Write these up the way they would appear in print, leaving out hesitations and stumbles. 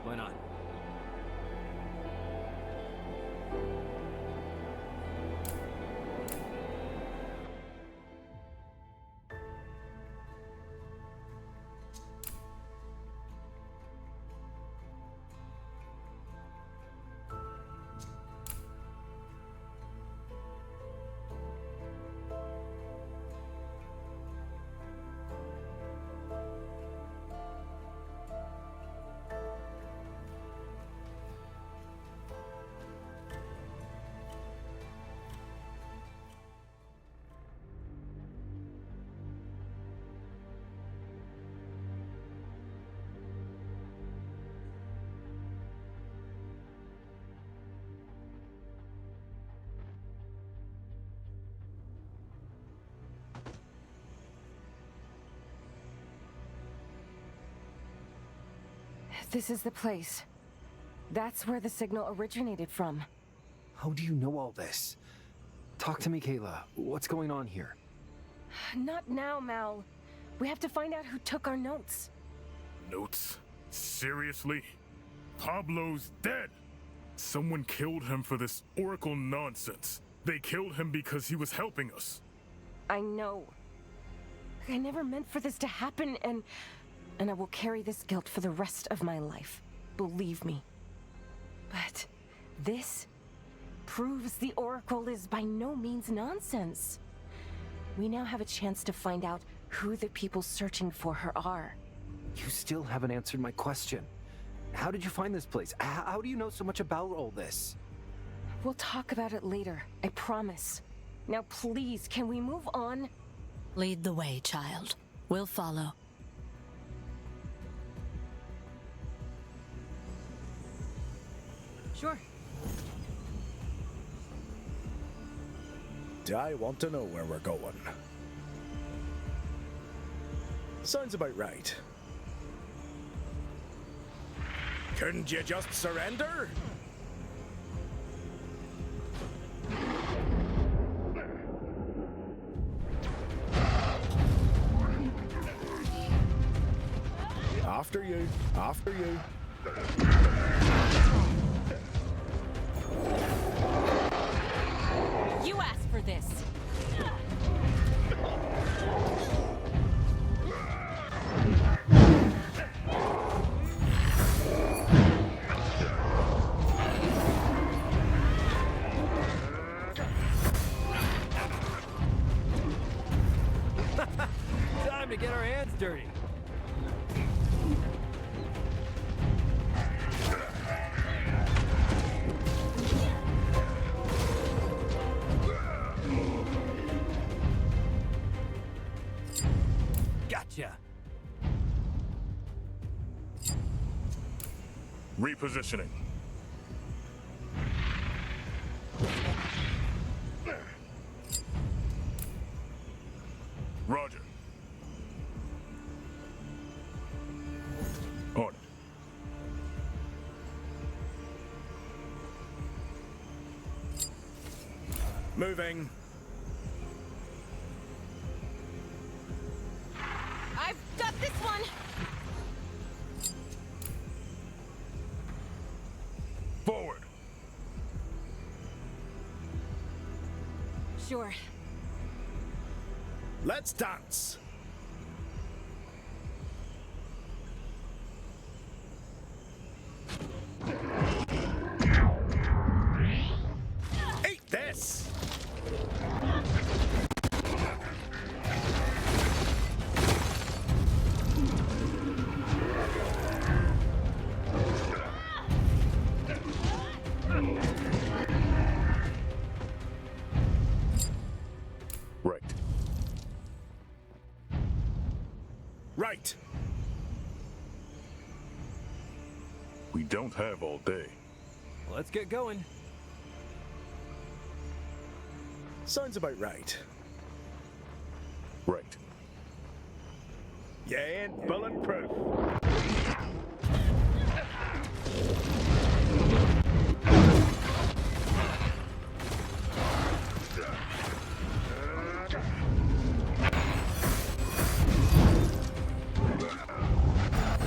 Why not? This is the place. That's where the signal originated from. How do you know all this? Talk to me, Kayla. What's going on here? Not now, Mal. We have to find out who took our notes. Notes? Seriously? Pablo's dead! Someone killed him for this Oracle nonsense. They killed him because he was helping us. I know. I never meant for this to happen, and I will carry this guilt for the rest of my life. Believe me. But this proves the Oracle is by no means nonsense. We now have a chance to find out who the people searching for her are. You still haven't answered my question. How did you find this place? How do you know so much about all this? We'll talk about it later, I promise. Now please, can we move on? Lead the way, child. We'll follow. Sure. I want to know where we're going. Sounds about right. Couldn't you just surrender? After you, after you. You asked for this. Time to get our hands dirty. Gotcha. Repositioning. Roger. On it. Moving. I've got this one! Forward. Sure. Let's dance. Eat this. Right. Right. We don't have all day. Let's get going. Sounds about right. Right. You ain't bulletproof.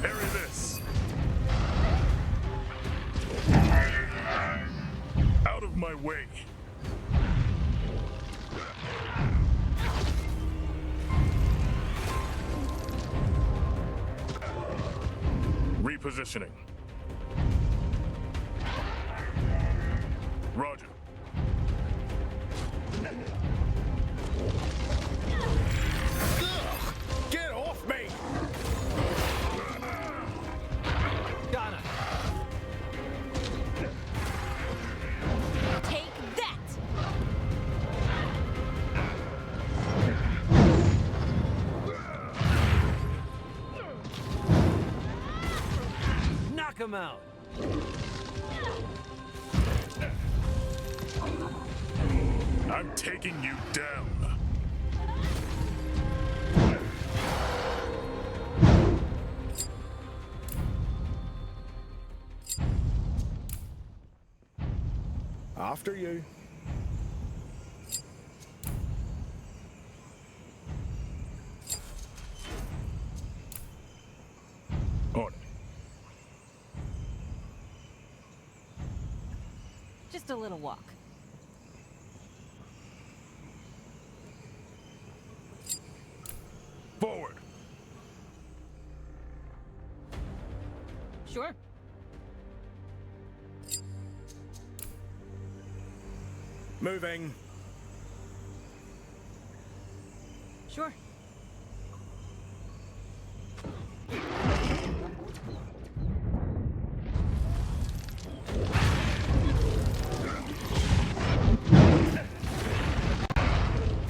Parry this. Repositioning. Roger. Ugh! Get off me! Got him. Take that! Knock him out. I'm taking you down. After you. On it. Just a little walk. Forward. Sure. Moving. Sure.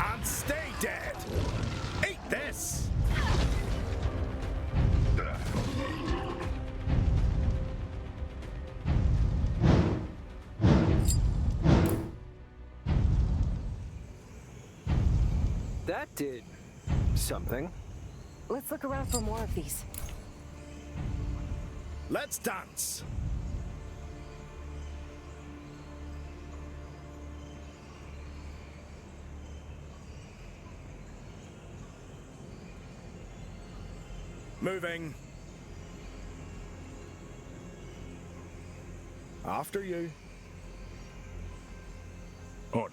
And stay dead! Eat this! That did something. Let's look around for more of these. Let's dance! Moving. After you. On it.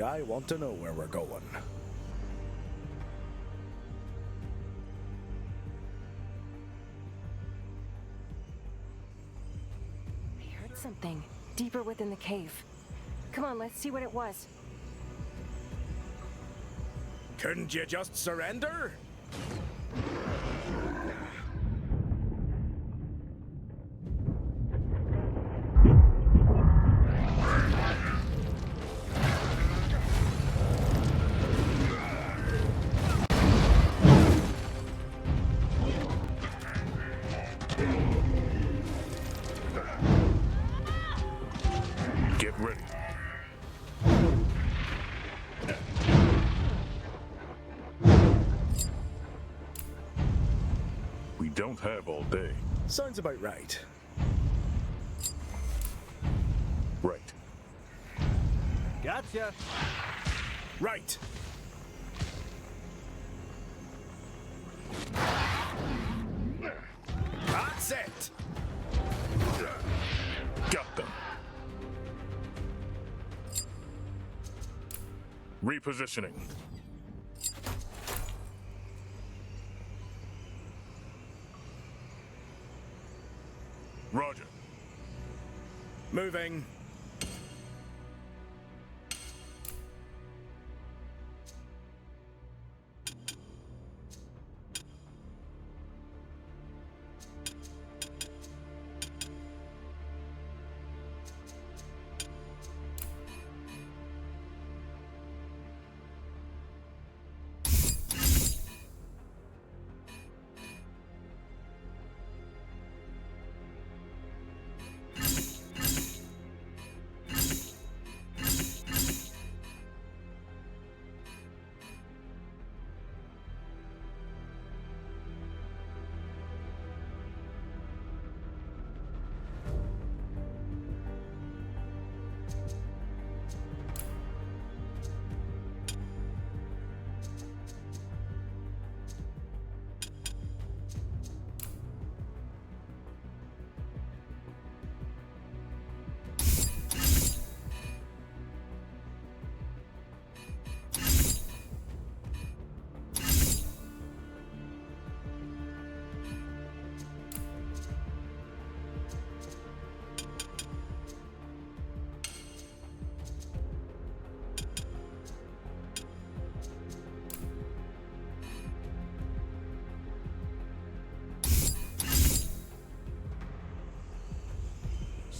I want to know where we're going. I heard something deeper within the cave. Come on, let's see what it was. Couldn't you just surrender? Get ready. We don't have all day. Sounds about right. Right. Gotcha. Right. That's it! Got them. Repositioning. Roger. Moving.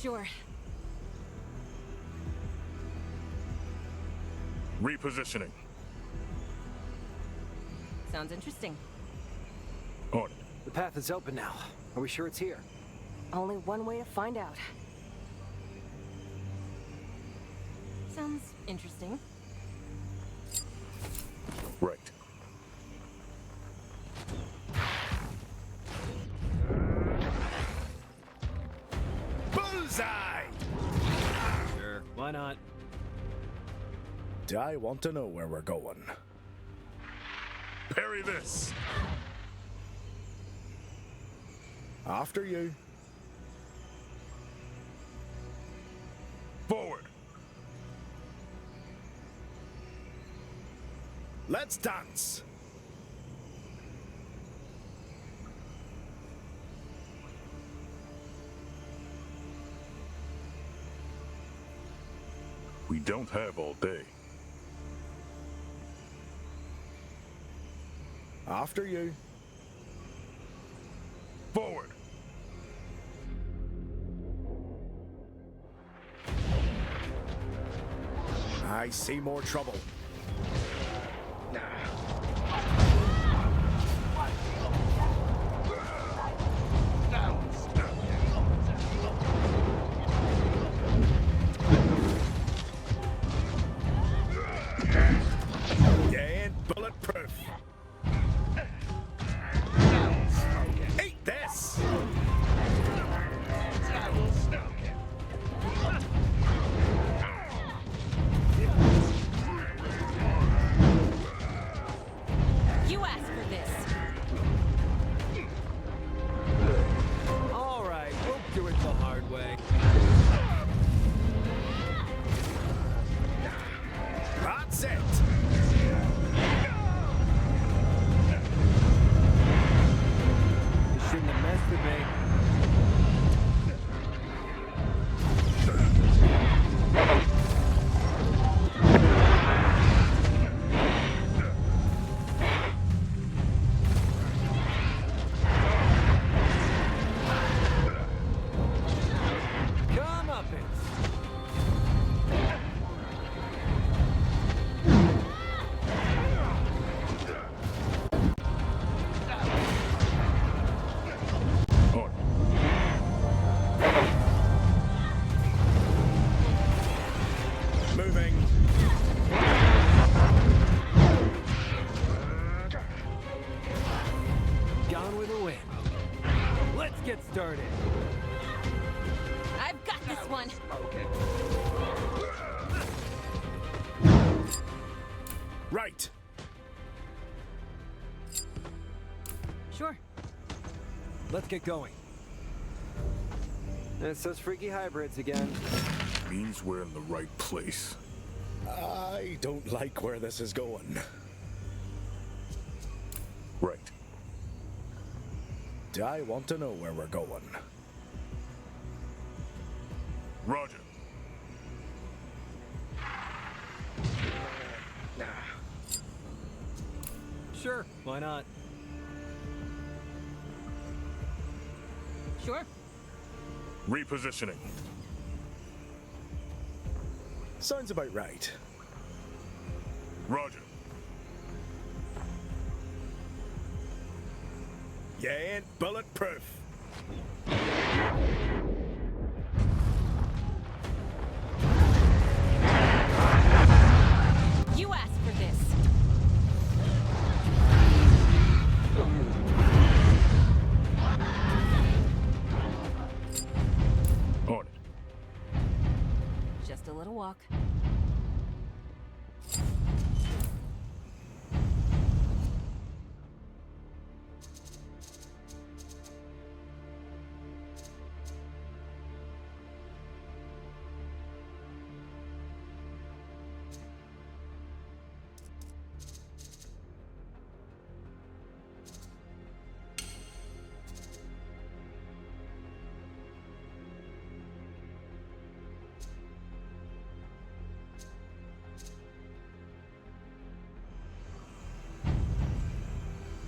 Sure. Repositioning. Sounds interesting. On it. The path is open now. Are we sure it's here? Only one way to find out. Sounds interesting. Right. Bullseye! Sure. Why not? I want to know where we're going. Parry this. After you. Forward. Let's dance! We don't have all day. After you. Forward. I see more trouble. You ain't bulletproof. Eat this! You asked for this. All right, we'll do it the hard way. That's it! You shouldn't have messed with me. Come up it. On it. Moving. Gone with the wind. Let's get started. I've got this one. Right. Sure. Let's get going. It's those freaky hybrids again. Means we're in the right place. I don't like where this is going. Right. I want to know where we're going. Roger. Sure, why not? Sure. Repositioning. Sounds about right. Roger. You ain't bulletproof. You asked for this. On it. Just a little walk.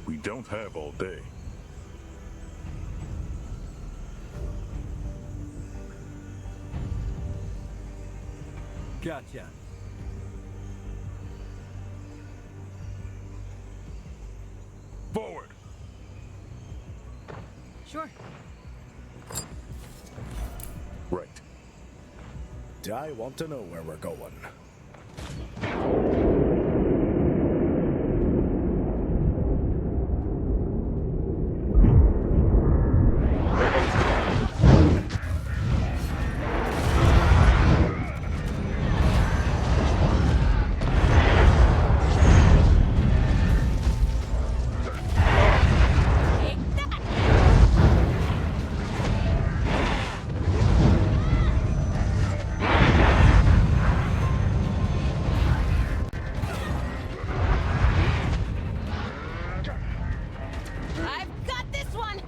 We don't have all day. Gotcha. Forward. Sure. Right. I want to know where we're going. I've got this one!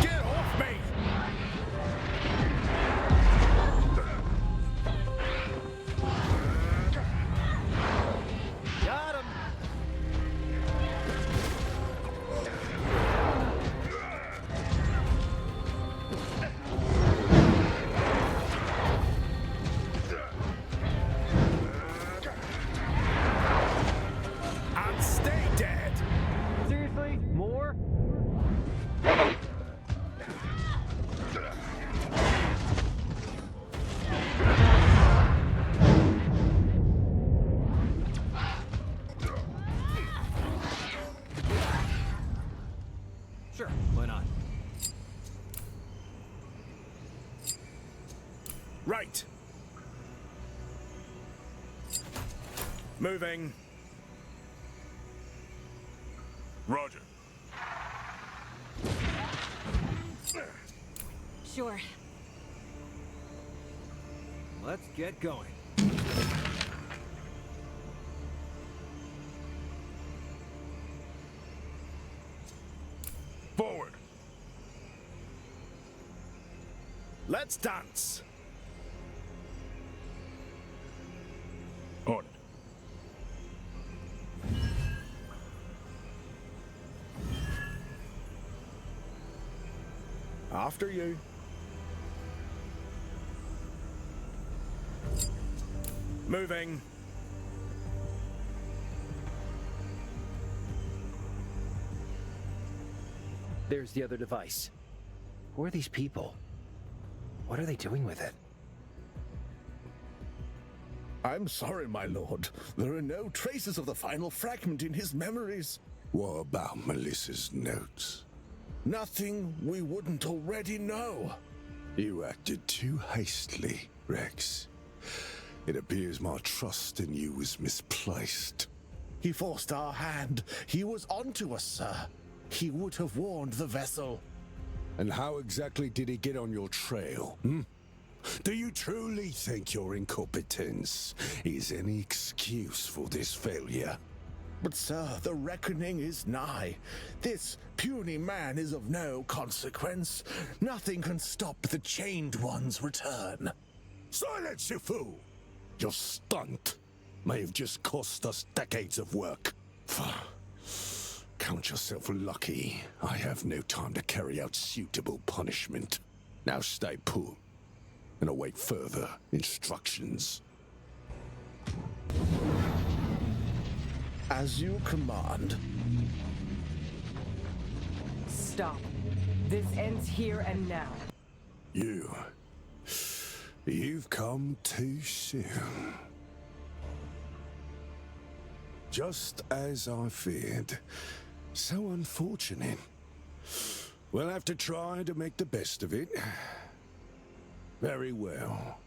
Get off me! Got him. And stay dead! Seriously? More? Sure, why not? Right. Moving. Roger. Sure. Let's get going. Forward. Let's dance. On it. After you. Moving. There's the other device. Who are these people? What are they doing with it? I'm sorry, my lord. There are no traces of the final fragment in his memories. What about Melissa's notes? Nothing we wouldn't already know. You acted too hastily, Rex. It appears my trust in you was misplaced. He forced our hand. He was onto us, sir. He would have warned the vessel. And how exactly did he get on your trail, Do you truly think your incompetence is any excuse for this failure? But, sir, the reckoning is nigh. This puny man is of no consequence. Nothing can stop the Chained One's return. Silence, you fool! Your stunt may have just cost us decades of work. Count yourself lucky. I have no time to carry out suitable punishment. Now stay put and await further instructions. As you command. Stop. This ends here and now. You've come too soon. Just as I feared. So unfortunate. We'll have to try to make the best of it. Very well.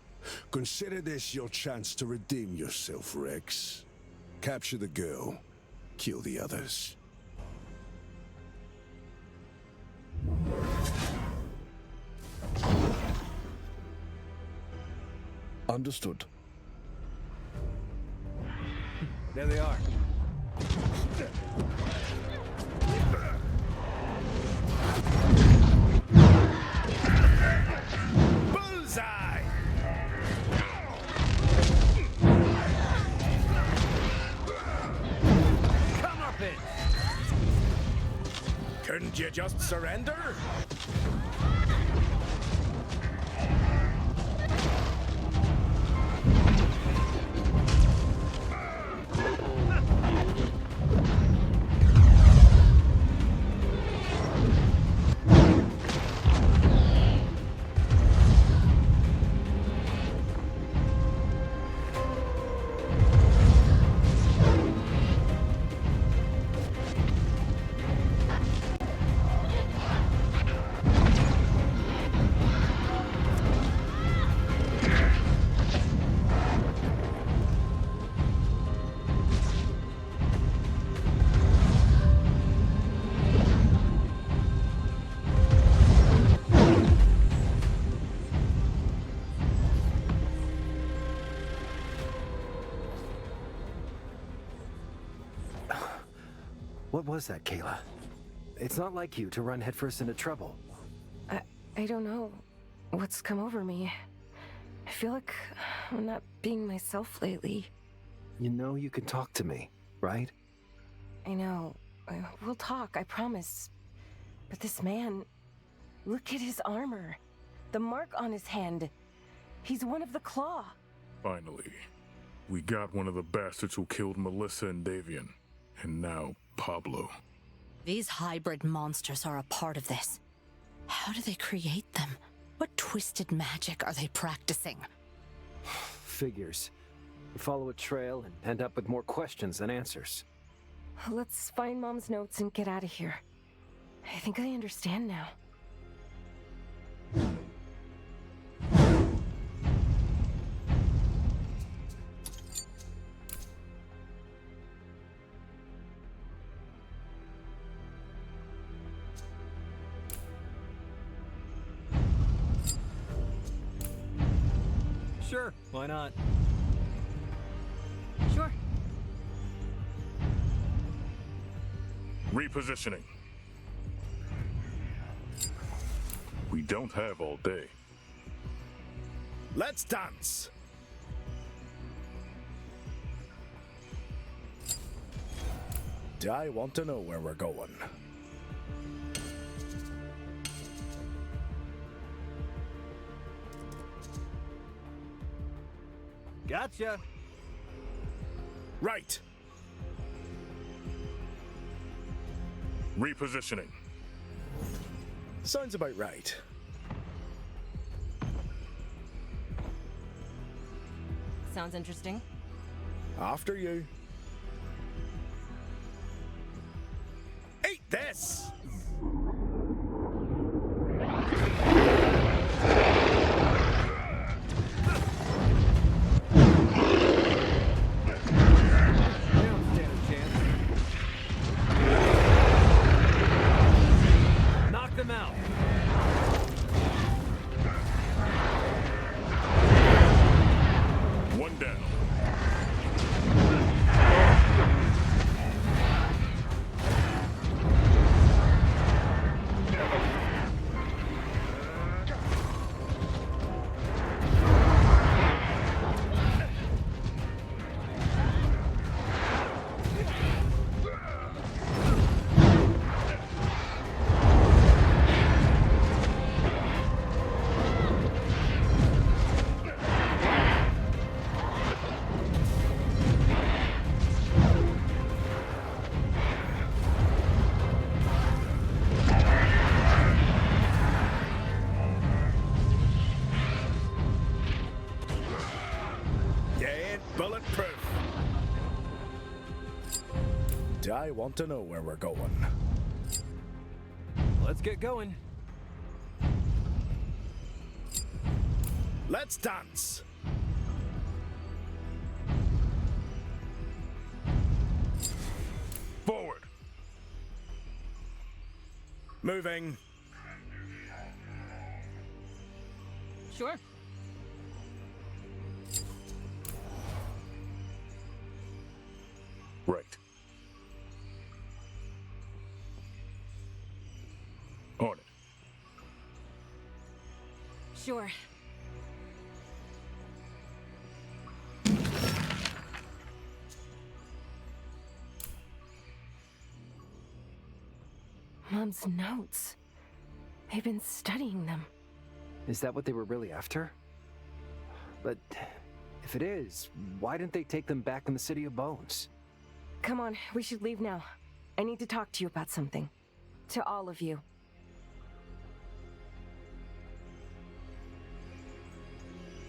Consider this your chance to redeem yourself, Rex. Capture the girl. Kill the others. Understood. There they are. Won't you just surrender? What was that, Kayla? It's not like you to run headfirst into trouble. I don't know what's come over me. I feel like I'm not being myself lately. You know you can talk to me, right? I know. We'll talk, I promise. But this man, look at his armor. The mark on his hand. He's one of the Claw. Finally, we got one of the bastards who killed Melissa and Davian. And now, Pablo. These hybrid monsters are a part of this. How do they create them? What twisted magic are they practicing? Figures. You follow a trail and end up with more questions than answers. Let's find Mom's notes and get out of here. I think I understand now. Sure, why not? Sure. Repositioning. We don't have all day. Let's dance! Do I want to know where we're going? Gotcha. Right. Repositioning. Sounds about right. Sounds interesting. After you. Eat this! They don't stand a chance. Knock them out. One down. You ain't bulletproof. Do I want to know where we're going? Let's get going. Let's dance! Forward. Moving. Sure. Right. On it. Sure. Mom's notes. They've been studying them. Is that what they were really after? But if it is, why didn't they take them back in the City of Bones? Come on, we should leave now. I need to talk to you about something. To all of you.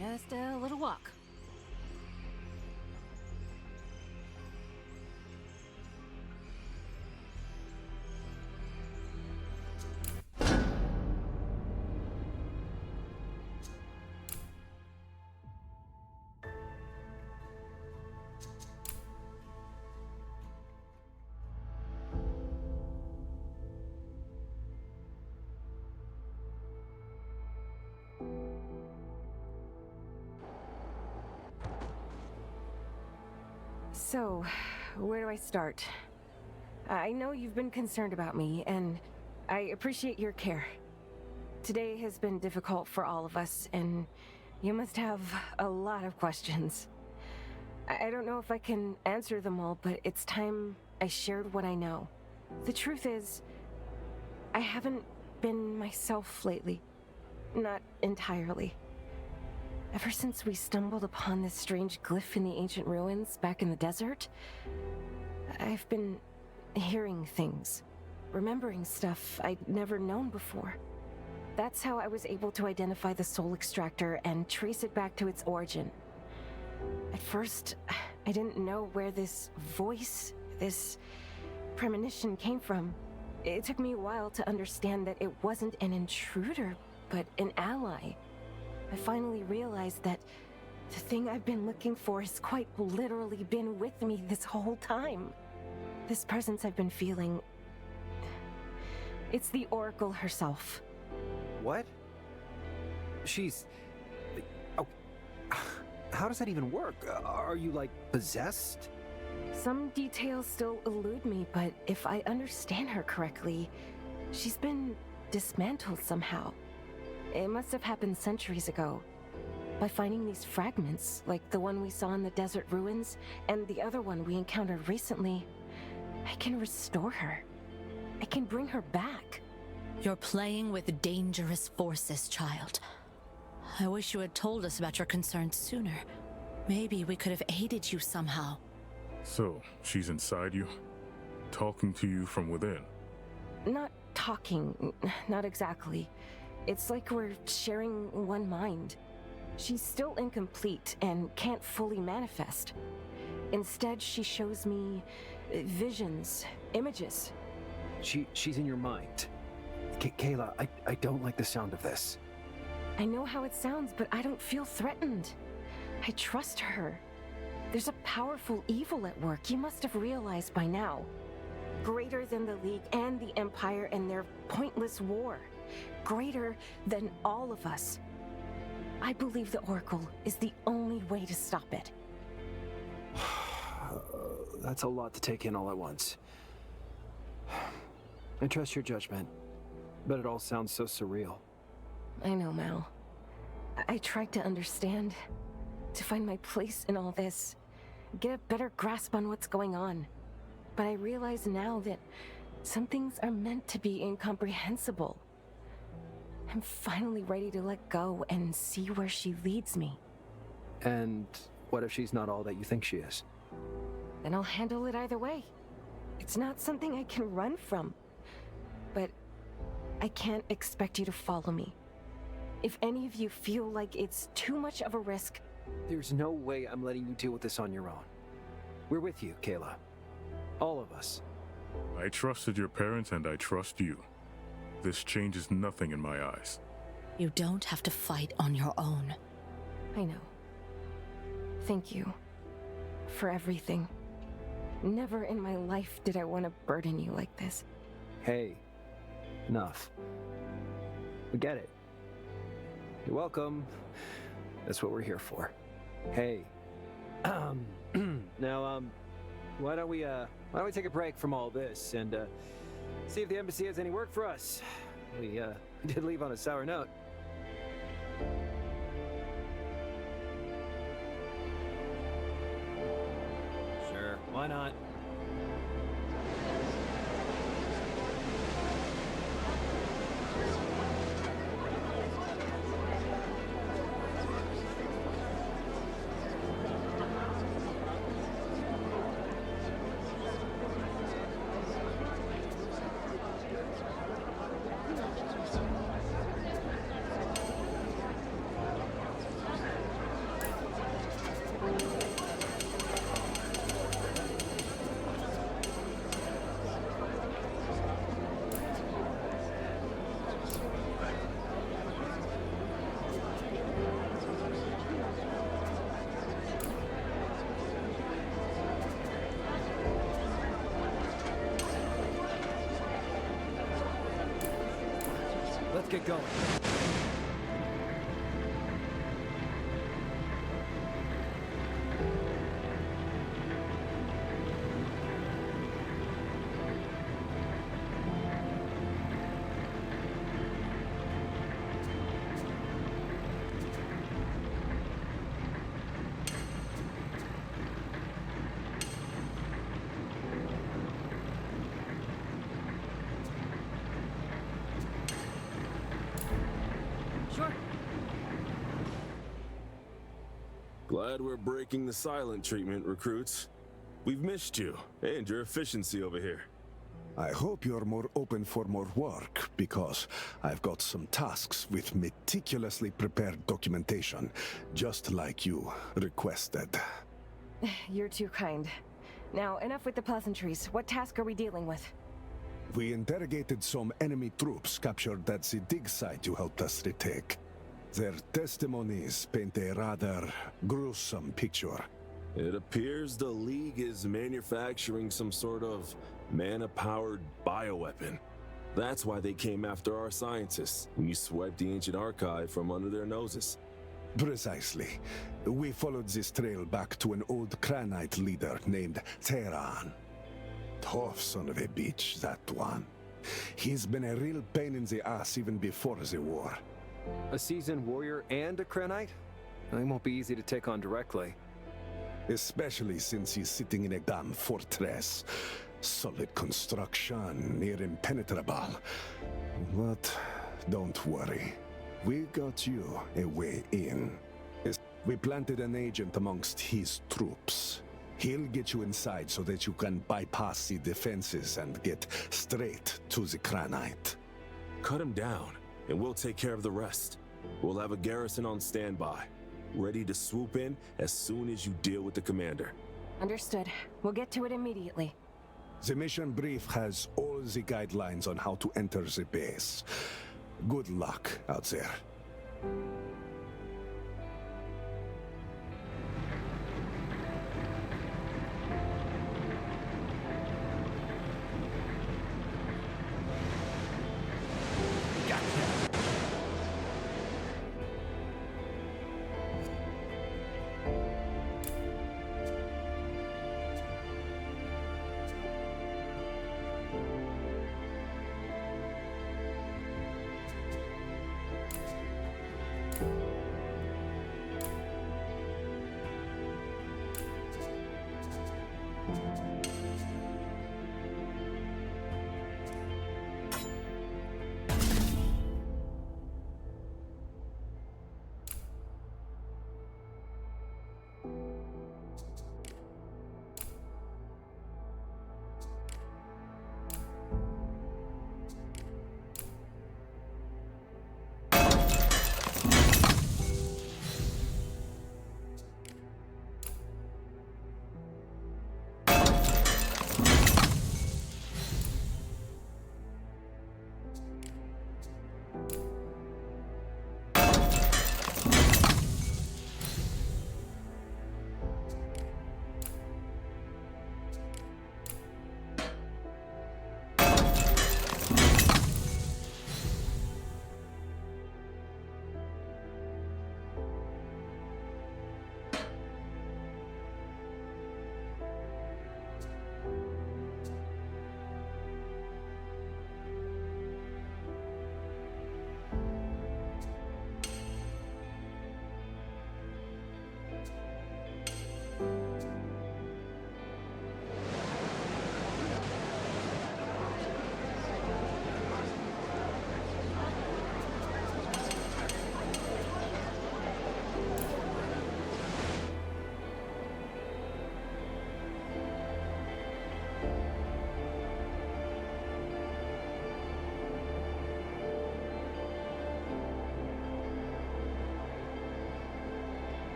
Just a little walk. So, where do I start? I know you've been concerned about me, and I appreciate your care. Today has been difficult for all of us, and you must have a lot of questions. I don't know if I can answer them all, but it's time I shared what I know. The truth is, I haven't been myself lately. Not entirely. Ever since we stumbled upon this strange glyph in the ancient ruins back in the desert, I've been hearing things, remembering stuff I'd never known before. That's how I was able to identify the soul extractor and trace it back to its origin. At first, I didn't know where this voice, this premonition came from. It took me a while to understand that it wasn't an intruder, but an ally. I finally realized that the thing I've been looking for has quite literally been with me this whole time. This presence I've been feeling... It's the Oracle herself. What? She's... Oh, how does that even work? Are you, like, possessed? Some details still elude me, but if I understand her correctly, she's been dismantled somehow. It must have happened centuries ago. By finding these fragments, like the one we saw in the desert ruins, and the other one we encountered recently, I can restore her. I can bring her back. You're playing with dangerous forces, child. I wish you had told us about your concerns sooner. Maybe we could have aided you somehow. So, she's inside you? Talking to you from within? Not talking, not exactly. It's like we're sharing one mind. She's still incomplete and can't fully manifest. Instead, she shows me visions, images. She's in your mind. Kayla, I don't like the sound of this. I know how it sounds, but I don't feel threatened. I trust her. There's a powerful evil at work, you must have realized by now. Greater than the League and the Empire and their pointless war. Greater than all of us. I believe the Oracle is the only way to stop it. That's a lot to take in all at once. I trust your judgment, but it all sounds so surreal. I know, Mal. I tried to understand, to find my place in all this, get a better grasp on what's going on. But I realize now that some things are meant to be incomprehensible. I'm finally ready to let go and see where she leads me. And what if she's not all that you think she is? Then I'll handle it either way. It's not something I can run from. But I can't expect you to follow me. If any of you feel like it's too much of a risk... There's no way I'm letting you deal with this on your own. We're with you, Kayla. All of us. I trusted your parents and I trust you. This changes nothing in my eyes. You don't have to fight on your own. I know. Thank you. For everything. Never in my life did I want to burden you like this. Hey, enough. We get it. You're welcome. That's what we're here for. Hey. Now, why don't we take a break from all this and, see if the embassy has any work for us. We did leave on a sour note. Sure, why not? Let's get going. Sure. Glad we're breaking the silent treatment, recruits. We've missed you, and your efficiency over here. I hope you're more open for more work, because I've got some tasks with meticulously prepared documentation, just like you requested. You're too kind. Now, enough with the pleasantries. What task are we dealing with? We interrogated some enemy troops captured at the dig site you helped us retake. Their testimonies paint a rather gruesome picture. It appears the League is manufacturing some sort of mana-powered bioweapon. That's why they came after our scientists when you swiped the ancient archive from under their noses. Precisely. We followed this trail back to an old Krannite leader named Terran. Tough son of a bitch, that one. He's been a real pain in the ass even before the war. A seasoned warrior and a Krannite? They won't be easy to take on directly. Especially since he's sitting in a damn fortress. Solid construction, near impenetrable. But don't worry. We got you a way in. We planted an agent amongst his troops. He'll get you inside so that you can bypass the defenses and get straight to the Krannite. Cut him down, and we'll take care of the rest. We'll have a garrison on standby, ready to swoop in as soon as you deal with the commander. Understood. We'll get to it immediately. The mission brief has all the guidelines on how to enter the base. Good luck out there.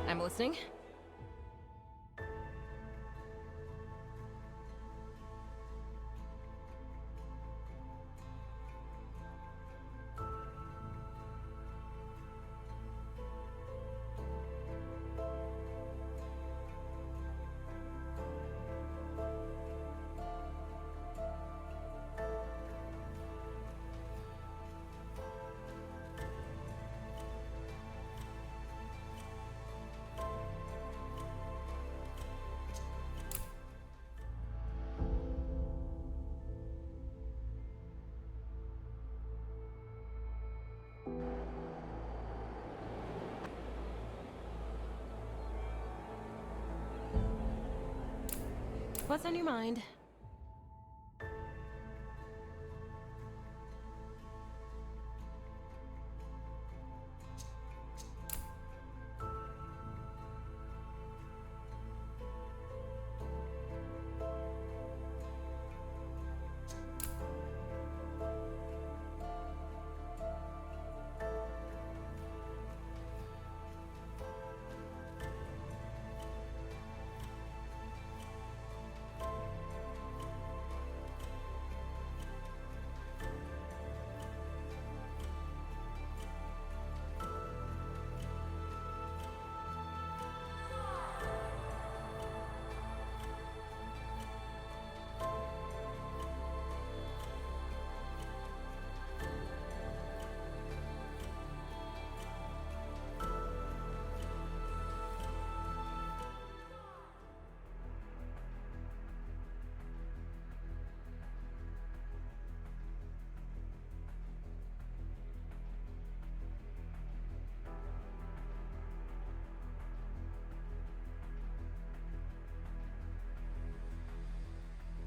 I'm listening. What's on your mind?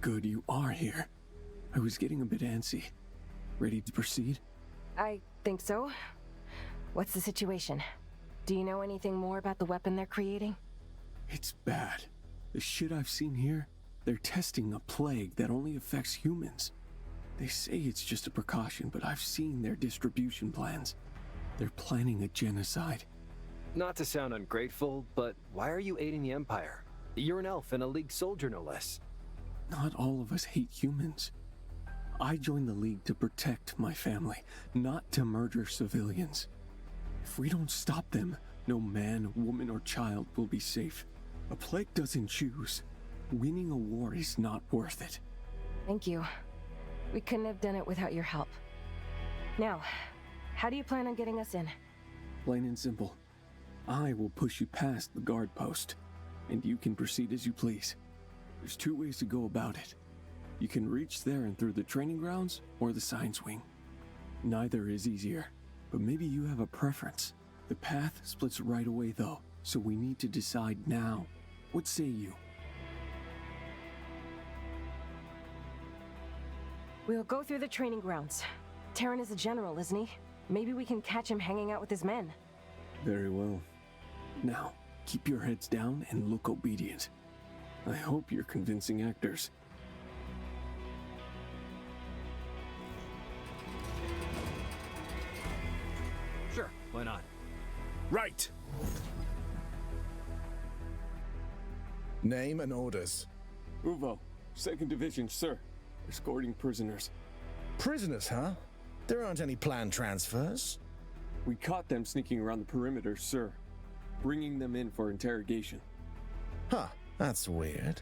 Good you are here. I was getting a bit antsy. Ready to proceed? I think so. What's the situation? Do you know anything more about the weapon they're creating? It's bad. The shit I've seen here, they're testing a plague that only affects humans. They say it's just a precaution, but I've seen their distribution plans. They're planning a genocide. Not to sound ungrateful, but why are you aiding the Empire? You're an elf and a League soldier, no less. Not all of us hate humans. I joined the League to protect my family, not to murder civilians. If we don't stop them, no man, woman, or child will be safe. A plague doesn't choose. Winning a war is not worth it. Thank you. We couldn't have done it without your help. Now, how do you plan on getting us in? Plain and simple. I will push you past the guard post, and you can proceed as you please. There's two ways to go about it. You can reach there and through the training grounds, or the science wing. Neither is easier, but maybe you have a preference. The path splits right away though, so we need to decide now. What say you? We'll go through the training grounds. Terran is a general, isn't he? Maybe we can catch him hanging out with his men. Very well. Now, keep your heads down and look obedient. I hope you're convincing actors. Sure, why not? Right! Name and orders. Uvo, 2nd Division, sir. Escorting prisoners. Prisoners, huh? There aren't any planned transfers. We caught them sneaking around the perimeter, sir. Bringing them in for interrogation. Huh, that's weird.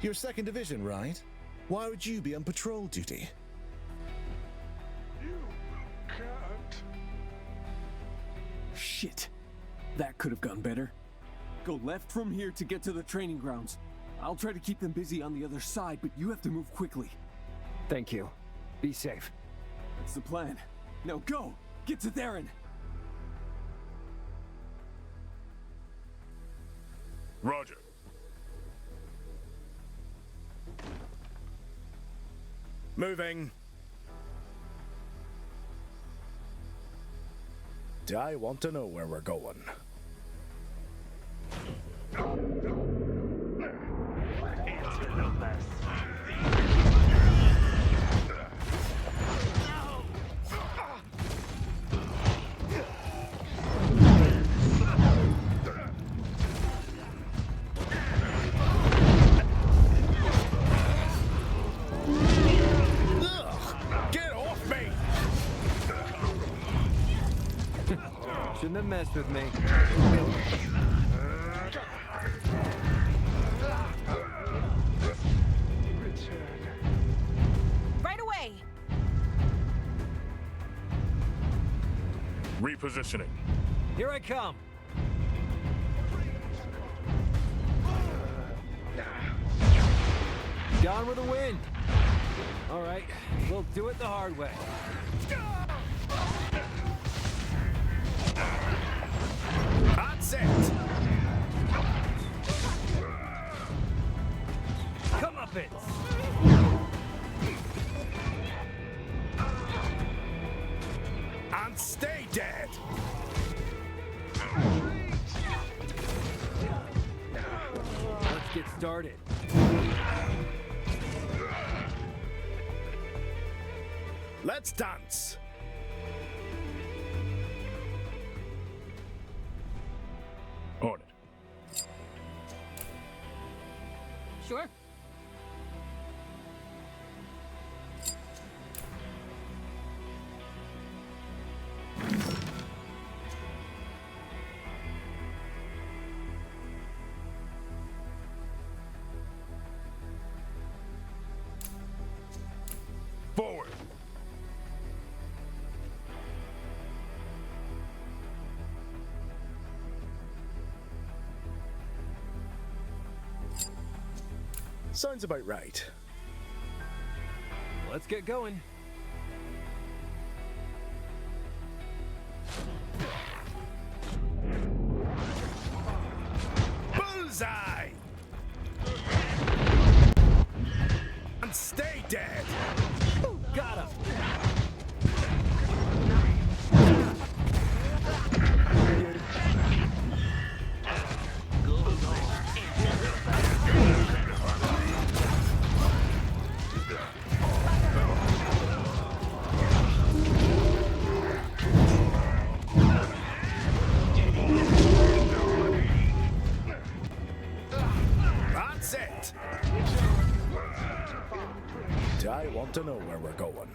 You're 2nd Division, right? Why would you be on patrol duty? You can't. Shit. That could have gone better. Go left from here to get to the training grounds. I'll try to keep them busy on the other side, but you have to move quickly. Thank you. Be safe. That's the plan. Now go! Get to Theron! Roger. Moving. I want to know where we're going. Get off me! Shouldn't have messed with me. Right away! Repositioning. Here I come. Gone with the wind. All right, we'll do it the hard way. That's it! Come up Let's get started. Let's dance! On it. Sure. Forward! Sounds about right. Let's get going. Bullseye! And stay dead! Got him. That's it! I want to know where we're going.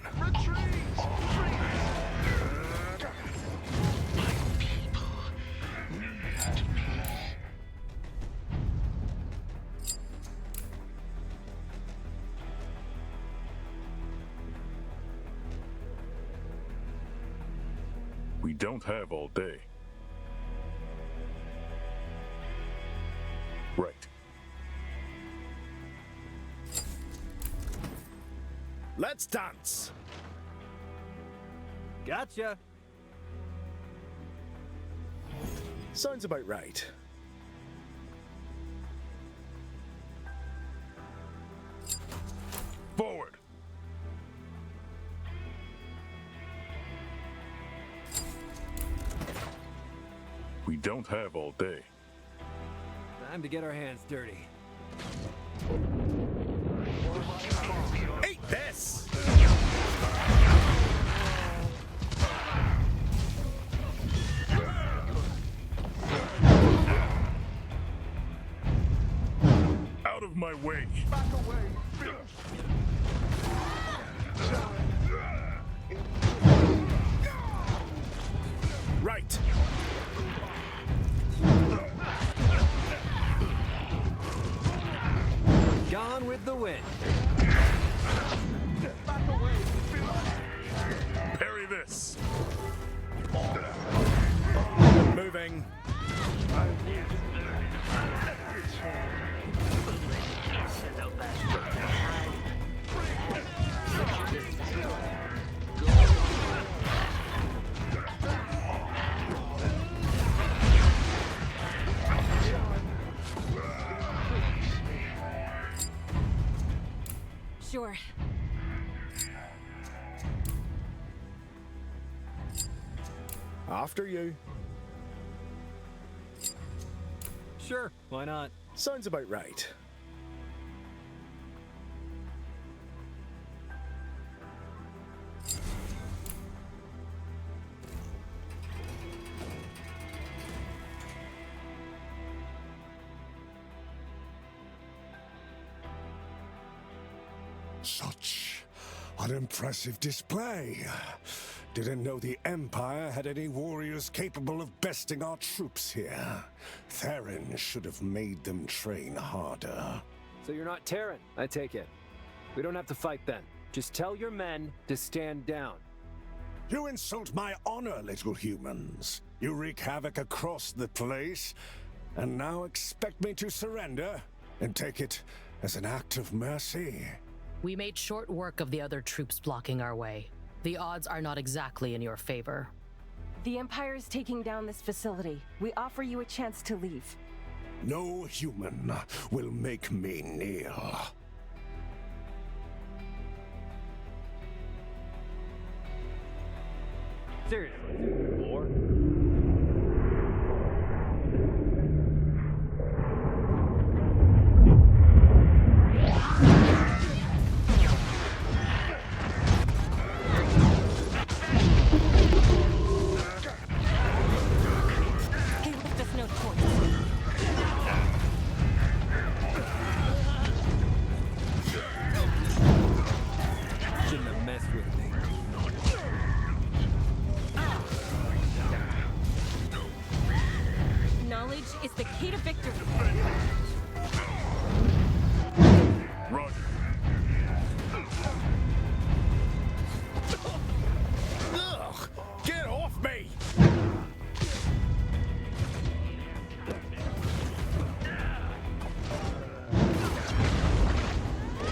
We don't have all day. Right. Let's dance! Gotcha. Sounds about right. Forward! We don't have all day. Time to get our hands dirty. Eat this! Out of my way! Right! Gone with the wind. Parry this! Moving. Sure. After you. Sure, why not? Sounds about right. Such an impressive display. Didn't know the Empire had any warriors capable of besting our troops here. Theron should have made them train harder. So you're not Terran, I take it. We don't have to fight then. Just tell your men to stand down. You insult my honor, little humans. You wreak havoc across the place, and now expect me to surrender and take it as an act of mercy. We made short work of the other troops blocking our way. The odds are not exactly in your favor. The Empire is taking down this facility. We offer you a chance to leave. No human will make me kneel. Seriously, war? is the key to victory. Roger. Ugh! Get off me!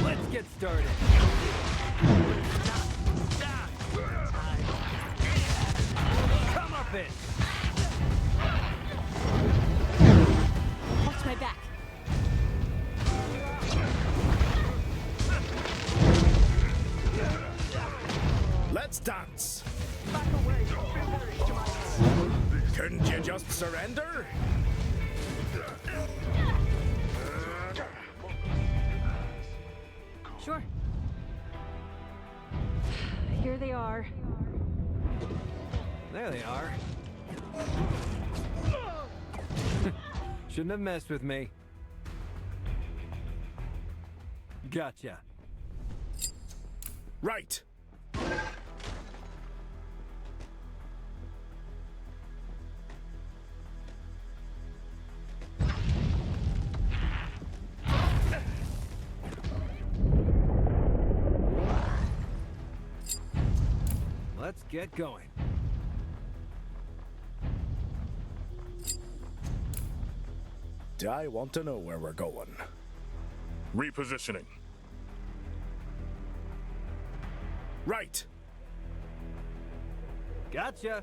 Let's get started. Come up it. Watch my back. Let's dance! Couldn't you just surrender? Sure. Here they are. There they are. Shouldn't have messed with me. Gotcha. Right. Let's get going. I want to know where we're going. Repositioning. Right. Gotcha.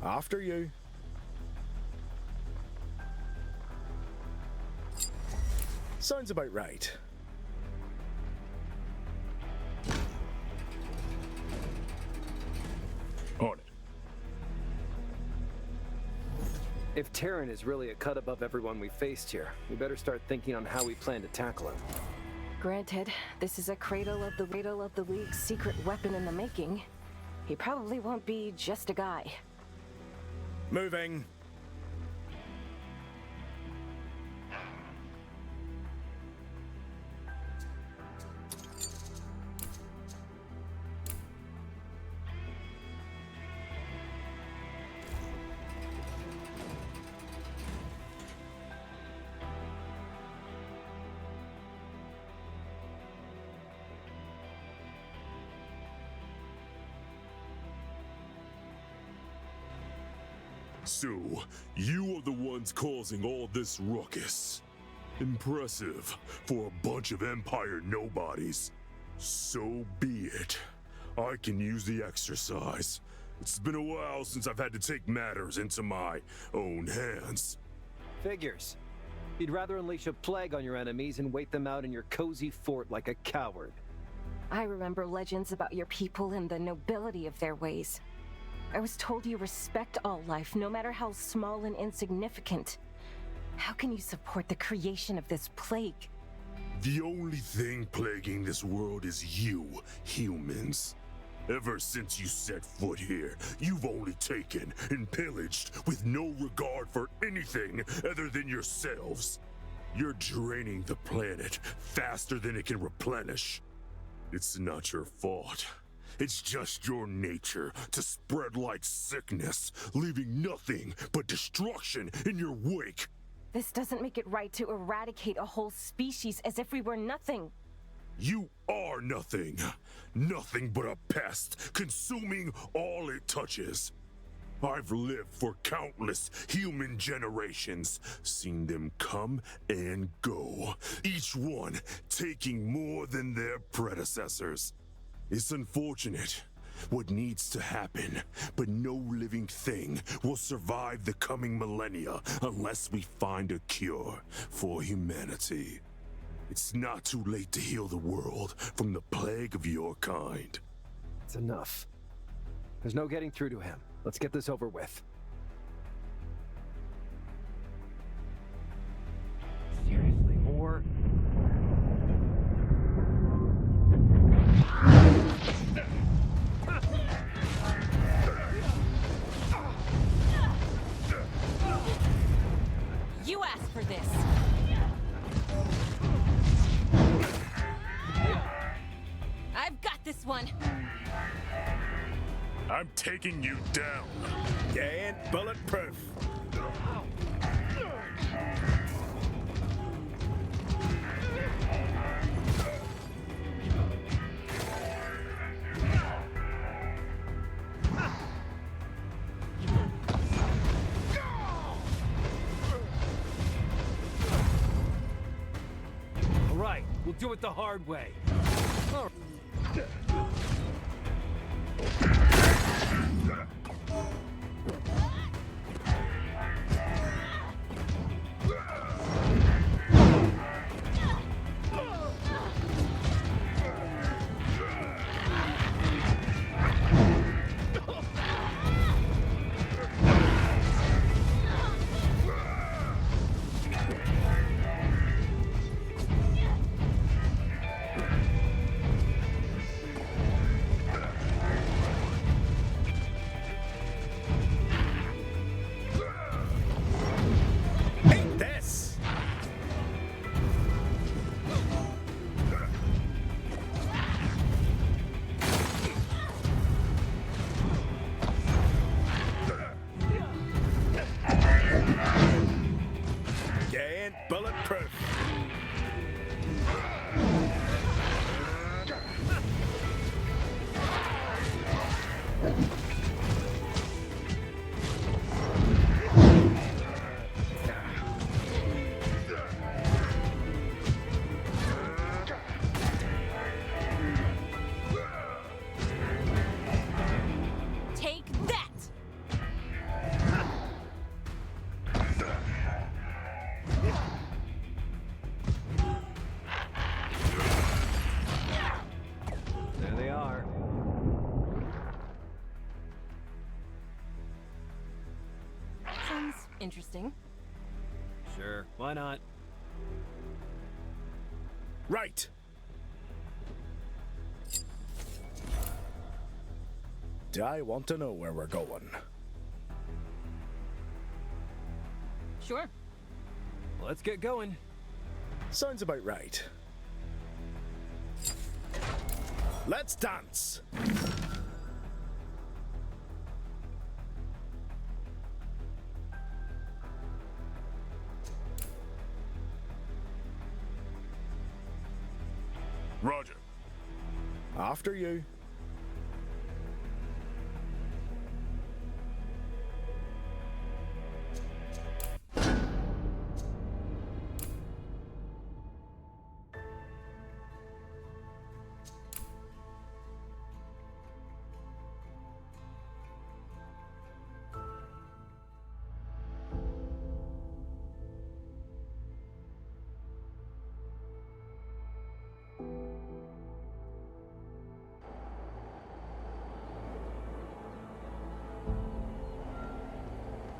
After you. Sounds about right. On it. If Terran is really a cut above everyone we faced here, we better start thinking on how we plan to tackle him. Granted, this is a cradle of the League's secret weapon in the making. He probably won't be just a guy. Moving. So, you are the ones causing all this ruckus. Impressive for a bunch of Empire nobodies. So be it. I can use the exercise. It's been a while since I've had to take matters into my own hands. Figures. You'd rather unleash a plague on your enemies and wait them out in your cozy fort like a coward. I remember legends about your people and the nobility of their ways. I was told you respect all life, no matter how small and insignificant. How can you support the creation of this plague? The only thing plaguing this world is you, humans. Ever since you set foot here, you've only taken and pillaged with no regard for anything other than yourselves. You're draining the planet faster than it can replenish. It's not your fault. It's just your nature to spread like sickness, leaving nothing but destruction in your wake. This doesn't make it right to eradicate a whole species as if we were nothing. You are nothing. Nothing but a pest, consuming all it touches. I've lived for countless human generations, seen them come and go, each one taking more than their predecessors. It's unfortunate what needs to happen, but no living thing will survive the coming millennia unless we find a cure for humanity. It's not too late to heal the world from the plague of your kind. It's enough. There's no getting through to him. Let's get this over with. Seriously, more? You asked for this. I've got this one. I'm taking you down. You ain't bulletproof. All right, we'll do it the hard way. Oh. Ain't this? You ain't bulletproof. Take that! There they are. Sounds interesting. Sure, why not? Right. I want to know where we're going. Sure. Let's get going. Sounds about right. Let's dance. Roger. After you.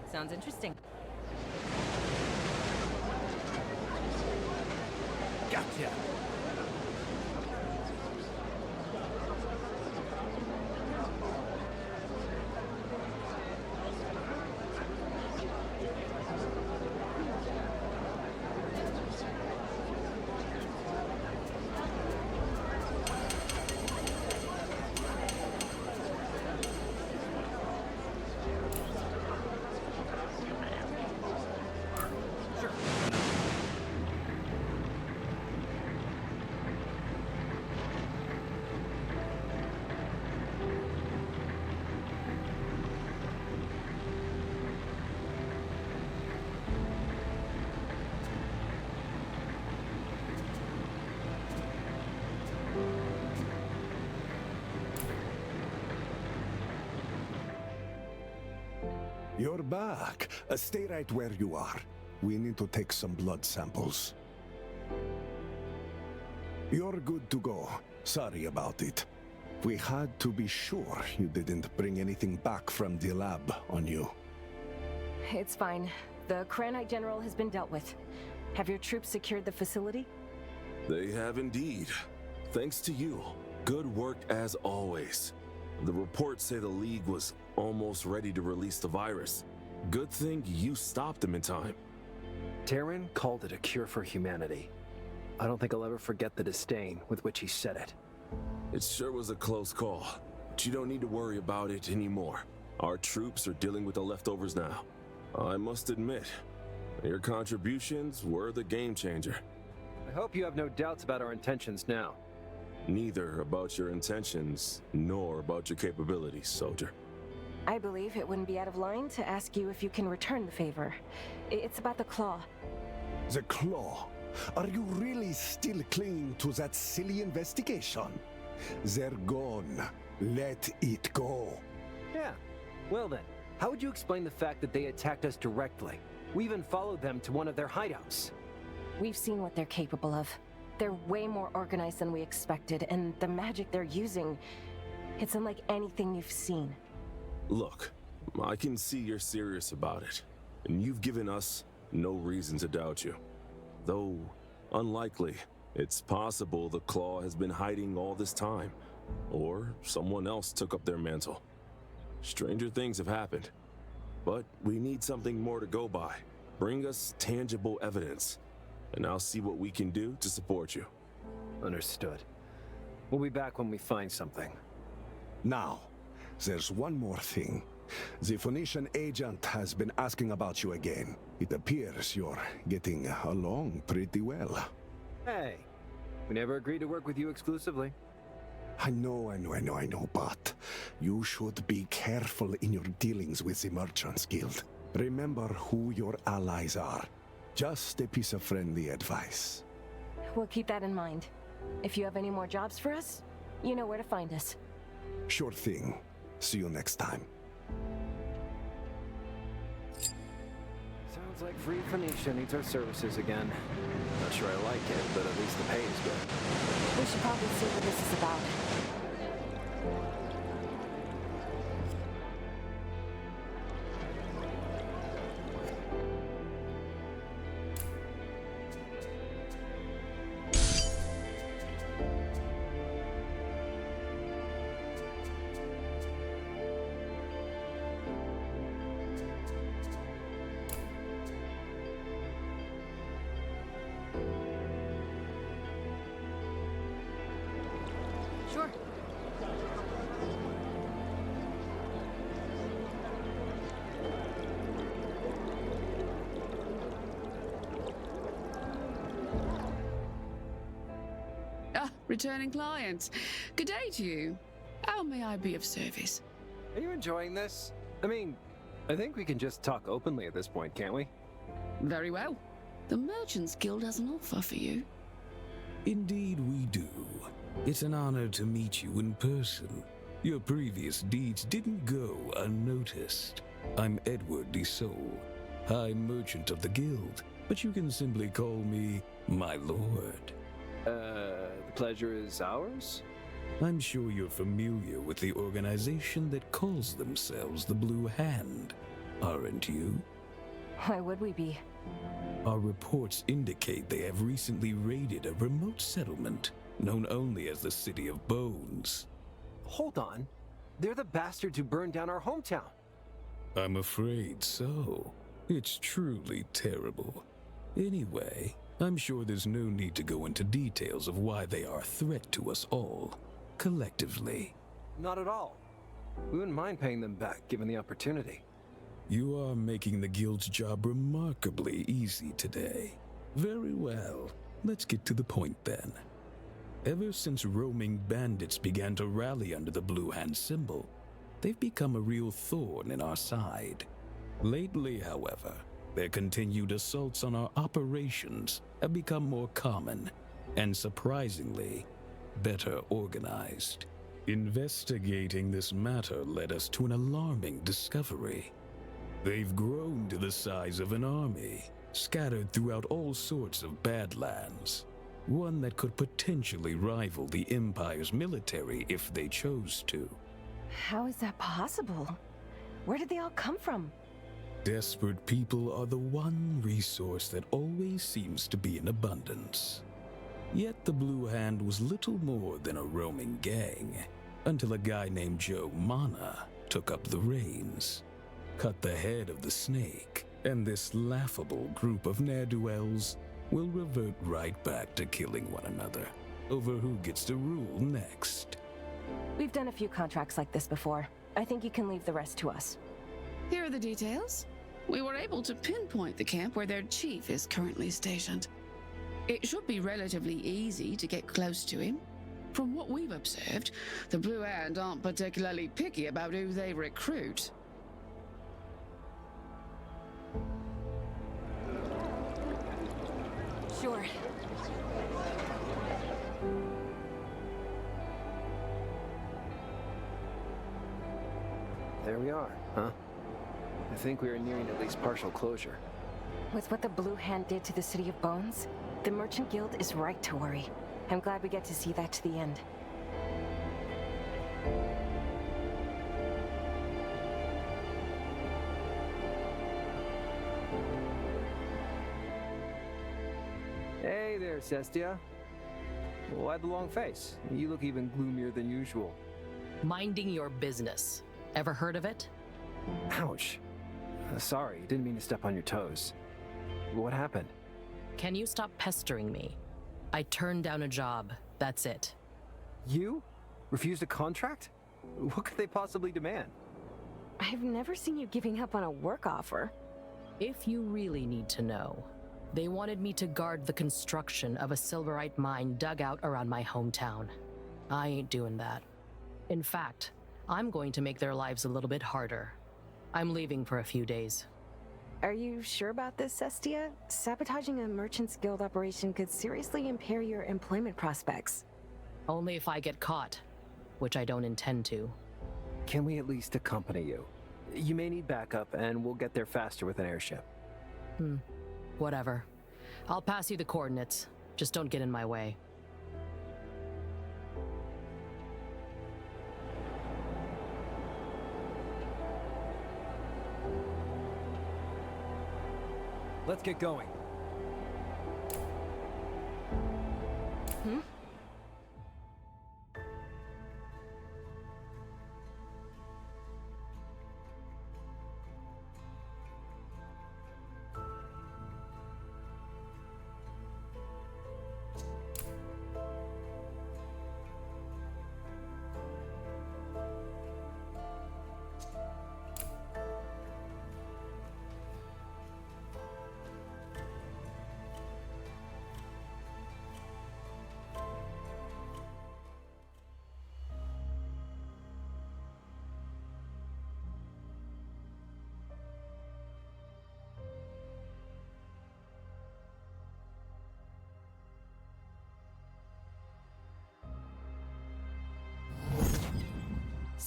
Sounds interesting. Gotcha. You're back. Stay right where you are. We need to take some blood samples. You're good to go. Sorry about it. We had to be sure you didn't bring anything back from the lab on you. It's fine. The Krannite General has been dealt with. Have your troops secured the facility? They have indeed. Thanks to you. Good work as always. The reports say the League was almost ready to release the virus. Good thing you stopped them in time. Terran called it a cure for humanity. I don't think I'll ever forget the disdain with which he said it. It sure was a close call. But you don't need to worry about it anymore. Our troops are dealing with the leftovers now. I must admit, your contributions were the game changer. I hope you have no doubts about our intentions now. Neither about your intentions, nor about your capabilities, soldier. I believe it wouldn't be out of line to ask you if you can return the favor. It's about the claw. The claw? Are you really still clinging to that silly investigation? They're gone. Let it go. Yeah. Well then, how would you explain the fact that they attacked us directly? We even followed them to one of their hideouts. We've seen what they're capable of. They're way more organized than we expected, and the magic they're using, it's unlike anything you've seen. Look, I can see you're serious about it, and you've given us no reason to doubt you. Though, unlikely, it's possible the Claw has been hiding all this time, or someone else took up their mantle. Stranger things have happened, but we need something more to go by. Bring us tangible evidence, and I'll see what we can do to support you. Understood. We'll be back when we find something. Now, there's one more thing. The Phoenician agent has been asking about you again. It appears you're getting along pretty well. Hey, we never agreed to work with you exclusively. I know, but you should be careful in your dealings with the Merchants Guild. Remember who your allies are. Just a piece of friendly advice. We'll keep that in mind. If you have any more jobs for us, you know where to find us. Sure thing. See you next time. Sounds like Free Phoenicia needs our services again. Not sure I like it, but at least the pay is good. We should probably see what this is about. Sure. Returning client. Good day to you. How may I be of service? Are you enjoying this? I mean, I think we can just talk openly at this point, can't we? Very well. The Merchants Guild has an offer for you. Indeed we do. It's an honor to meet you in person. Your previous deeds didn't go unnoticed. I'm Edward de Sol, High Merchant of the Guild, but you can simply call me my lord. The pleasure is ours? I'm sure you're familiar with the organization that calls themselves the Blue Hand, aren't you? Why would we be? Our reports indicate they have recently raided a remote settlement known only as the City of Bones. Hold on. They're the bastards who burned down our hometown. I'm afraid so. It's truly terrible. Anyway, I'm sure there's no need to go into details of why they are a threat to us all, collectively. Not at all. We wouldn't mind paying them back, given the opportunity. You are making the Guild's job remarkably easy today. Very well. Let's get to the point then. Ever since roaming bandits began to rally under the Blue Hand symbol, they've become a real thorn in our side. Lately, however, their continued assaults on our operations have become more common and, surprisingly, better organized. Investigating this matter led us to an alarming discovery. They've grown to the size of an army, scattered throughout all sorts of badlands. One that could potentially rival the Empire's military if they chose to. How is that possible? Where did they all come from? Desperate people are the one resource that always seems to be in abundance. Yet the Blue Hand was little more than a roaming gang, until a guy named Joe Mana took up the reins, cut the head of the snake, and this laughable group of ne'er-do-wells will revert right back to killing one another over who gets to rule next. We've done a few contracts like this before. I think you can leave the rest to us. Here are the details. We were able to pinpoint the camp where their chief is currently stationed. It should be relatively easy to get close to him. From what we've observed, the Blue Hand aren't particularly picky about who they recruit. Sure. There we are, huh? I think we are nearing at least partial closure. With what the Blue Hand did to the City of Bones, the Merchant Guild is right to worry. I'm glad we get to see that to the end. Hey there, Sestia. Why the long face? You look even gloomier than usual. Minding your business. Ever heard of it? Ouch. Sorry, didn't mean to step on your toes. What happened? Can you stop pestering me? I turned down a job. That's it. You? Refused a contract? What could they possibly demand? I've never seen you giving up on a work offer. If you really need to know, they wanted me to guard the construction of a silverite mine dug out around my hometown. I ain't doing that. In fact, I'm going to make their lives a little bit harder. I'm leaving for a few days. Are you sure about this, Sestia? Sabotaging a Merchant's Guild operation could seriously impair your employment prospects. Only if I get caught, which I don't intend to. Can we at least accompany you? You may need backup, and we'll get there faster with an airship. Whatever. I'll pass you the coordinates. Just don't get in my way. Let's get going.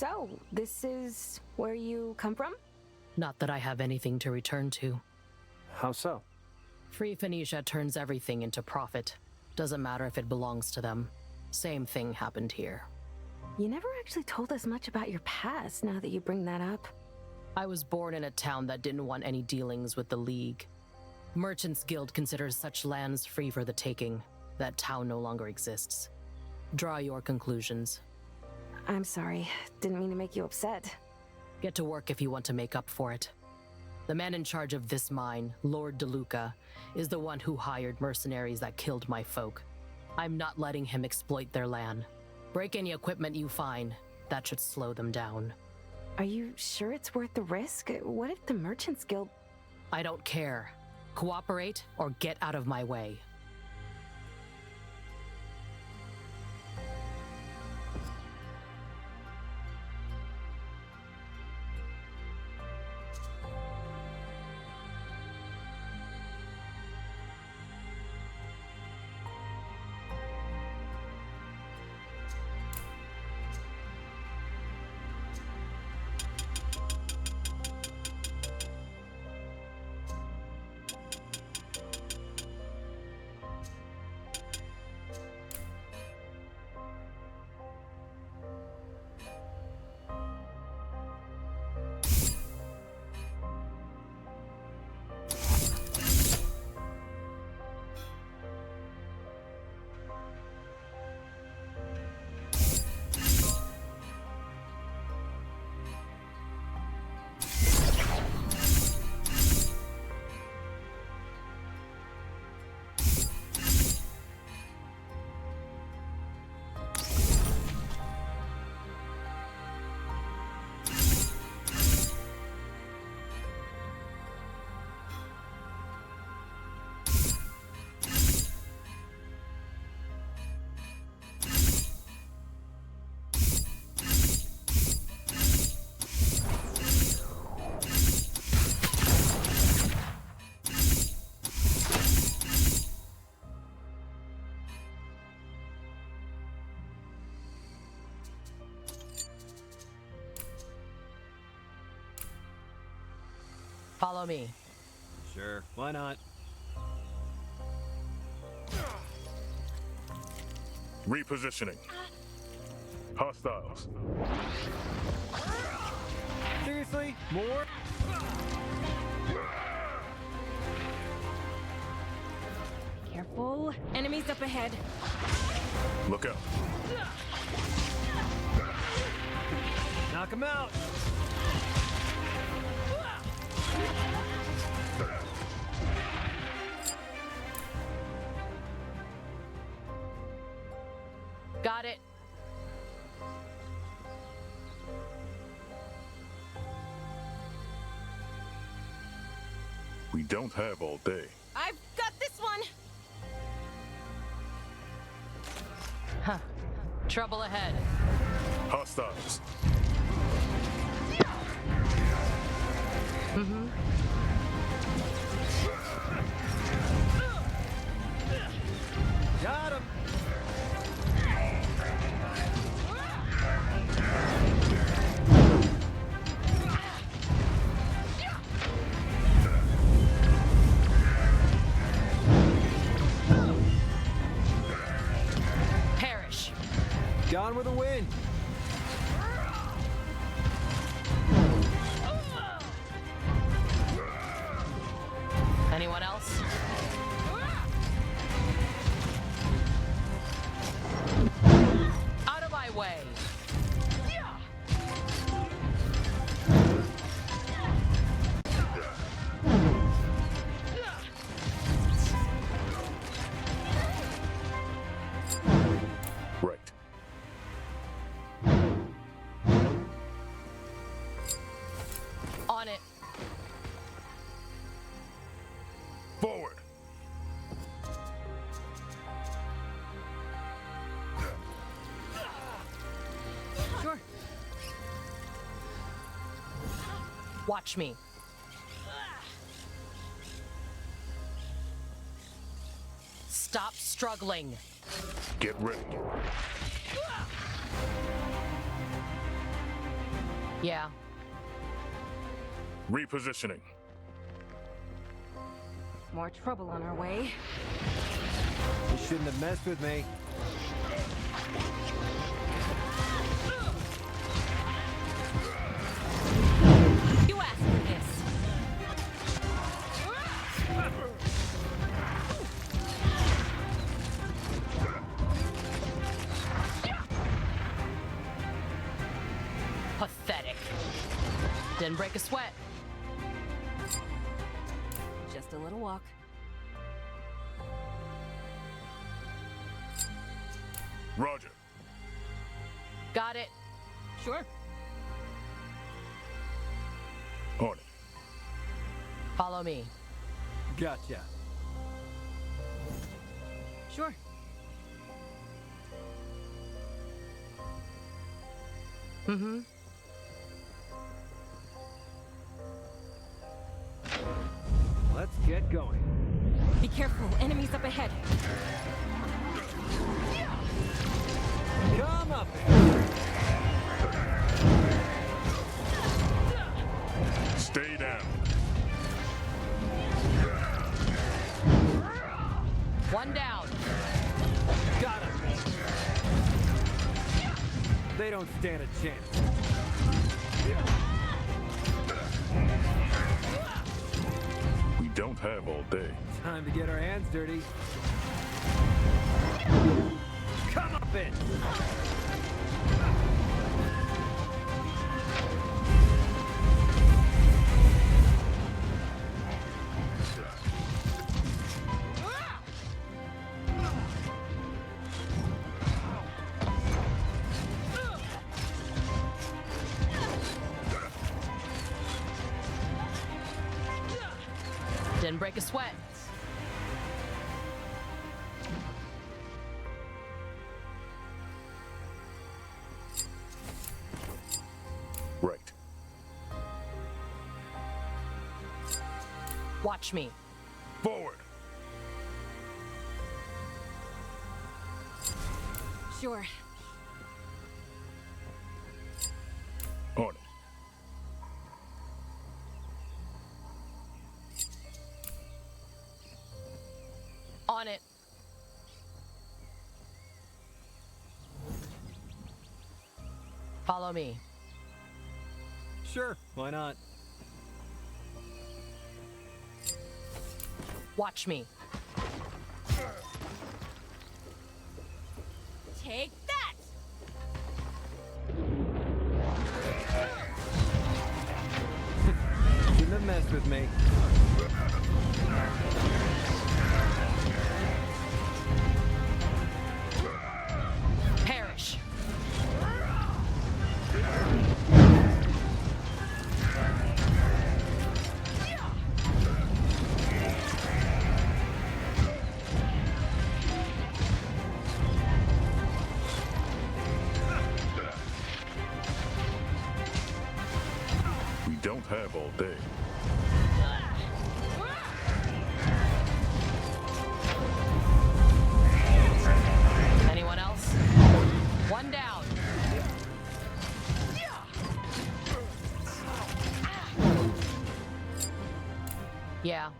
So, this is where you come from? Not that I have anything to return to. How so? Free Phoenicia turns everything into profit. Doesn't matter if it belongs to them. Same thing happened here. You never actually told us much about your past, now that you bring that up. I was born in a town that didn't want any dealings with the League. Merchants Guild considers such lands free for the taking. That town no longer exists. Draw your conclusions. I'm sorry. Didn't mean to make you upset. Get to work if you want to make up for it. The man in charge of this mine, Lord DeLuca, is the one who hired mercenaries that killed my folk. I'm not letting him exploit their land. Break any equipment you find. That should slow them down. Are you sure it's worth the risk? What if the Merchants Guild... I don't care. Cooperate or get out of my way. Follow me. Sure, why not? Repositioning. Hostiles. Seriously? More? Careful. Enemies up ahead. Look out. Knock him out! Got it. We don't have all day. I've got this one! Huh. Trouble ahead. Hostiles. Mm-hmm. Got him! Perish. Gone with a win! Anyone else? Out of my way. Right. On it. Forward. Sure. Watch me. Stop struggling. Get ready. Yeah. Repositioning. More trouble on our way. You shouldn't have messed with me. You asked for this. Pathetic. Didn't break a sweat. Just a little walk. Roger. Got it. Sure. On it. Follow me. Gotcha. Sure. Mm-hmm. Let's get going. Be careful. Enemies up ahead. Come up! Stay down. One down. Got him! They don't stand a chance. We don't have all day. Time to get our hands dirty. Come up in! Didn't break a sweat. Right. Watch me. Forward. Sure. On it. On it. Follow me. Sure, why not? Watch me. Take that! Shouldn't have messed with me. Perish. We don't have all day. Anyone else? One down. Yeah.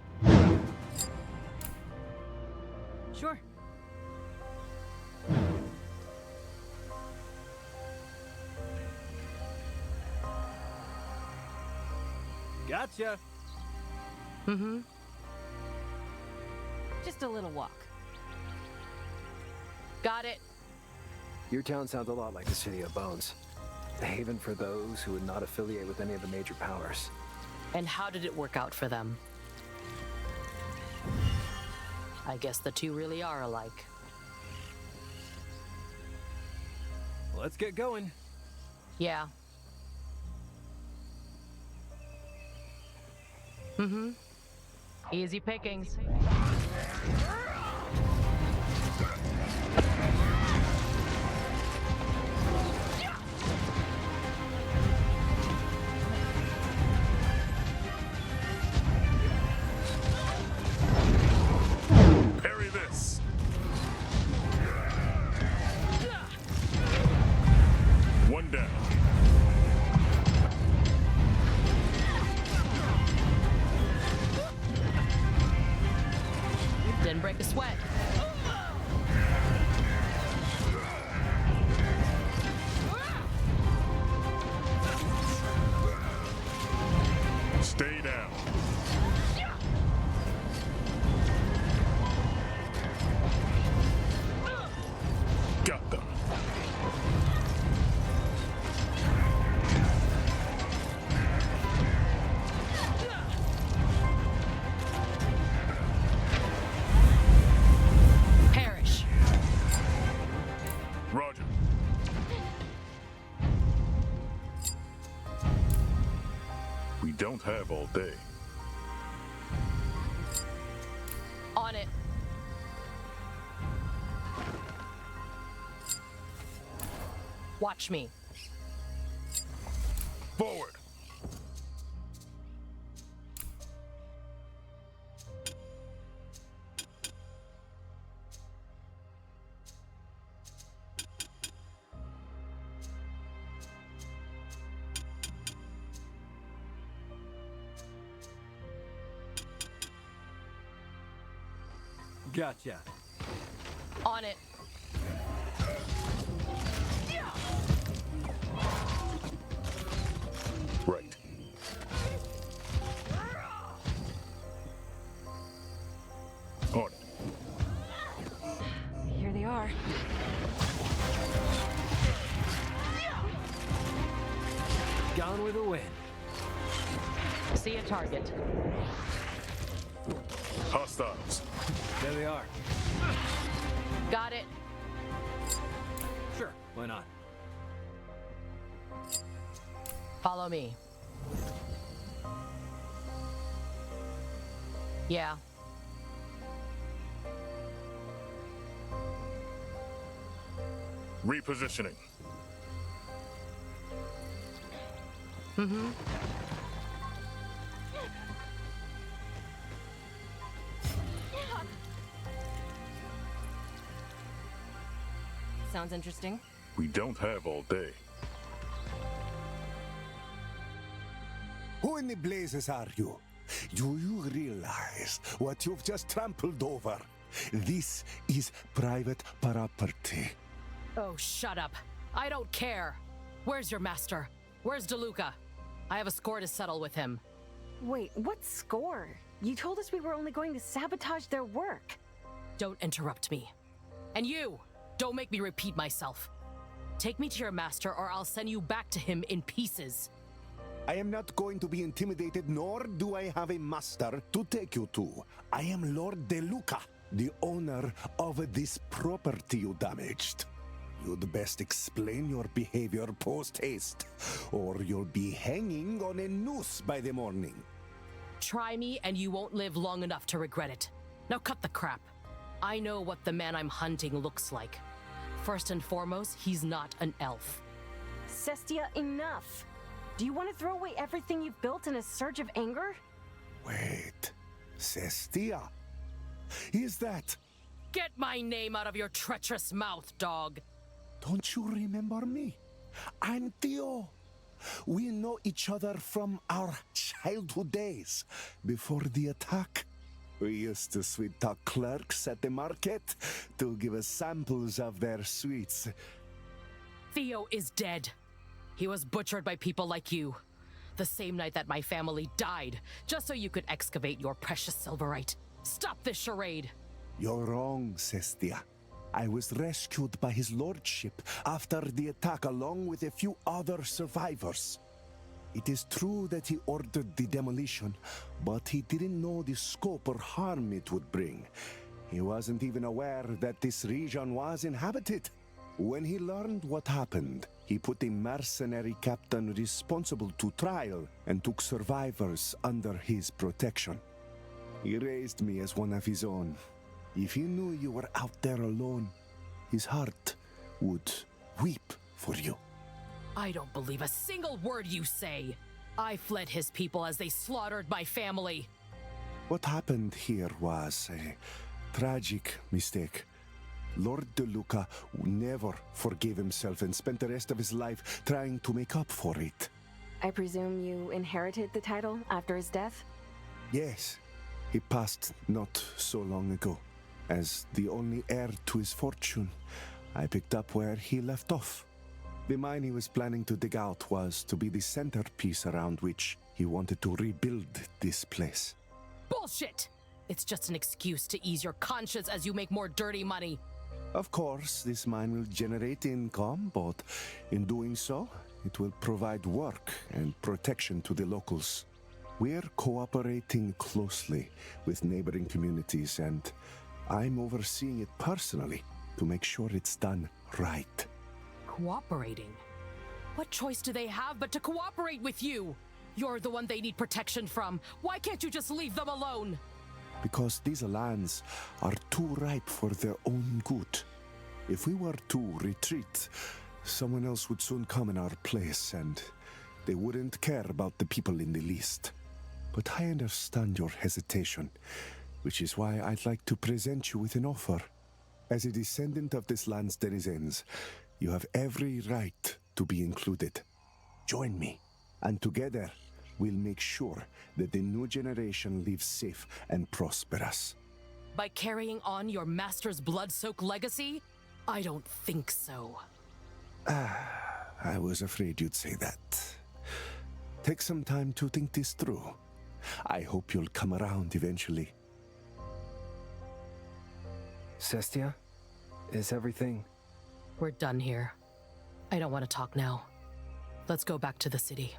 Sure. Gotcha. Mm-hmm. Just a little walk. Got it. Your town sounds a lot like the City of Bones. A haven for those who would not affiliate with any of the major powers. And how did it work out for them? I guess the two really are alike. Let's get going. Yeah. Mm-hmm. Easy pickings. Parry this. One down. Didn't break a sweat. Stay down. Got them. Perish. Roger. We don't have all day. On it. Watch me. Forward. Gotcha. On it. Right. On it. Here they are. Gone with a win. See a target. Hostiles. There they are. Got it. Sure, why not? Follow me. Yeah. Repositioning. Mm-hmm. Sounds interesting. We don't have all day. Who in the blazes are you? Do you realize what you've just trampled over? This is private property. Oh, shut up. I don't care. Where's your master? Where's DeLuca? I have a score to settle with him. Wait, what score? You told us we were only going to sabotage their work. Don't interrupt me. And you, don't make me repeat myself. Take me to your master or I'll send you back to him in pieces. I am not going to be intimidated, nor do I have a master to take you to. I am Lord DeLuca, the owner of this property you damaged. You'd best explain your behavior post-haste, or you'll be hanging on a noose by the morning. Try me and you won't live long enough to regret it. Now cut the crap. I know what the man I'm hunting looks like. First and foremost, he's not an elf. Sestia, enough! Do you want to throw away everything you've built in a surge of anger? Wait, Sestia? Is that... Get my name out of your treacherous mouth, dog! Don't you remember me? I'm Theo. We know each other from our childhood days, before the attack. We used to sweet-talk clerks at the market to give us samples of their sweets. Theo is dead. He was butchered by people like you. The same night that my family died, just so you could excavate your precious silverite. Stop this charade! You're wrong, Sestia. I was rescued by his lordship after the attack along with a few other survivors. It is true that he ordered the demolition, but he didn't know the scope or harm it would bring. He wasn't even aware that this region was inhabited. When he learned what happened, he put a mercenary captain responsible to trial and took survivors under his protection. He raised me as one of his own. If he knew you were out there alone, his heart would weep for you. I don't believe a single word you say. I fled his people as they slaughtered my family. What happened here was a tragic mistake. Lord DeLuca never forgave himself and spent the rest of his life trying to make up for it. I presume you inherited the title after his death? Yes, he passed not so long ago. As the only heir to his fortune, I picked up where he left off. The mine he was planning to dig out was to be the centerpiece around which he wanted to rebuild this place. Bullshit! It's just an excuse to ease your conscience as you make more dirty money. Of course, this mine will generate income, but in doing so, it will provide work and protection to the locals. We're cooperating closely with neighboring communities, and I'm overseeing it personally to make sure it's done right. Cooperating? What choice do they have but to cooperate with you? You're the one they need protection from. Why can't you just leave them alone? Because these lands are too ripe for their own good. If we were to retreat, someone else would soon come in our place, and they wouldn't care about the people in the least. But I understand your hesitation, which is why I'd like to present you with an offer. As a descendant of this land's denizens, you have every right to be included. Join me, and together we'll make sure that the new generation lives safe and prosperous. By carrying on your master's blood-soaked legacy? I don't think so. I was afraid you'd say that. Take some time to think this through. I hope you'll come around eventually. Sestia? Is everything... We're done here. I don't want to talk now. Let's go back to the city.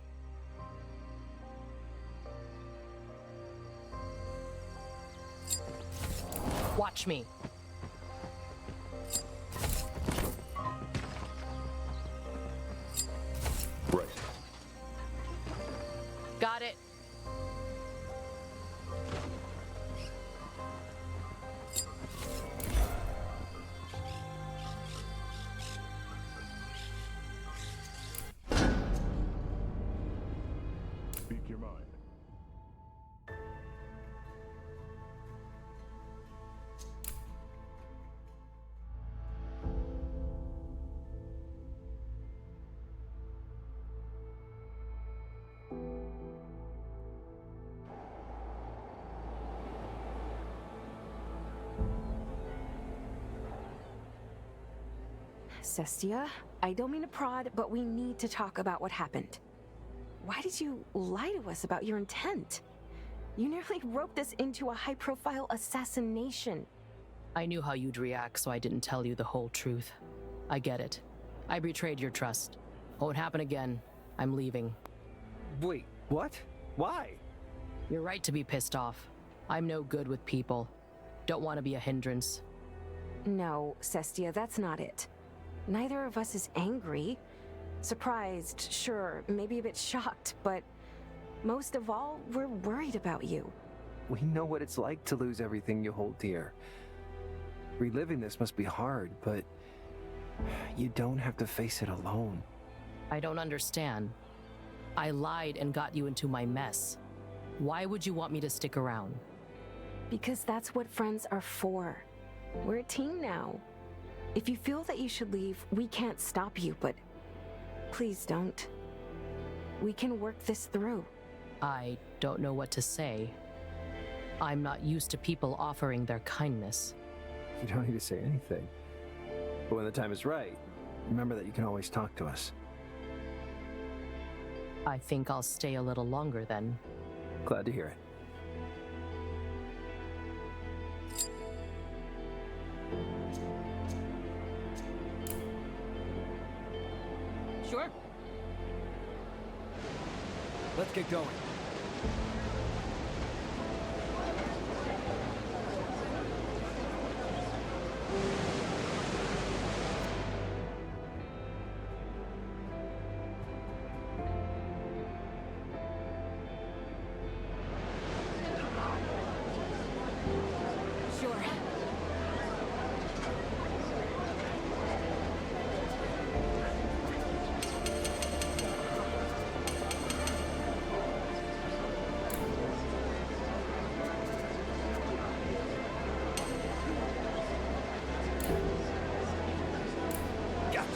Watch me. Right. Got it. Speak your mind. Sestia, I don't mean to prod, but we need to talk about what happened. Why did you lie to us about your intent? You nearly roped us into a high-profile assassination. I knew how you'd react, so I didn't tell you the whole truth. I get it. I betrayed your trust. Won't happen again. I'm leaving. Wait, what? Why? You're right to be pissed off. I'm no good with people. Don't want to be a hindrance. No, Sestia, that's not it. Neither of us is angry. Surprised, sure, maybe a bit shocked, but most of all, we're worried about you. We know what it's like to lose everything you hold dear. Reliving this must be hard, but you don't have to face it alone. I don't understand. I lied and got you into my mess. Why would you want me to stick around? Because that's what friends are for. We're a team now. If you feel that you should leave, we can't stop you, but please don't. We can work this through. I don't know what to say. I'm not used to people offering their kindness. You don't need to say anything. But when the time is right, remember that you can always talk to us. I think I'll stay a little longer then. Glad to hear it. Sure. Let's get going. Sure. Gotcha.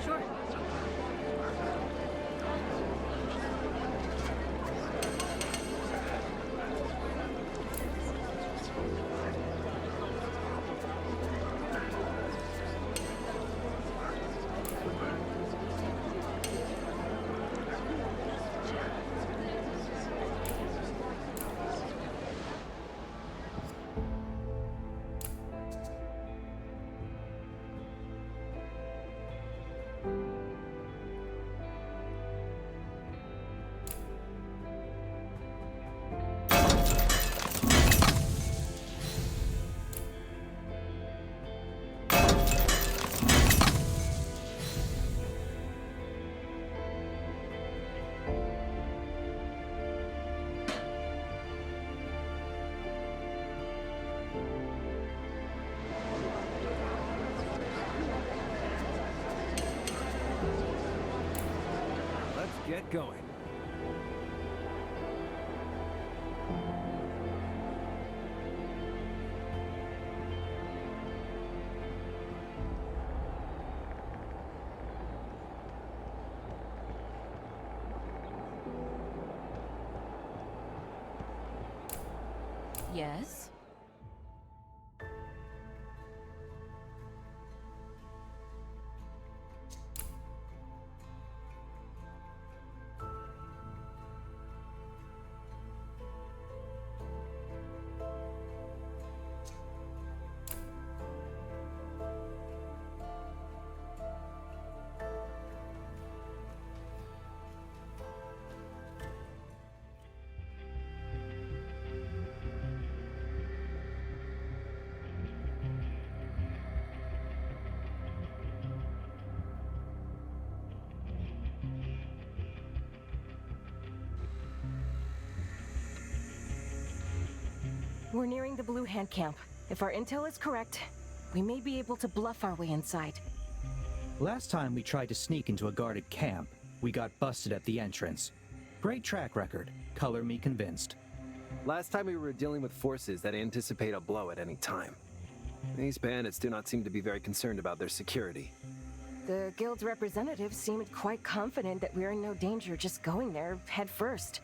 Sure. Let's get going. Yes? We're nearing the Blue Hand camp. If our intel is correct, we may be able to bluff our way inside. Last time we tried to sneak into a guarded camp, we got busted at the entrance. Great track record. Color me convinced. Last time we were dealing with forces that anticipate a blow at any time. These bandits do not seem to be very concerned about their security. The guild's representatives seemed quite confident that we're in no danger just going there head first.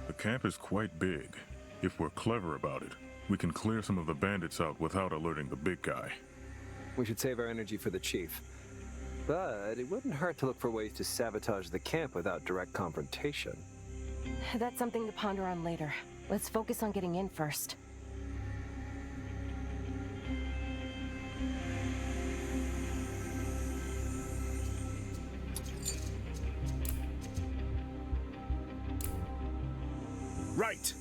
The camp is quite big. If we're clever about it, we can clear some of the bandits out without alerting the big guy. We should save our energy for the chief. But it wouldn't hurt to look for ways to sabotage the camp without direct confrontation. That's something to ponder on later. Let's focus on getting in first. Right.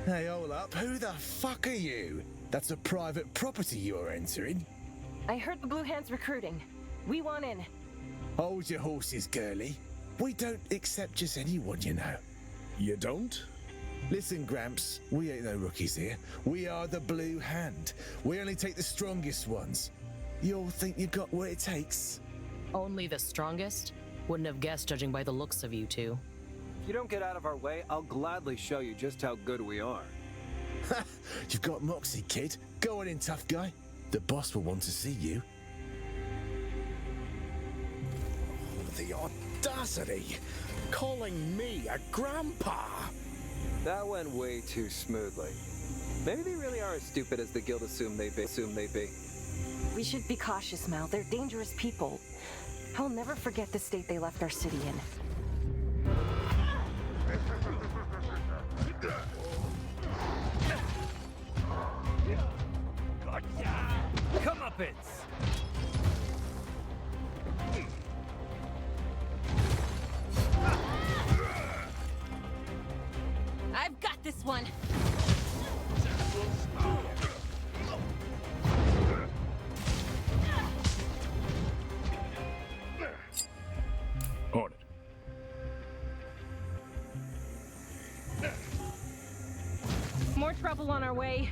Hey, hold up. Who the fuck are you? That's a private property you're entering. I heard the Blue Hands recruiting. We want in. Hold your horses, girlie. We don't accept just anyone, you know. You don't? Listen, Gramps, we ain't no rookies here. We are the Blue Hand. We only take the strongest ones. You all think you got what it takes? Only the strongest? Wouldn't have guessed judging by the looks of you two. If you don't get out of our way, I'll gladly show you just how good we are. Ha! You've got moxie, kid. Go on in, tough guy. The boss will want to see you. The audacity! Calling me a grandpa! That went way too smoothly. Maybe they really are as stupid as the guild assumed they'd be. We should be cautious, Mal. They're dangerous people. I'll never forget the state they left our city in. Comeuppance! I've got this one! On it. More trouble on our way.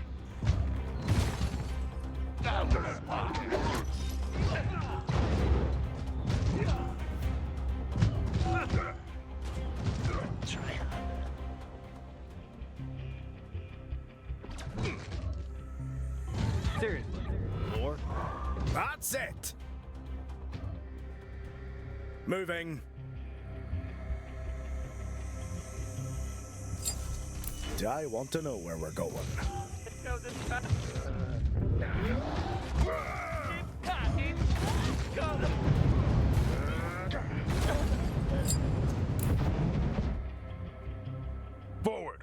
Seriously, more? That's it! Moving. I want to know where we're going. Forward!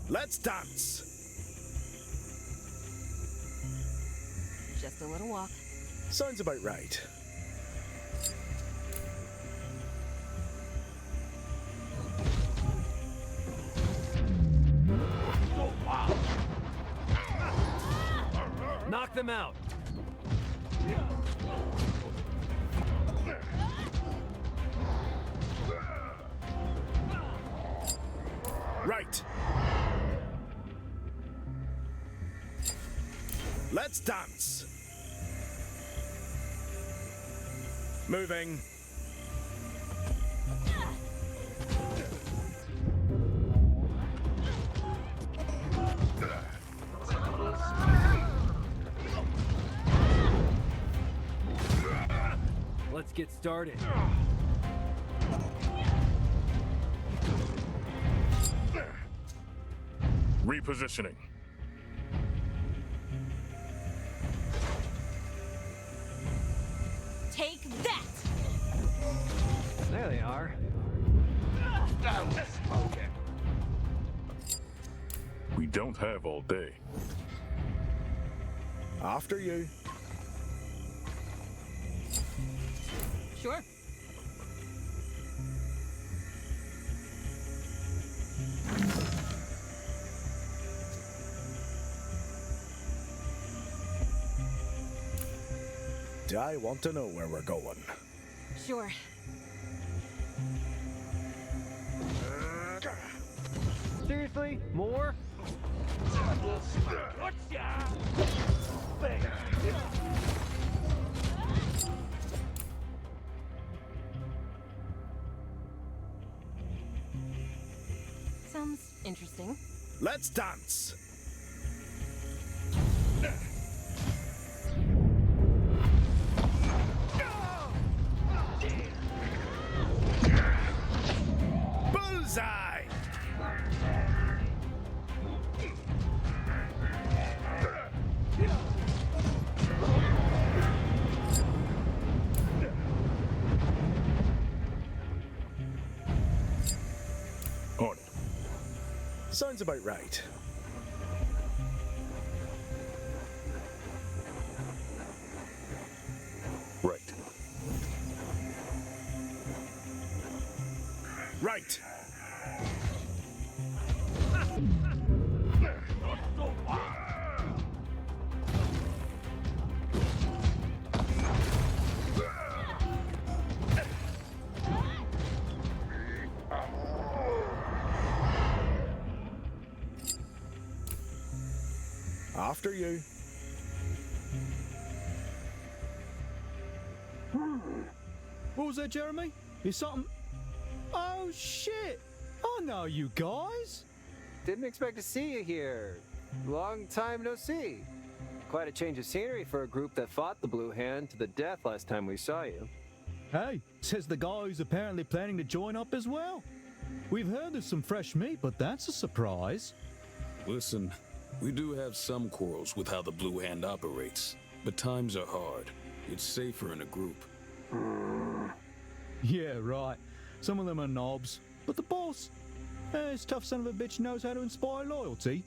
Let's dance! Just a little walk. Sounds about right. Knock them out! Right. Let's dance. Moving. let's get started. Repositioning. Take that! There they are. We don't have all day. After you. Sure. I want to know where we're going. Sure. Seriously? More? Sounds interesting. Let's dance! Bullseye! On it. Sounds about right. Right. Right. After you. What was that, Jeremy? Is something... Oh, shit! I know you guys! Didn't expect to see you here. Long time no see. Quite a change of scenery for a group that fought the Blue Hand to the death last time we saw you. Hey, says the guy who's apparently planning to join up as well. We've heard there's some fresh meat, but that's a surprise. Listen, we do have some quarrels with how the Blue Hand operates, but times are hard. It's safer in a group. Yeah, right. Some of them are knobs, but the boss, this tough son of a bitch knows how to inspire loyalty.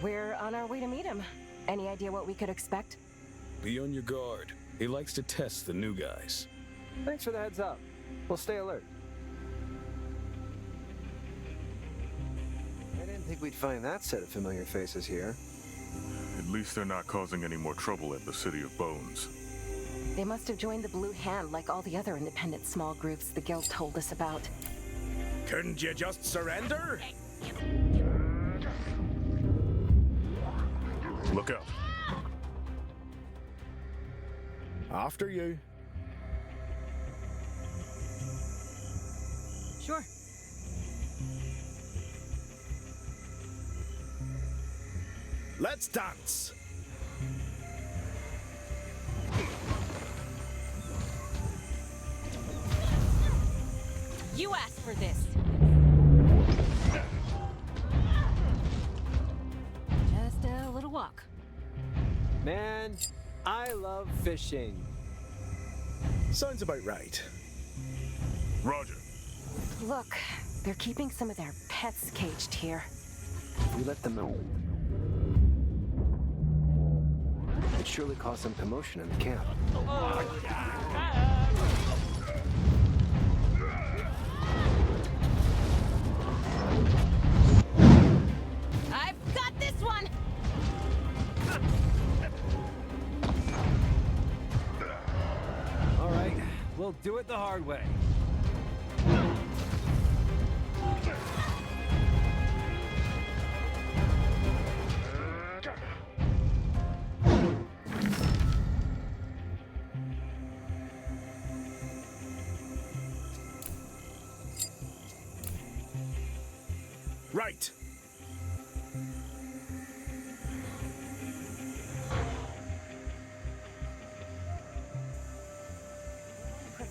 We're on our way to meet him. Any idea what we could expect? Be on your guard. He likes to test the new guys. Thanks for the heads up. We'll stay alert. I didn't think we'd find that set of familiar faces here. At least they're not causing any more trouble at the City of Bones. They must have joined the Blue Hand like all the other independent small groups the guild told us about. Couldn't you just surrender? Look out. After you. Sure. Let's dance! You asked for this. Just a little walk. Man, I love fishing. Sounds about right. Roger. Look, they're keeping some of their pets caged here. We let them know. It surely caused some commotion in the camp. I've got this one! All right, we'll do it the hard way. Right.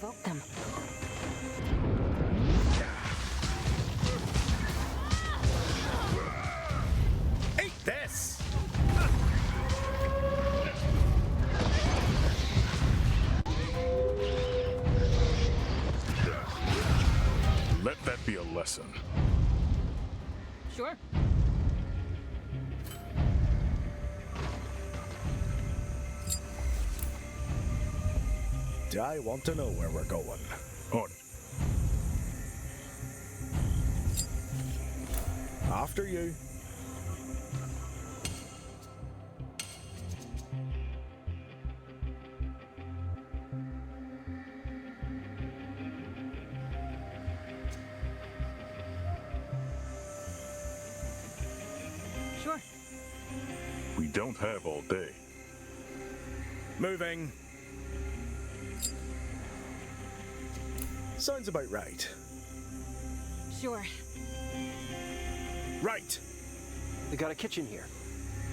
provoke them. Eat this! Let that be a lesson. Sure. I want to know where we're going. On it. After you. Sure. We don't have all day. Moving. Sounds about right. Sure. Right. They got a kitchen here.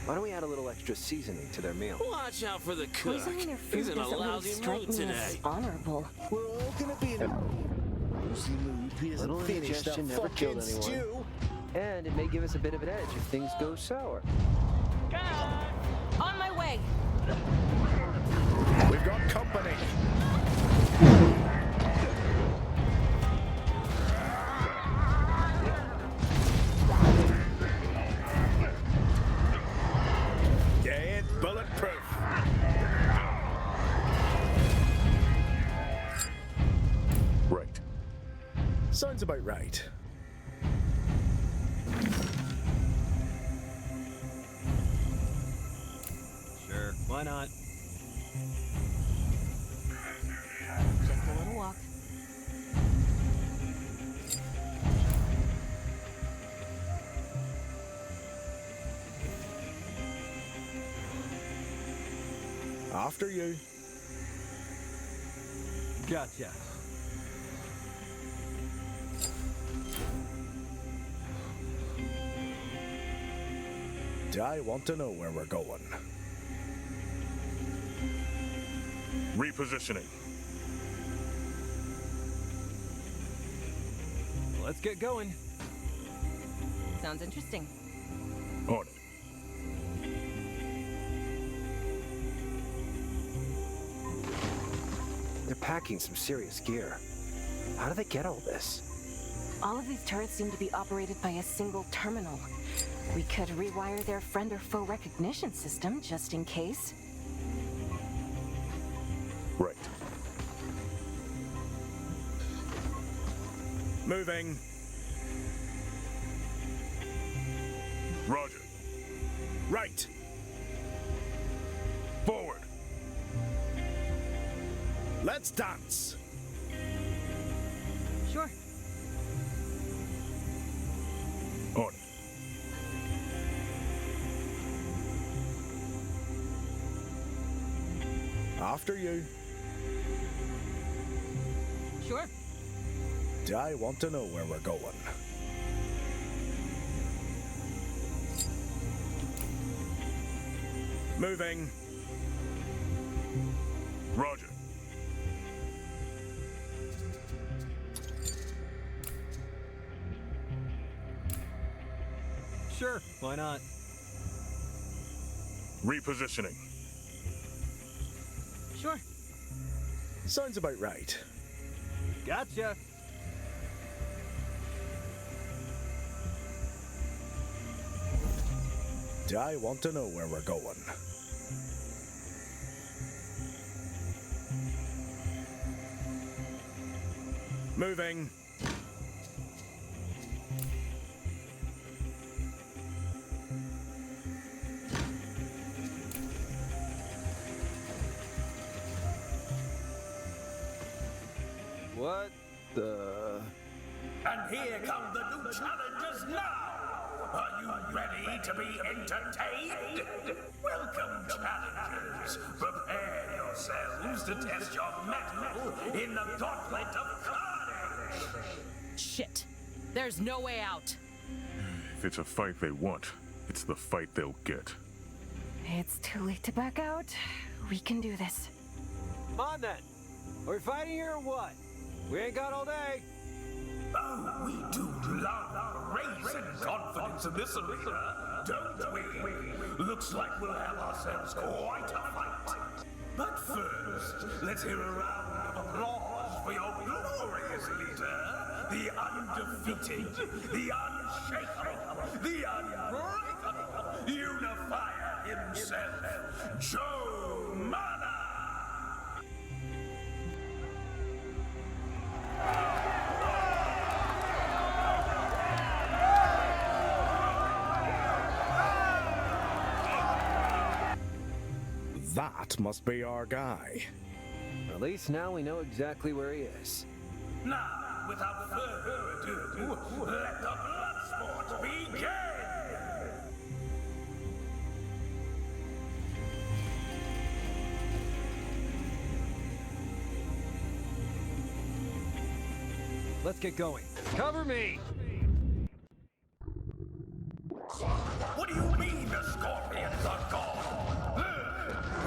Why don't we add a little extra seasoning to their meal? Watch out for the cook. Poisoning their food He's in a doesn't really lousy strike mood me today. as honorable. We're all gonna be in a lousy mood. He hasn't Little finished that indigestion never killed fucking anyone. stew. And it may give us a bit of an edge if things go sour. On my way! We've got company. Dead bulletproof. Right. Sounds about right. Sure, why not? Just a little walk. After you. Gotcha. I want to know where we're going. Repositioning. Let's get going. Sounds interesting. On it. They're packing some serious gear. How do they get all this? All of these turrets seem to be operated by a single terminal. We could rewire their friend or foe recognition system just in case. Right. Moving. Roger. Right. Forward. Let's dance. Sure. On it. After you. Sure. I want to know where we're going. Moving. Roger. Sure, why not? Repositioning. Sure. Sounds about right. Gotcha. I want to know where we're going. Moving. What the... And here come the new challengers now! Are you ready to be entertained? Welcome, challengers! Prepare yourselves to test your mettle in the gauntlet of carnage! Shit. There's no way out. If it's a fight they want, it's the fight they'll get. It's too late to back out. We can do this. Come on then. Are we fighting here or what? We ain't got all day. Oh, we do love grace and confidence in this arena, don't we? Looks like we'll have ourselves quite a fight. But first, let's hear a round of applause for your glorious leader, the undefeated, the unshakable, the unbreakable unifier himself, Joe Mana! That must be our guy. At least now we know exactly where he is. Now, without further ado, let the blood sport begin! Let's get going. Cover me! What do you mean the scorpions are gone?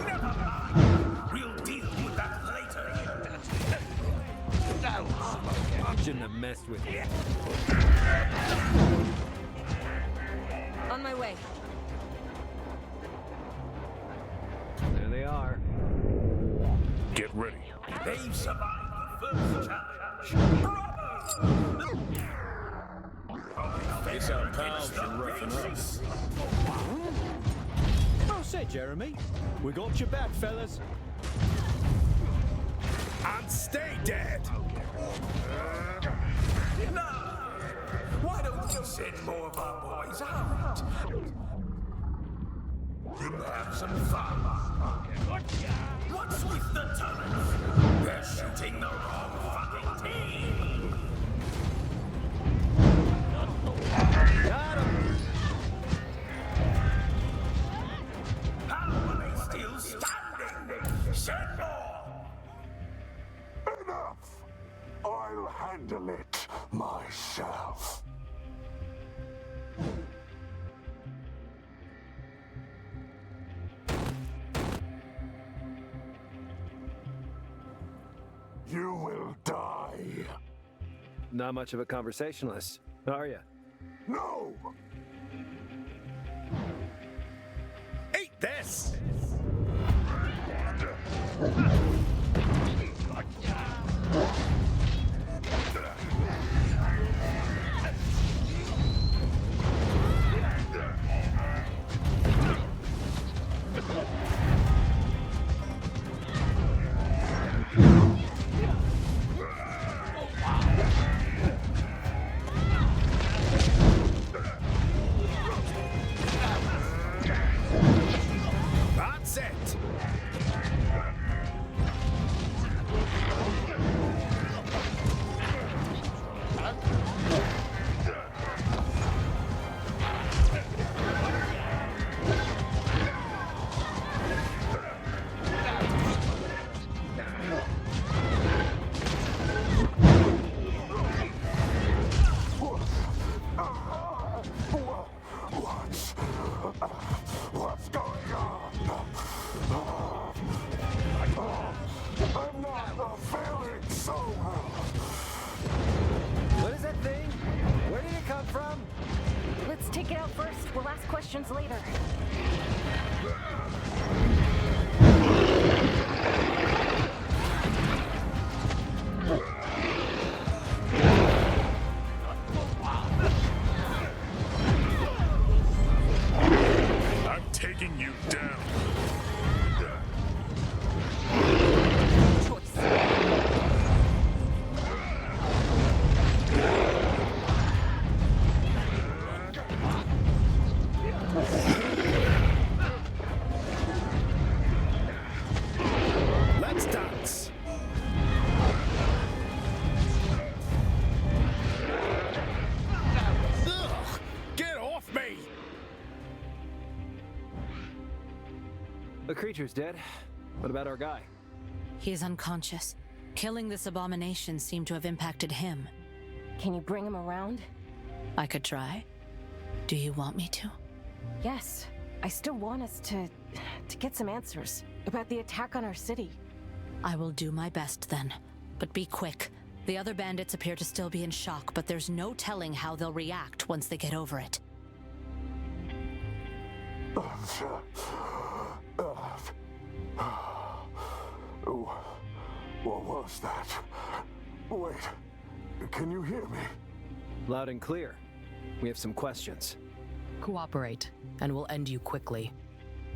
Never mind. We'll deal with that later. Shouldn't have messed with you. On my way. There they are. Get ready. They've survived the first challenge. Bravo! It's our pals from roughing us. Well said, Jeremy. We got your back, fellas. And stay dead! Now, why don't you send more of our boys out? We'll have some fun. What's with the turrets? They're shooting the wrong fucking team! Got him! How are they still standing? Send more! Enough! I'll handle it myself. You will die. Not much of a conversationalist, are you? No! Eat this! That's it! What's going on? I'm not feeling so well. What is that thing? Where did it come from? Let's take it out first. We'll ask questions later. I'm taking you down. Let's dance! Ugh! Get off me! The creature's dead. What about our guy? He's unconscious. Killing this abomination seemed to have impacted him. Can you bring him around? I could try. Do you want me to? Yes. I still want us to get some answers about the attack on our city. I will do my best then. But be quick. The other bandits appear to still be in shock, but there's no telling how they'll react once they get over it. What was that? Wait, can you hear me? Loud and clear. We have some questions. Cooperate, and we'll end you quickly.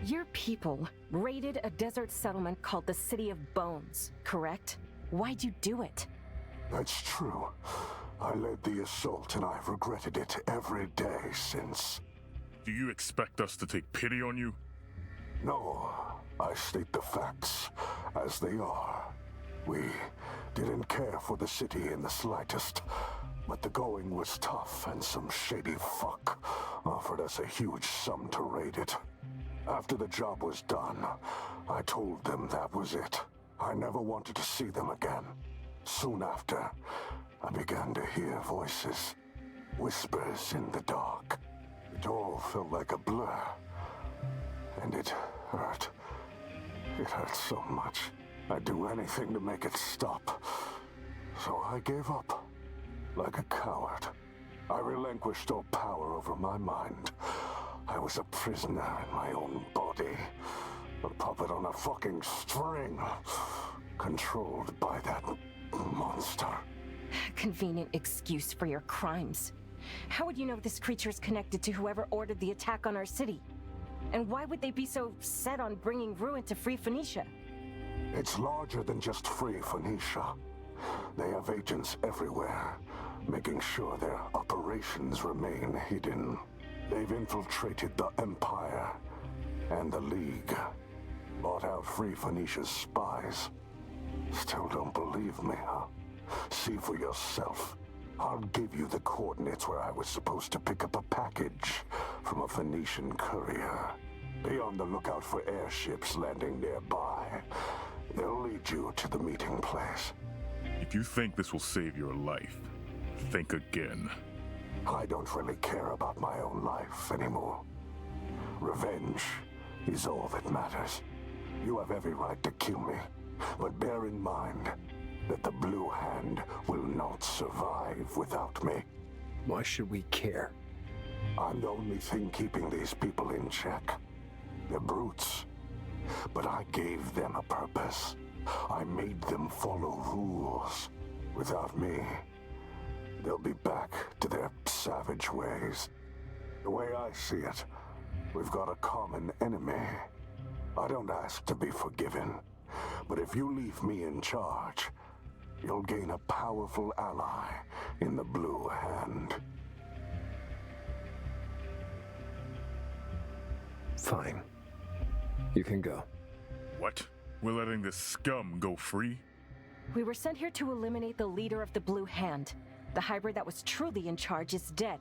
Your people raided a desert settlement called the City of Bones, correct? Why'd you do it? That's true. I led the assault and I've regretted it every day since. Do you expect us to take pity on you? No, I state the facts as they are. We didn't care for the city in the slightest, but the going was tough and some shady fuck offered us a huge sum to raid it. After the job was done, I told them that was it. I never wanted to see them again. Soon after, I began to hear voices, whispers in the dark. It all felt like a blur, and it hurt. It hurt so much. I'd do anything to make it stop. So I gave up, like a coward. I relinquished all power over my mind. I was a prisoner in my own body, a puppet on a fucking string, controlled by that monster. Convenient excuse for your crimes. How would you know this creature is connected to whoever ordered the attack on our city? And why would they be so set on bringing ruin to Free Phoenicia? It's larger than just Free Phoenicia. They have agents everywhere, making sure their operations remain hidden. They've infiltrated the Empire and the League, bought out Free Phoenicia's spies. Still don't believe me, huh? See for yourself. I'll give you the coordinates where I was supposed to pick up a package from a Phoenician courier. Be on the lookout for airships landing nearby. They'll lead you to the meeting place. If you think this will save your life, think again. I don't really care about my own life anymore. Revenge is all that matters. You have every right to kill me, but bear in mind that the Blue Hand will not survive without me. Why should we care? I'm the only thing keeping these people in check. They're brutes, but I gave them a purpose. I made them follow rules. Without me, they'll be back to their savage ways. The way I see it, we've got a common enemy. I don't ask to be forgiven, but if you leave me in charge, you'll gain a powerful ally in the Blue Hand. Fine. You can go. What? We're letting this scum go free? We were sent here to eliminate the leader of the Blue Hand. The hybrid that was truly in charge is dead.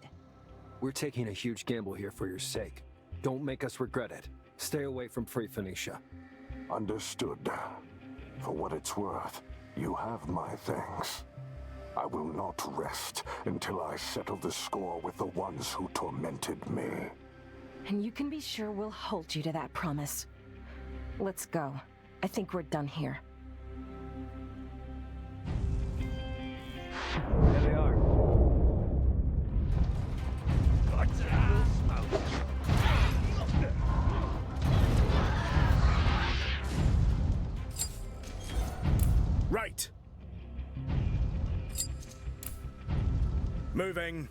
We're taking a huge gamble here for your sake. Don't make us regret it. Stay away from Free Phoenicia. Understood. For what it's worth, you have my thanks. I will not rest until I settle the score with the ones who tormented me. And you can be sure we'll hold you to that promise. Let's go. I think we're done here. There they are. Right. Moving.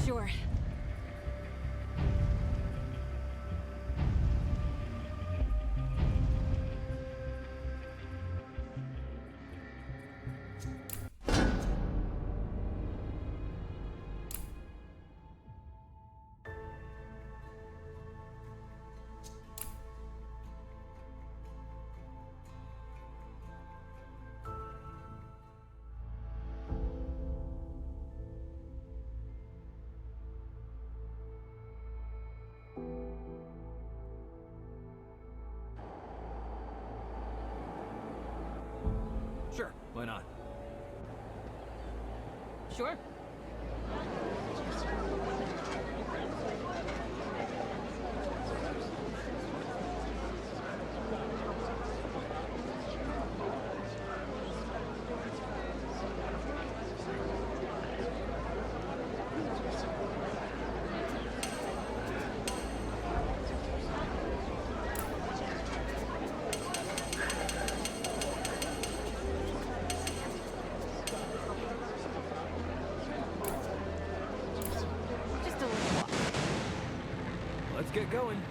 Sure. Sure, why not? Sure. going.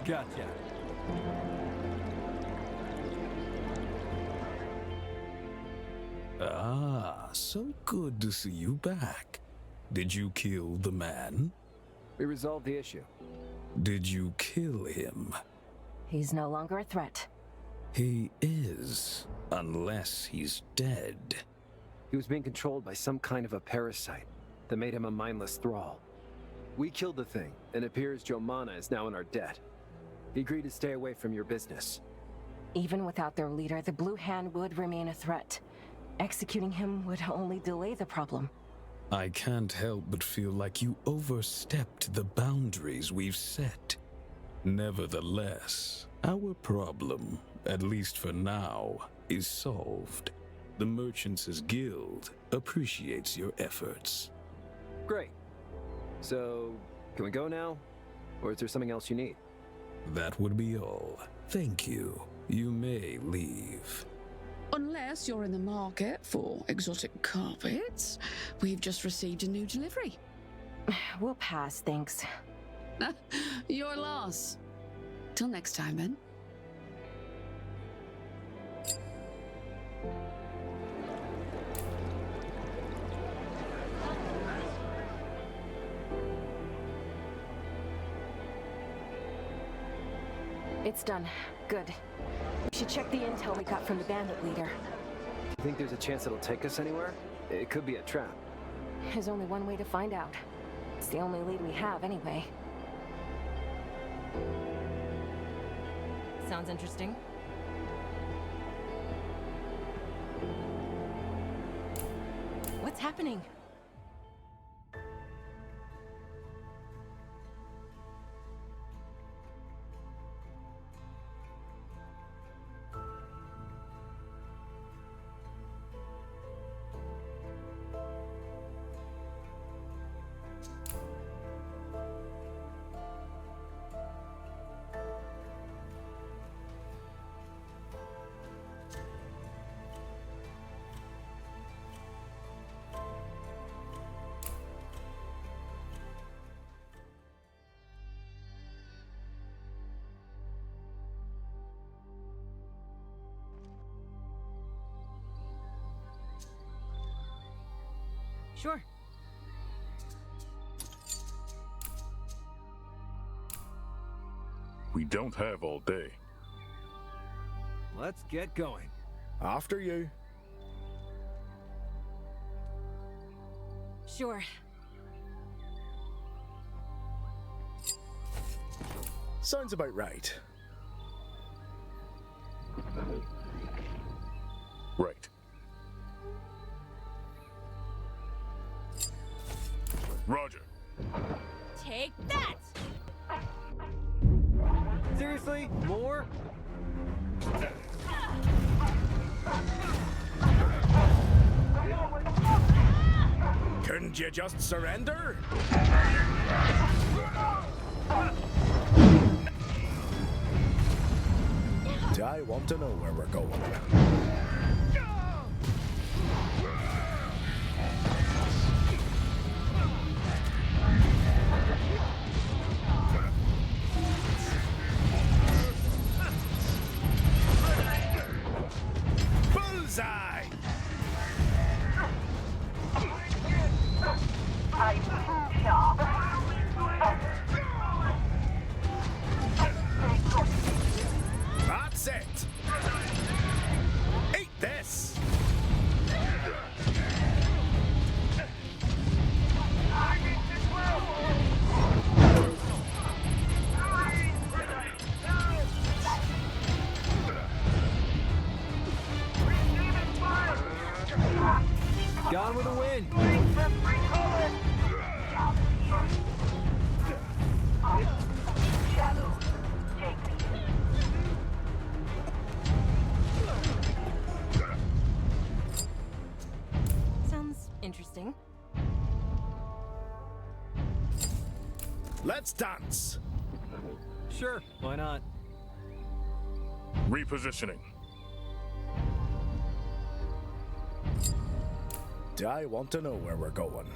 Gotcha. Ah, so good to see you back. Did you kill the man? We resolved the issue. Did you kill him? He's no longer a threat. He is, unless he's dead. He was being controlled by some kind of a parasite that made him a mindless thrall. We killed the thing, and it appears Jomana is now in our debt. He agreed to stay away from your business. Even without their leader, the Blue Hand would remain a threat. Executing him would only delay the problem. I can't help but feel like you overstepped the boundaries we've set. Nevertheless, our problem, at least for now, is solved. The Merchants' Guild appreciates your efforts. Great. So, can we go now? Or is there something else you need? That would be all. Thank you. You may leave. Unless you're in the market for exotic carpets, we've just received a new delivery. We'll pass, thanks. Your loss. Till next time, then. It's done. Good. We should check the intel we got from the bandit leader. You think there's a chance it'll take us anywhere? It could be a trap. There's only one way to find out. It's the only lead we have, anyway. Sounds interesting. What's happening? Sure. We don't have all day. Let's get going. After you. Sure. Sounds about right. Right. Roger. Take that! Seriously? More? Couldn't you just surrender? I want to know where we're going. Bullseye! That's it! Eat this! Gone with the wind! Sounds interesting. Let's dance! Sure, why not? Repositioning. I want to know where we're going.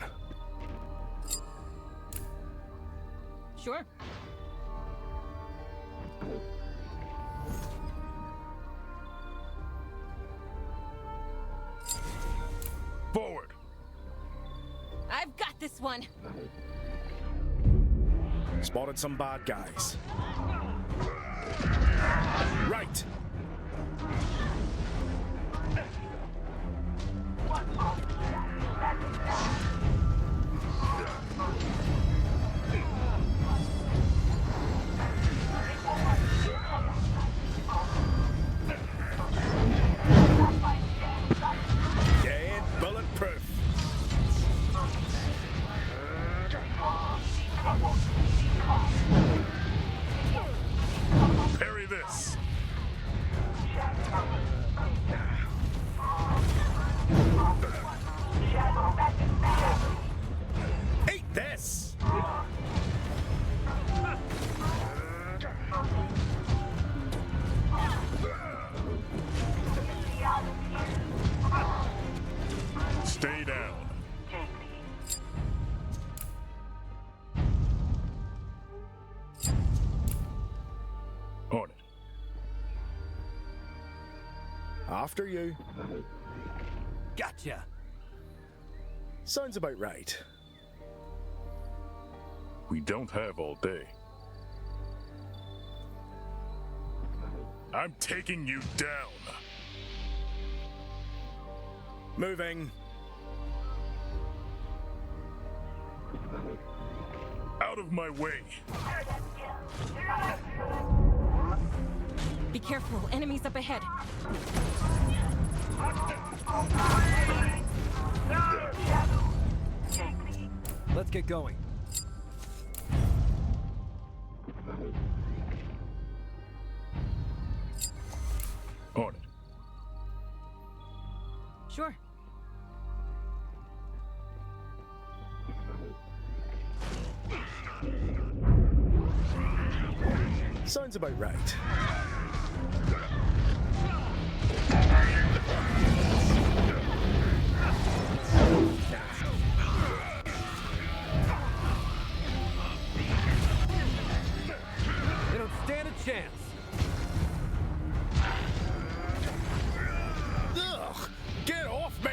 Sure. Forward. I've got this one. Spotted some bad guys. Right. Dead bulletproof. Parry this. Eat this! Stay down. On it. After you. Gotcha! Sounds about right. We don't have all day. I'm taking you down. Moving. Out of my way. Be careful, enemies up ahead. Let's get going. On it. Sure. Sounds about right. They don't stand a chance. Ugh! Get off me!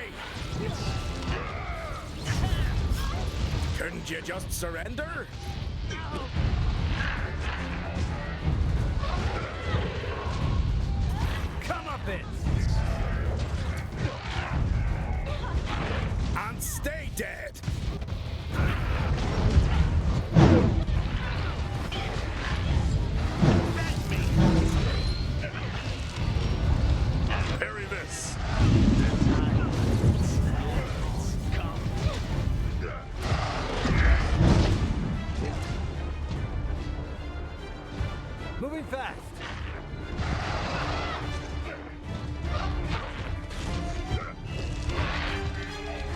Couldn't you just surrender? Come up it! And stay dead! Parry this. Moving fast.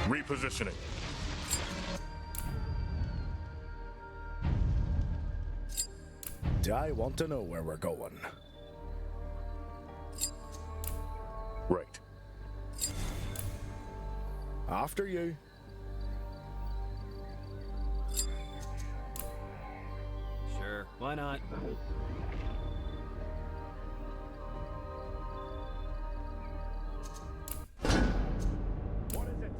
Repositioning. I want to know where we're going. Right. After you. Sure, why not? What is it?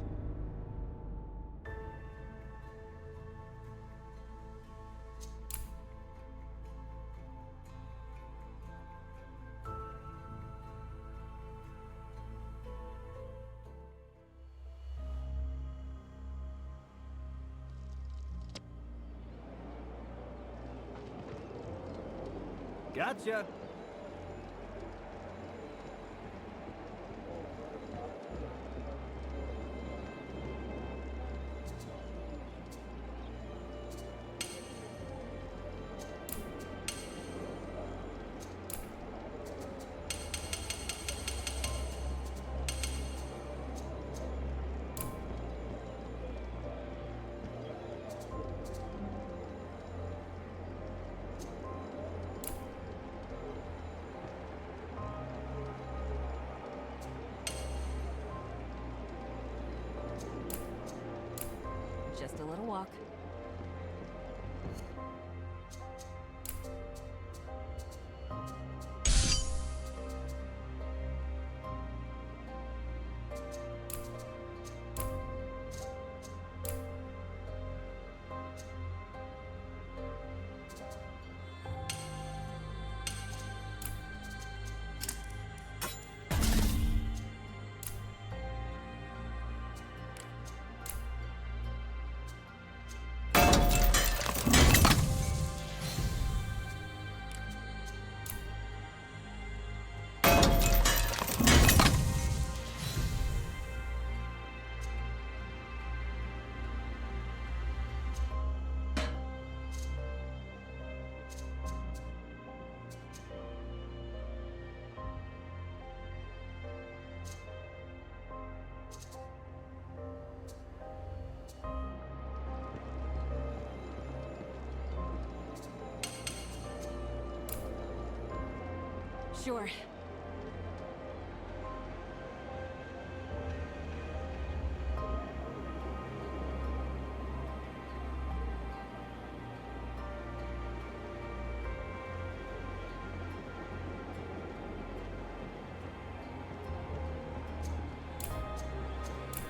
Gotcha! Just a little walk. Sure.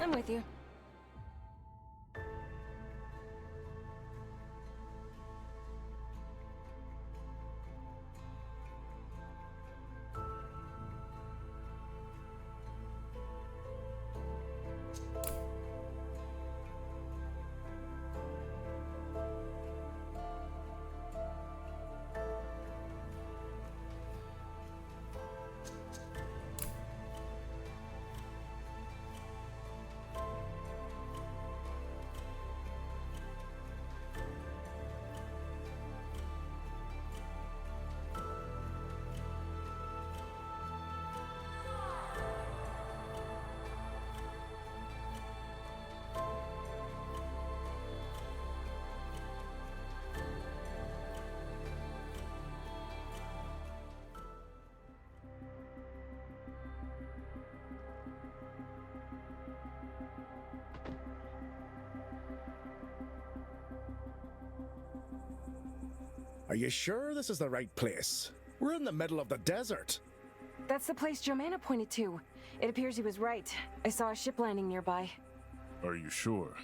I'm with you. Are you sure this is the right place? We're in the middle of the desert. That's the place Jomana pointed to. It appears he was right. I saw a ship landing nearby. Are you sure?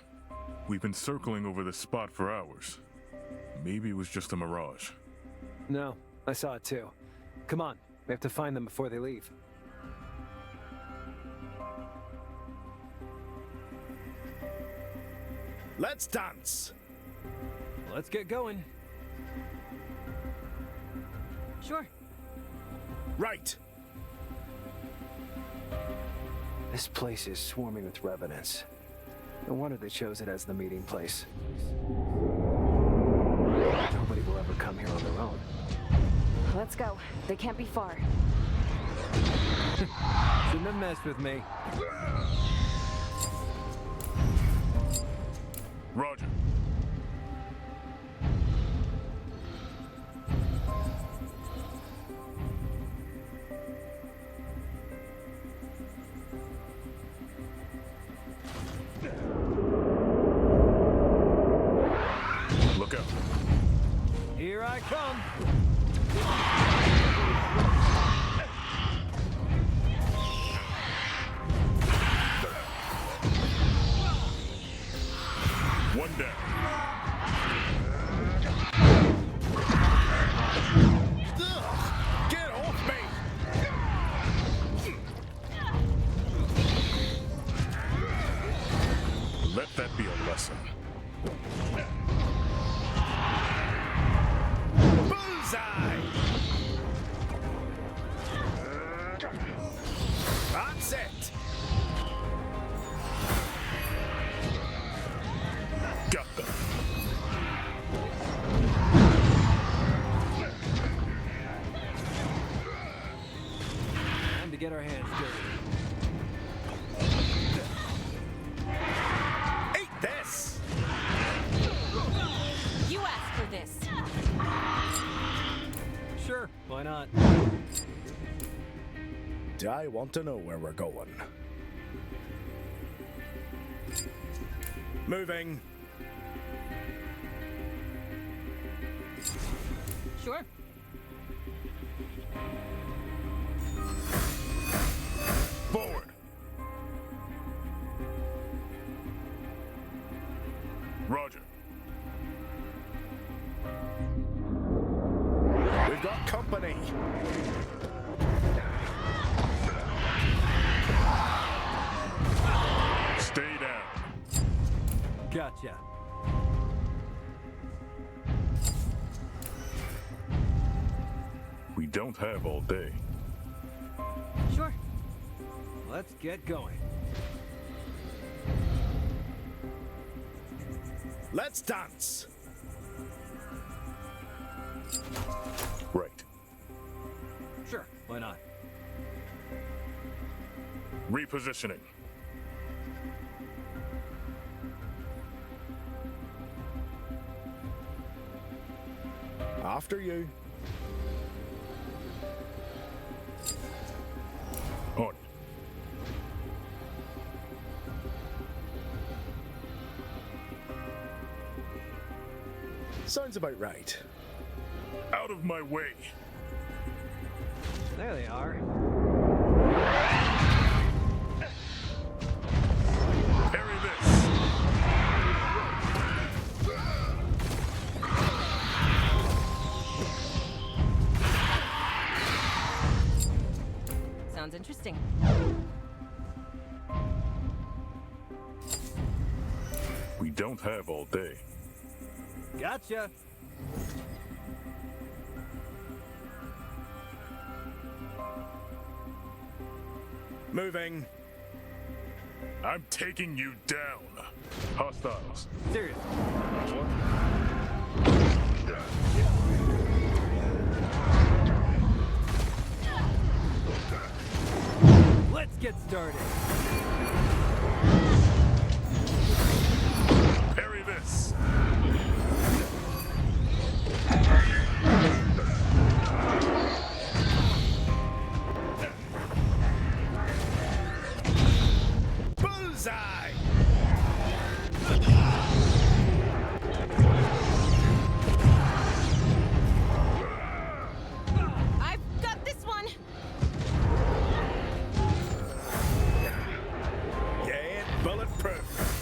We've been circling over this spot for hours. Maybe it was just a mirage. No, I saw it too. Come on, we have to find them before they leave. Let's dance! Let's get going. Sure. Right. This place is swarming with revenants. No wonder they chose it as the meeting place. Nobody will ever come here on their own. Let's go. They can't be far. Shouldn't have messed with me. One down. Get off me! Let that be a lesson. Bullseye! That's it! Got them. Time to get our hands dirty. Eat this! You asked for this. Sure, why not? I want to know where we're going. Moving. Sure. Forward. Roger. We've got company. Stay down. Gotcha. We don't have all day. Sure. Let's get going. Let's dance. Right. Sure, why not? Repositioning. After you. On. Sounds about right. Out of my way. There they are. Parry this. Sounds interesting. We don't have all day. Gotcha. Moving. I'm taking you down. Hostiles. Serious. Let's get started. Parry this. Bullseye! I've got this one. Yeah, bulletproof.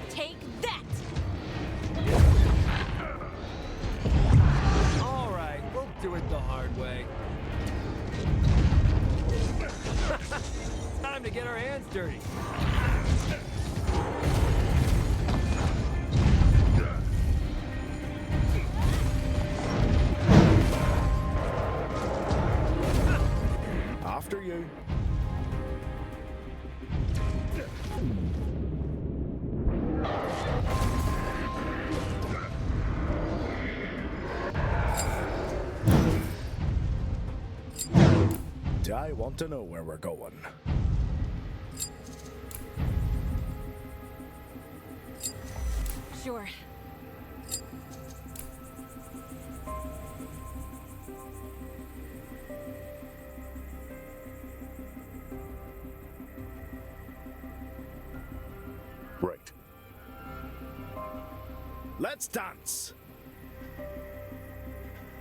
Take that. All right, we'll do it the hard way. Time to get our hands dirty. After you. I want to know where we're going. Sure. Right. Let's dance.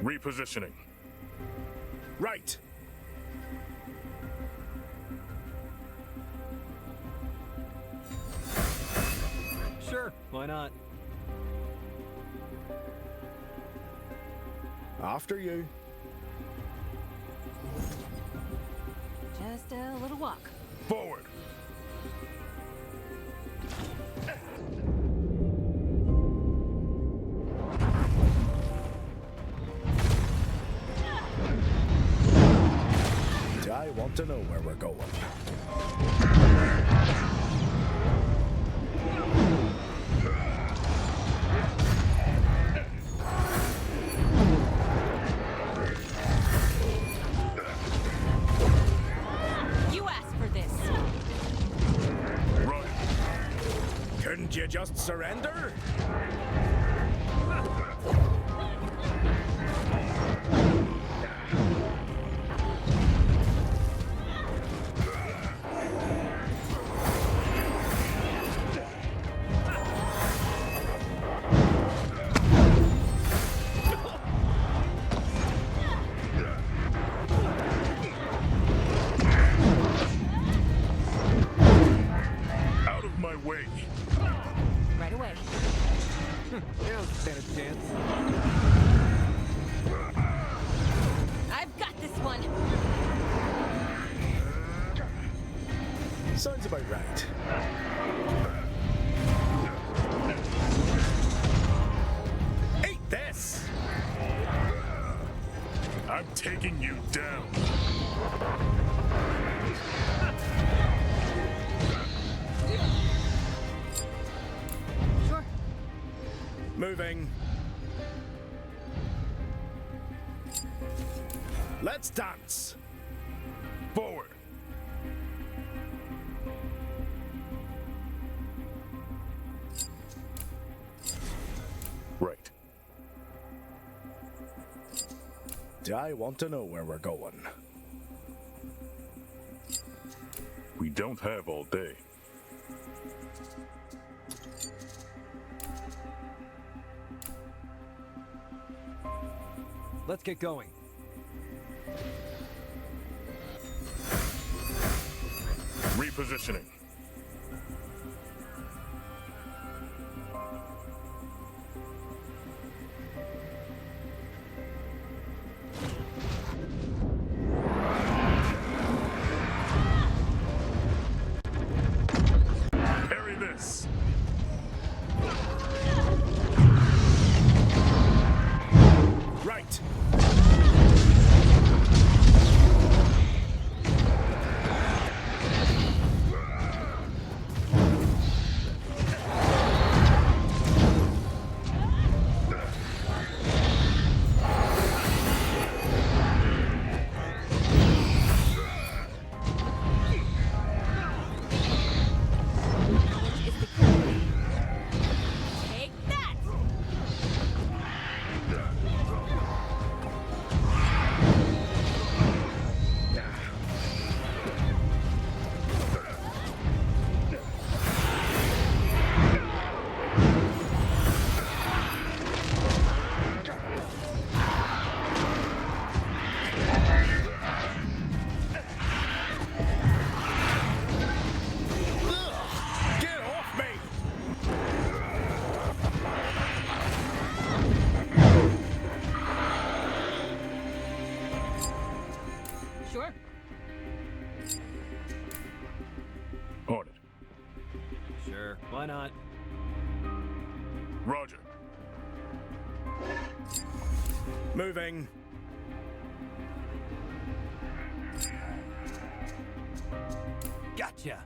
Repositioning. Right. Sure, why not? After you. Just a little walk. Forward. I want to know where we're going. You asked for this. Right. Couldn't you just surrender? Out of my way. Right away. You don't stand a chance. I've got this one. Sounds about right. Eat this! I'm taking you down. Sure. Moving. Let's dance. Forward. Right. I want to know where we're going. We don't have all day. Let's get going. Repositioning. Parry this. Right. Is the key. Take that! Get off me! Sure. On it. Sure, why not? Roger. Moving. Gotcha!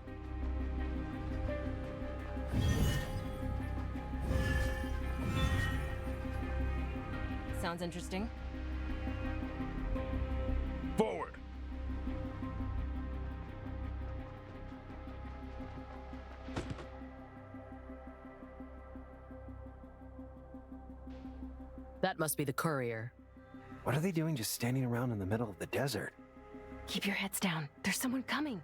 Sounds interesting. Forward. That must be the courier. What are they doing just standing around in the middle of the desert? Keep your heads down. There's someone coming.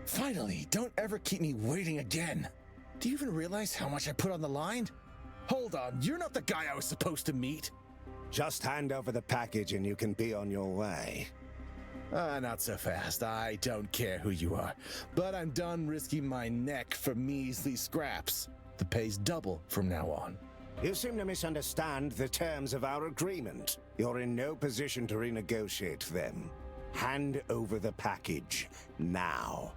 Finally, don't ever keep me waiting again. Do you even realize how much I put on the line? Hold on, you're not the guy I was supposed to meet. Just hand over the package and you can be on your way. Not so fast. I don't care who you are. But I'm done risking my neck for measly scraps. The pay's double from now on. You seem to misunderstand the terms of our agreement. You're in no position to renegotiate them. Hand over the package, now.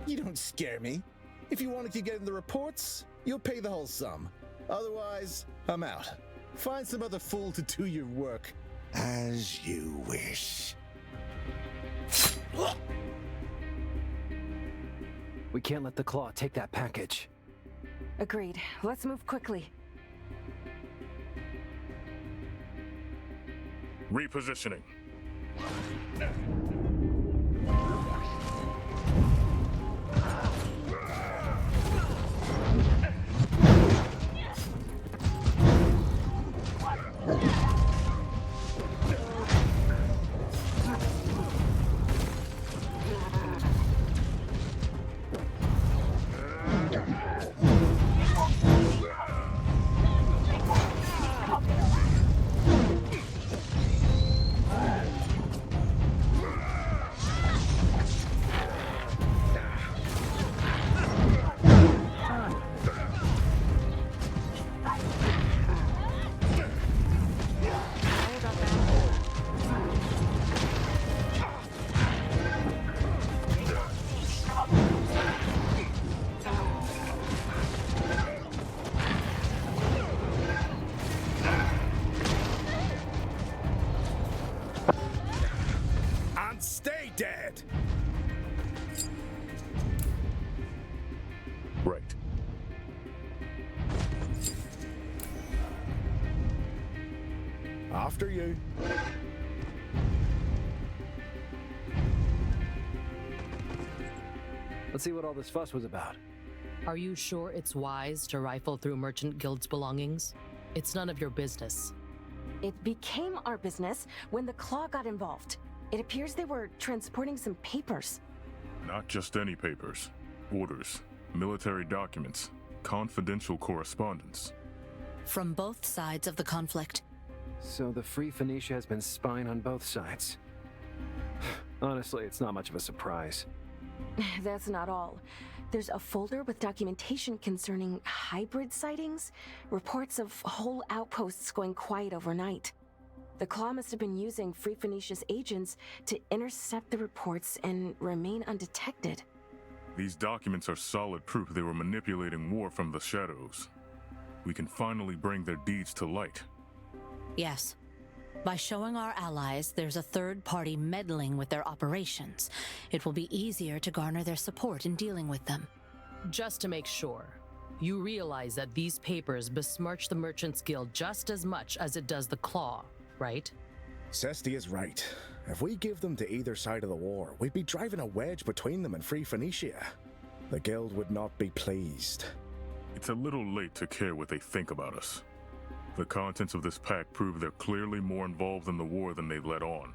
You don't scare me. If you want to keep getting the reports, you'll pay the whole sum. Otherwise, I'm out. Find some other fool to do your work. As you wish. We can't let the Claw take that package. Agreed. Let's move quickly. Repositioning. Stay dead! Right. After you. Let's see what all this fuss was about. Are you sure it's wise to rifle through Merchant Guild's belongings? It's none of your business. It became our business when the Claw got involved. It appears they were transporting some papers. Not just any papers. Orders, military documents, confidential correspondence. From both sides of the conflict. So the Free Phoenicia has been spying on both sides. Honestly, it's not much of a surprise. That's not all. There's a folder with documentation concerning hybrid sightings, reports of whole outposts going quiet overnight. The Claw must have been using Free Phoenicia's agents to intercept the reports and remain undetected. These documents are solid proof they were manipulating war from the shadows. We can finally bring their deeds to light. Yes. By showing our allies there's a third party meddling with their operations, it will be easier to garner their support in dealing with them. Just to make sure, you realize that these papers besmirch the Merchants Guild just as much as it does the Claw, right? Sestia is right. If we give them to either side of the war, we'd be driving a wedge between them and Free Phoenicia. The Guild would not be pleased. It's a little late to care what they think about us. The contents of this pack prove they're clearly more involved in the war than they let on.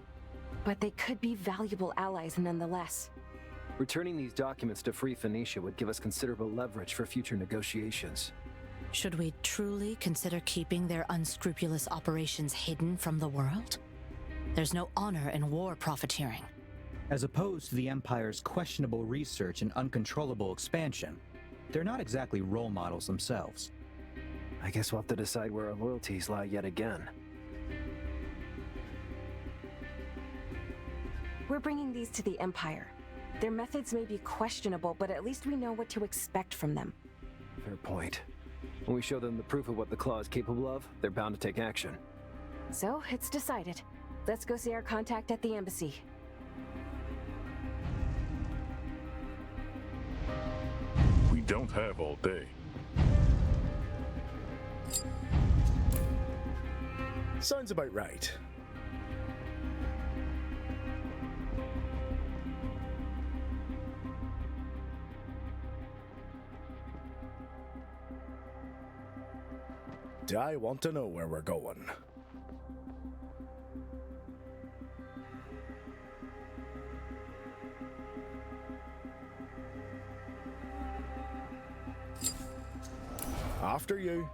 But they could be valuable allies nonetheless. Returning these documents to Free Phoenicia would give us considerable leverage for future negotiations. Should we truly consider keeping their unscrupulous operations hidden from the world? There's no honor in war profiteering. As opposed to the Empire's questionable research and uncontrollable expansion, they're not exactly role models themselves. I guess we'll have to decide where our loyalties lie yet again. We're bringing these to the Empire. Their methods may be questionable, but at least we know what to expect from them. Fair point. When we show them the proof of what the Claw is capable of, they're bound to take action. So, it's decided. Let's go see our contact at the embassy. We don't have all day. Sounds about right. Do I want to know where we're going? After you.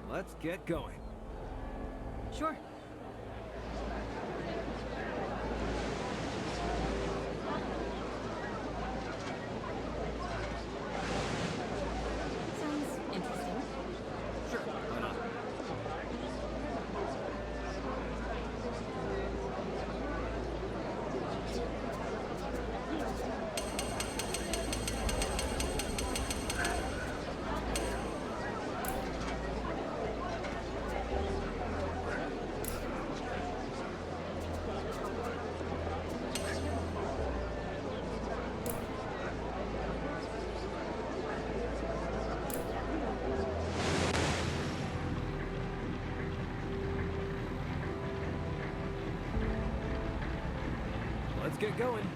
Let's get going. Sure. Sounds interesting. Sure, why not? Let's get going.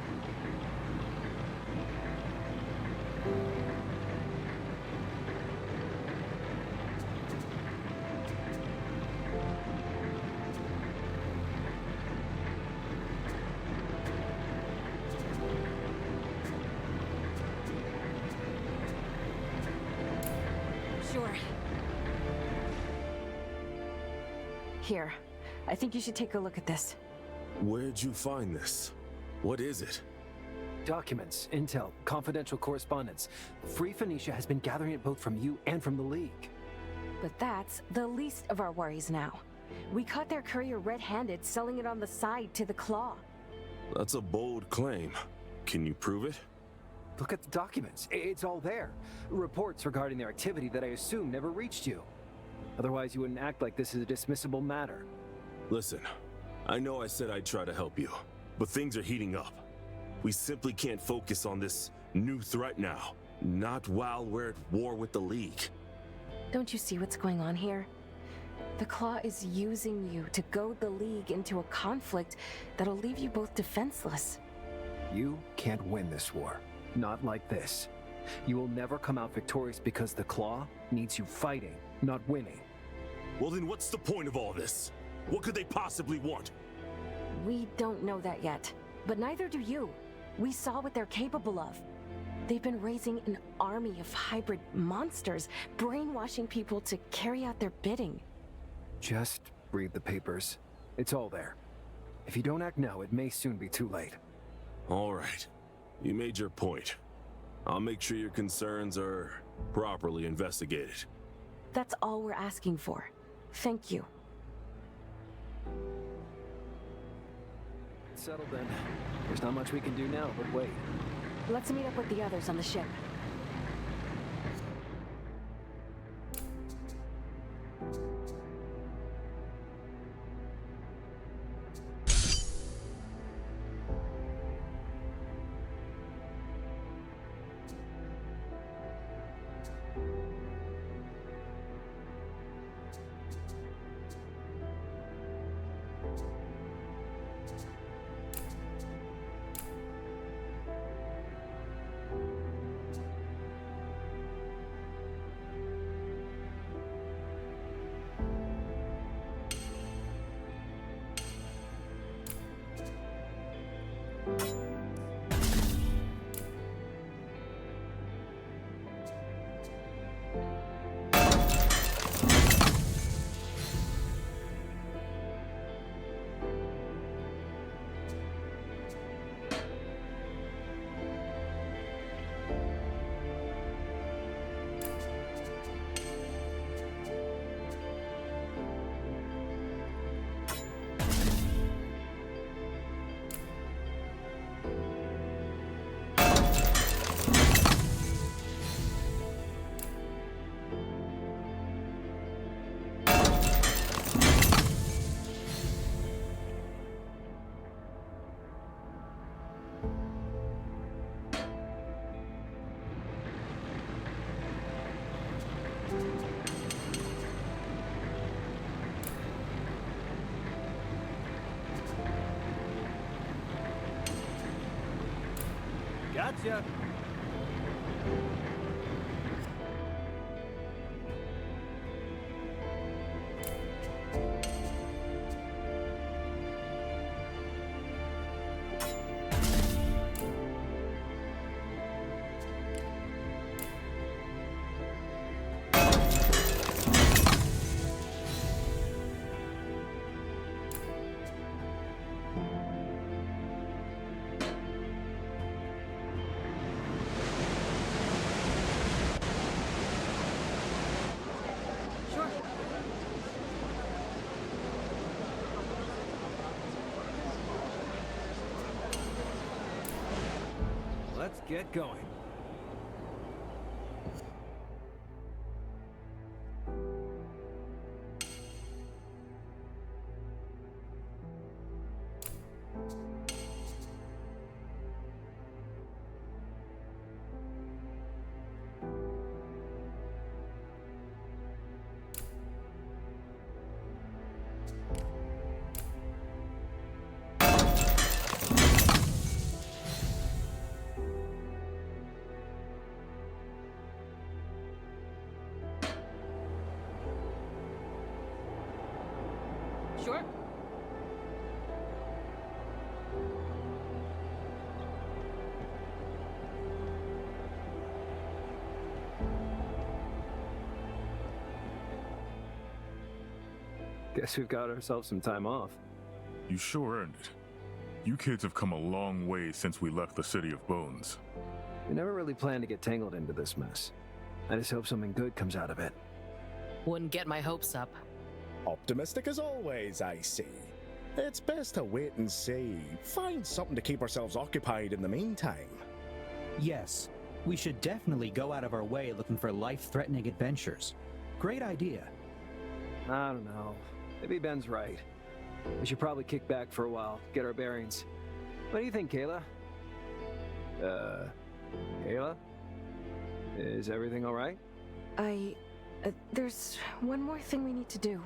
Sure. Here, I think you should take a look at this. Where'd you find this? What is it? Documents, intel, confidential correspondence. Free Phoenicia has been gathering it both from you and from the League. But that's the least of our worries now. We caught their courier red-handed selling it on the side to the Claw. That's a bold claim. Can you prove it? Look at the documents. It's all there. Reports regarding their activity that I assume never reached you. Otherwise, you wouldn't act like this is a dismissible matter. Listen, I know I said I'd try to help you, but things are heating up. We simply can't focus on this new threat now. Not while we're at war with the League. Don't you see what's going on here? The Claw is using you to goad the League into a conflict that'll leave you both defenseless. You can't win this war. Not like this. You will never come out victorious because the Claw needs you fighting, not winning. Well then what's the point of all this? What could they possibly want? We don't know that yet, but neither do you. We saw what they're capable of. They've been raising an army of hybrid monsters, brainwashing people to carry out their bidding. Just read the papers. It's all there. If you don't act now, it may soon be too late. All right. You made your point. I'll make sure your concerns are properly investigated. That's all we're asking for. Thank you. Settled then. There's not much we can do now, but wait. Let's meet up with the others on the ship. Gotcha. Let's get going. Sure. Guess we've got ourselves some time off. You sure earned it. You kids have come a long way since we left the City of Bones. We never really planned to get tangled into this mess. I just hope something good comes out of it. Wouldn't get my hopes up. Optimistic as always, I see. It's best to wait and see. Find something to keep ourselves occupied in the meantime. Yes, we should definitely go out of our way looking for life-threatening adventures. Great idea. I don't know. Maybe Ben's right. We should probably kick back for a while, get our bearings. What do you think, Kayla? Kayla? Is everything all right? There's one more thing we need to do.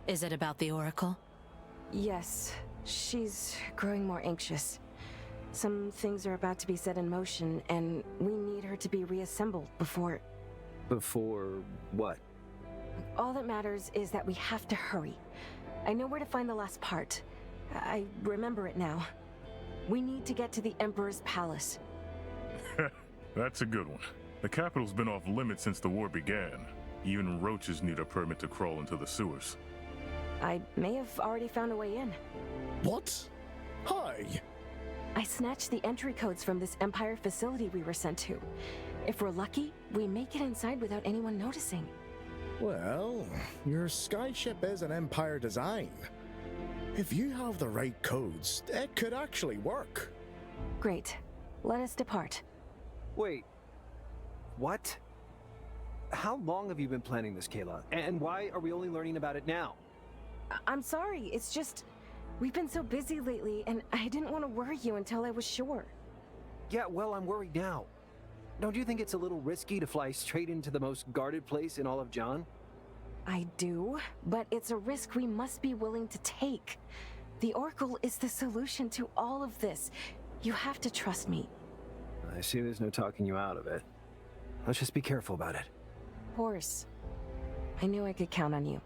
Is it about the Oracle? Yes, she's growing more anxious. Some things are about to be set in motion, and we need her to be reassembled before... Before what? All that matters is that we have to hurry. I know where to find the last part. I remember it now. We need to get to the Emperor's palace. That's a good one. The capital's been off limits since the war began. Even roaches need a permit to crawl into the sewers. I may have already found a way in. What? Hi! I snatched the entry codes from this Empire facility we were sent to. If we're lucky, we may get inside without anyone noticing. Well, your skyship is an Empire design. If you have the right codes, it could actually work. Great. Let us depart. Wait. What? How long have you been planning this, Kayla? And why are we only learning about it now? I'm sorry, it's just... We've been so busy lately, and I didn't want to worry you until I was sure. Yeah, well, I'm worried now. Don't you think it's a little risky to fly straight into the most guarded place in all of John? I do, but it's a risk we must be willing to take. The Oracle is the solution to all of this. You have to trust me. I see there's no talking you out of it. Let's just be careful about it. Horse. I knew I could count on you.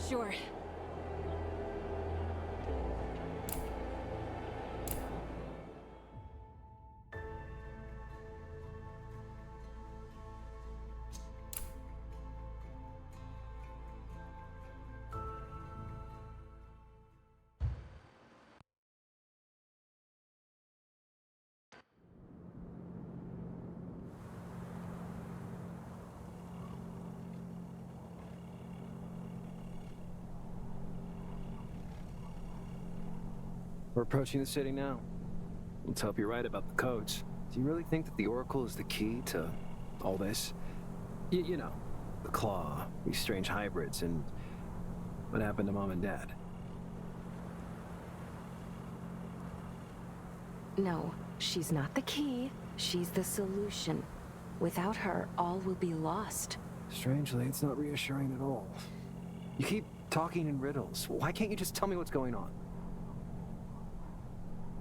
Sure. We're approaching the city now. Let's hope you're right about the codes. Do you really think that the Oracle is the key to all this? You know, the Claw, these strange hybrids, and what happened to Mom and Dad? No, she's not the key. She's the solution. Without her, all will be lost. Strangely, it's not reassuring at all. You keep talking in riddles. Why can't you just tell me what's going on?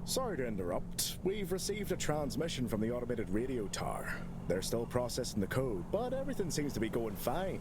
Sorry to interrupt. We've received a transmission from the automated radio tower. They're still processing the code, but everything seems to be going fine.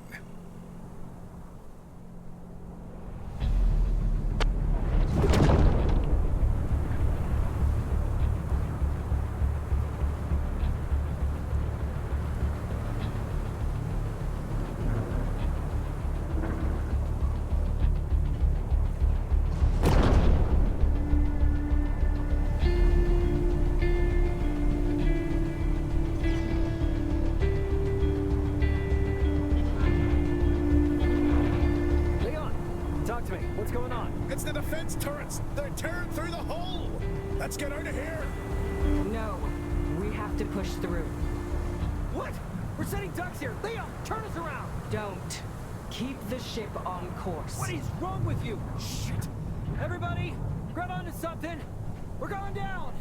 It's the defense turrets! They're tearing through the hull! Let's get out of here! No, we have to push through. What? We're sending ducks here! Leon, turn us around! Don't. Keep the ship on course. What is wrong with you? Shit! Everybody, grab onto something! We're going down!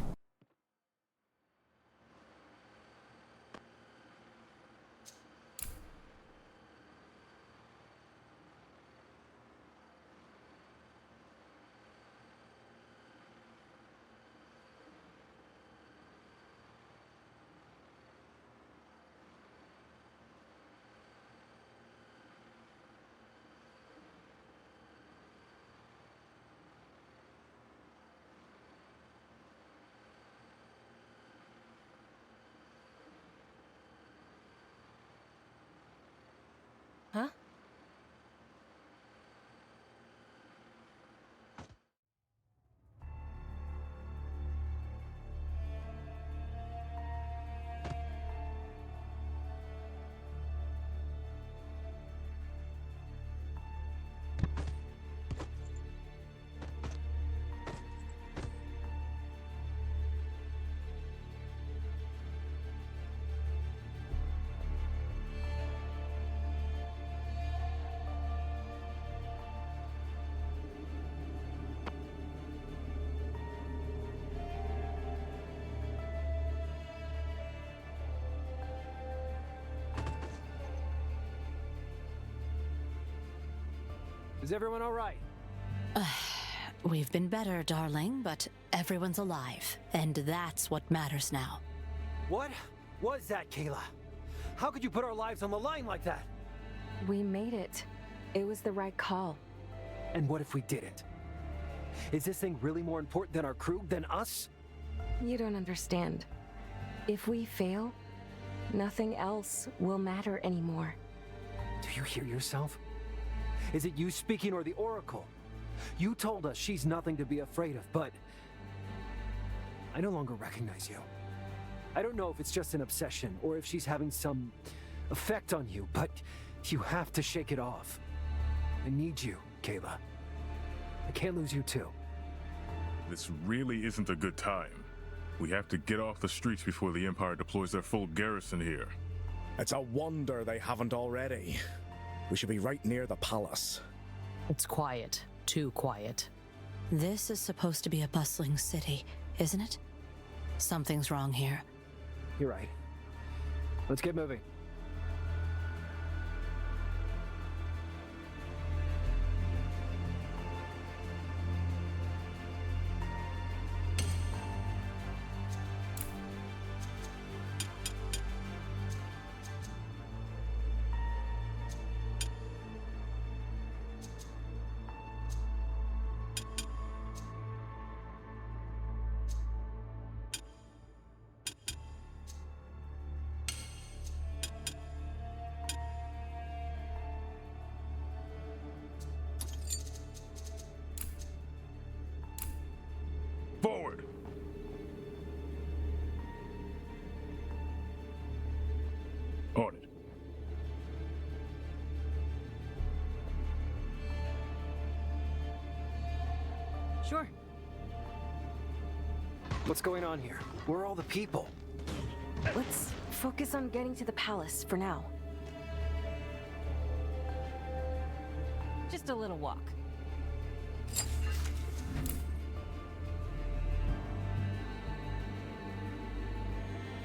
Huh? Is everyone all right? We've been better, darling, but everyone's alive, and that's what matters now. What was that, Kayla? How could you put our lives on the line like that? We made it. It was the right call. And what if we didn't? Is this thing really more important than our crew, than us? You don't understand. If we fail, nothing else will matter anymore. Do you hear yourself? Is it you speaking or the Oracle? You told us she's nothing to be afraid of, but I no longer recognize you. I don't know if it's just an obsession or if she's having some effect on you, but you have to shake it off. I need you, Kayla. I can't lose you too. This really isn't a good time. We have to get off the streets before the Empire deploys their full garrison here. It's a wonder they haven't already. We should be right near the palace. It's quiet. Too quiet. This is supposed to be a bustling city, isn't it? Something's wrong here. You're right. Let's get moving. Forward! On it. Sure. What's going on here? Where are all the people? Let's focus on getting to the palace for now. Just a little walk.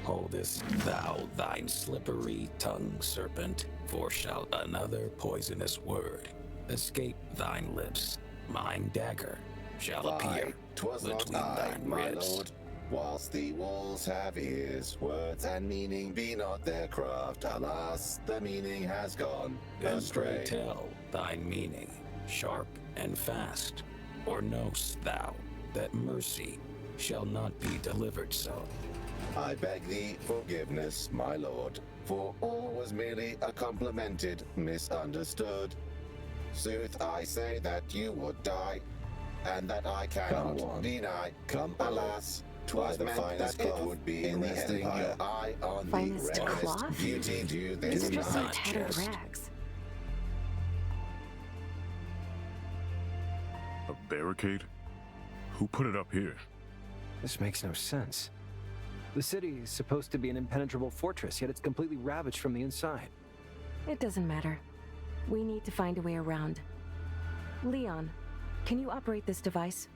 Holdest thou thine slippery tongue, serpent, for shall another poisonous word escape thine lips. Mine dagger shall appear 'Twas between not I, thine my ribs. lord. Whilst the walls have ears, words and meaning be not their craft. Alas, the meaning has gone Then astray. pray tell thine meaning, sharp and fast. Or knowst thou that mercy shall not be delivered so? I beg thee forgiveness, my lord, for all was merely a complimented, misunderstood. Sooth, I say that you would die, and that I cannot deny. Come Alas, 'twas the meant finest that it cloth would be in the resting your Empire. eye on Finest the rarest cloth? beauty to These this are just some night. tattered rags. A barricade? Who put it up here? This makes no sense. The city is supposed to be an impenetrable fortress, yet it's completely ravaged from the inside. It doesn't matter. We need to find a way around. Leon, can you operate this device?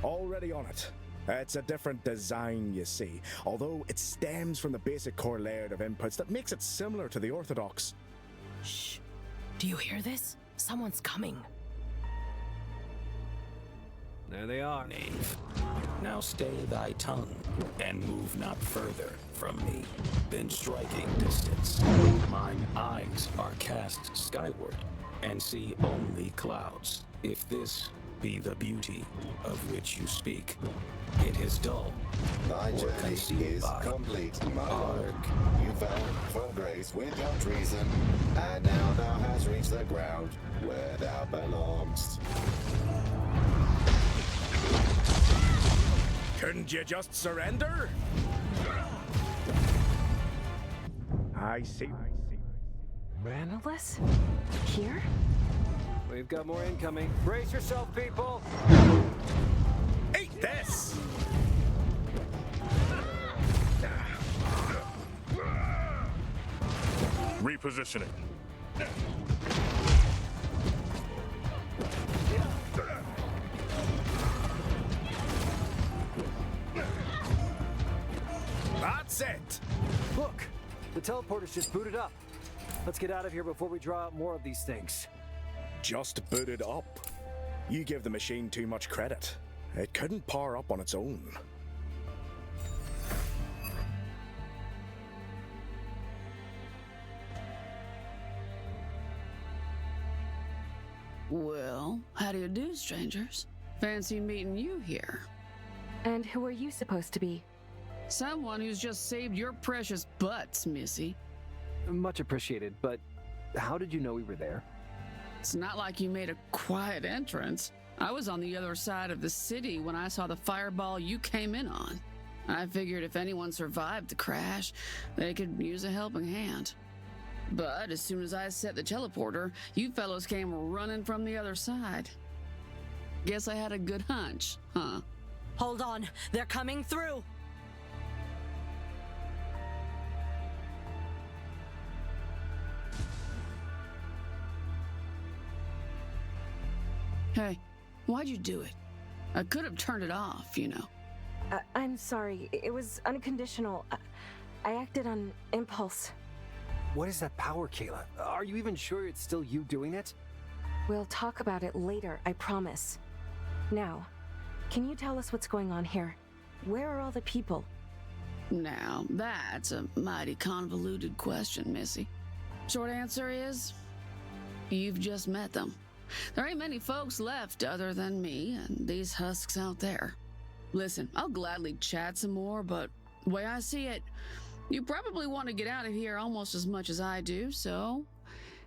Already on it. It's a different design, you see, although it stems from the basic core layout of inputs that makes it similar to the Orthodox. Shh. Do you hear this? Someone's coming. There they are. Knave. Now stay thy tongue, and move not further from me than striking distance. Mine eyes are cast skyward, and see only clouds. If this be the beauty of which you speak, it is dull, Thy or journey concealed is by complete, my lord. arg. You fell from grace with your treason, and now thou hast reached the ground where thou belongst. Couldn't you just surrender? I see. Ranulus? Here? We've got more incoming. Brace yourself, people! Eat this! Repositioning. That's it! Look! The teleporter's just booted up. Let's get out of here before we draw out more of these things. Just booted up. You give the machine too much credit. It couldn't power up on its own. Well, how do you do, strangers? Fancy meeting you here. And who are you supposed to be? Someone who's just saved your precious butts, Missy. Much appreciated, but how did you know we were there? It's not like you made a quiet entrance. I was on the other side of the city when I saw the fireball you came in on. I figured if anyone survived the crash, they could use a helping hand. But as soon as I set the teleporter, you fellows came running from the other side. Guess I had a good hunch, huh? Hold on. They're coming through. Hey, why'd you do it? I could have turned it off, you know. I'm sorry. It was unconditional. I acted on impulse. What is that power, Kayla? Are you even sure it's still you doing it? We'll talk about it later, I promise. Now, can you tell us what's going on here? Where are all the people? Now, that's a mighty convoluted question, Missy. Short answer is, you've just met them. There ain't many folks left other than me and these husks out there. Listen, I'll gladly chat some more, but the way I see it, you probably want to get out of here almost as much as I do, so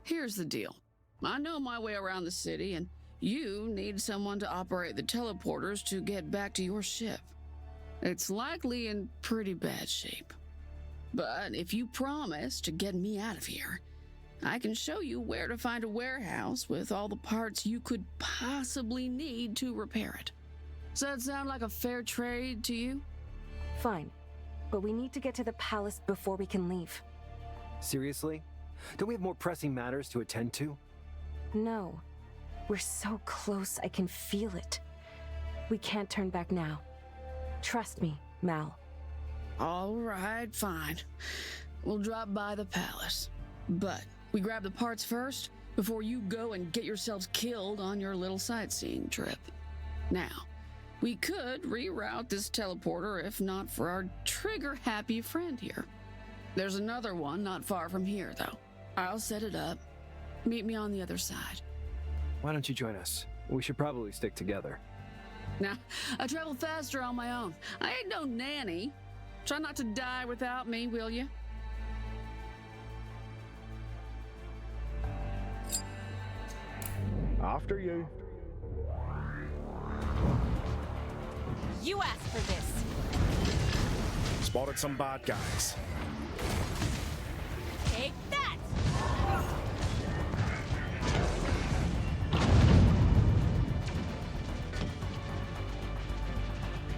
here's the deal. I know my way around the city, and you need someone to operate the teleporters to get back to your ship. It's likely in pretty bad shape. But if you promise to get me out of here, I can show you where to find a warehouse with all the parts you could possibly need to repair it. Does that sound like a fair trade to you? Fine, but we need to get to the palace before we can leave. Seriously? Don't we have more pressing matters to attend to? No. We're so close, I can feel it. We can't turn back now. Trust me, Mal. All right, fine. We'll drop by the palace. But we grab the parts first, before you go and get yourselves killed on your little sightseeing trip. Now, we could reroute this teleporter if not for our trigger-happy friend here. There's another one not far from here, though. I'll set it up. Meet me on the other side. Why don't you join us? We should probably stick together. Now, I travel faster on my own. I ain't no nanny. Try not to die without me, will you? After you. You asked for this. Spotted some bad guys. Take that!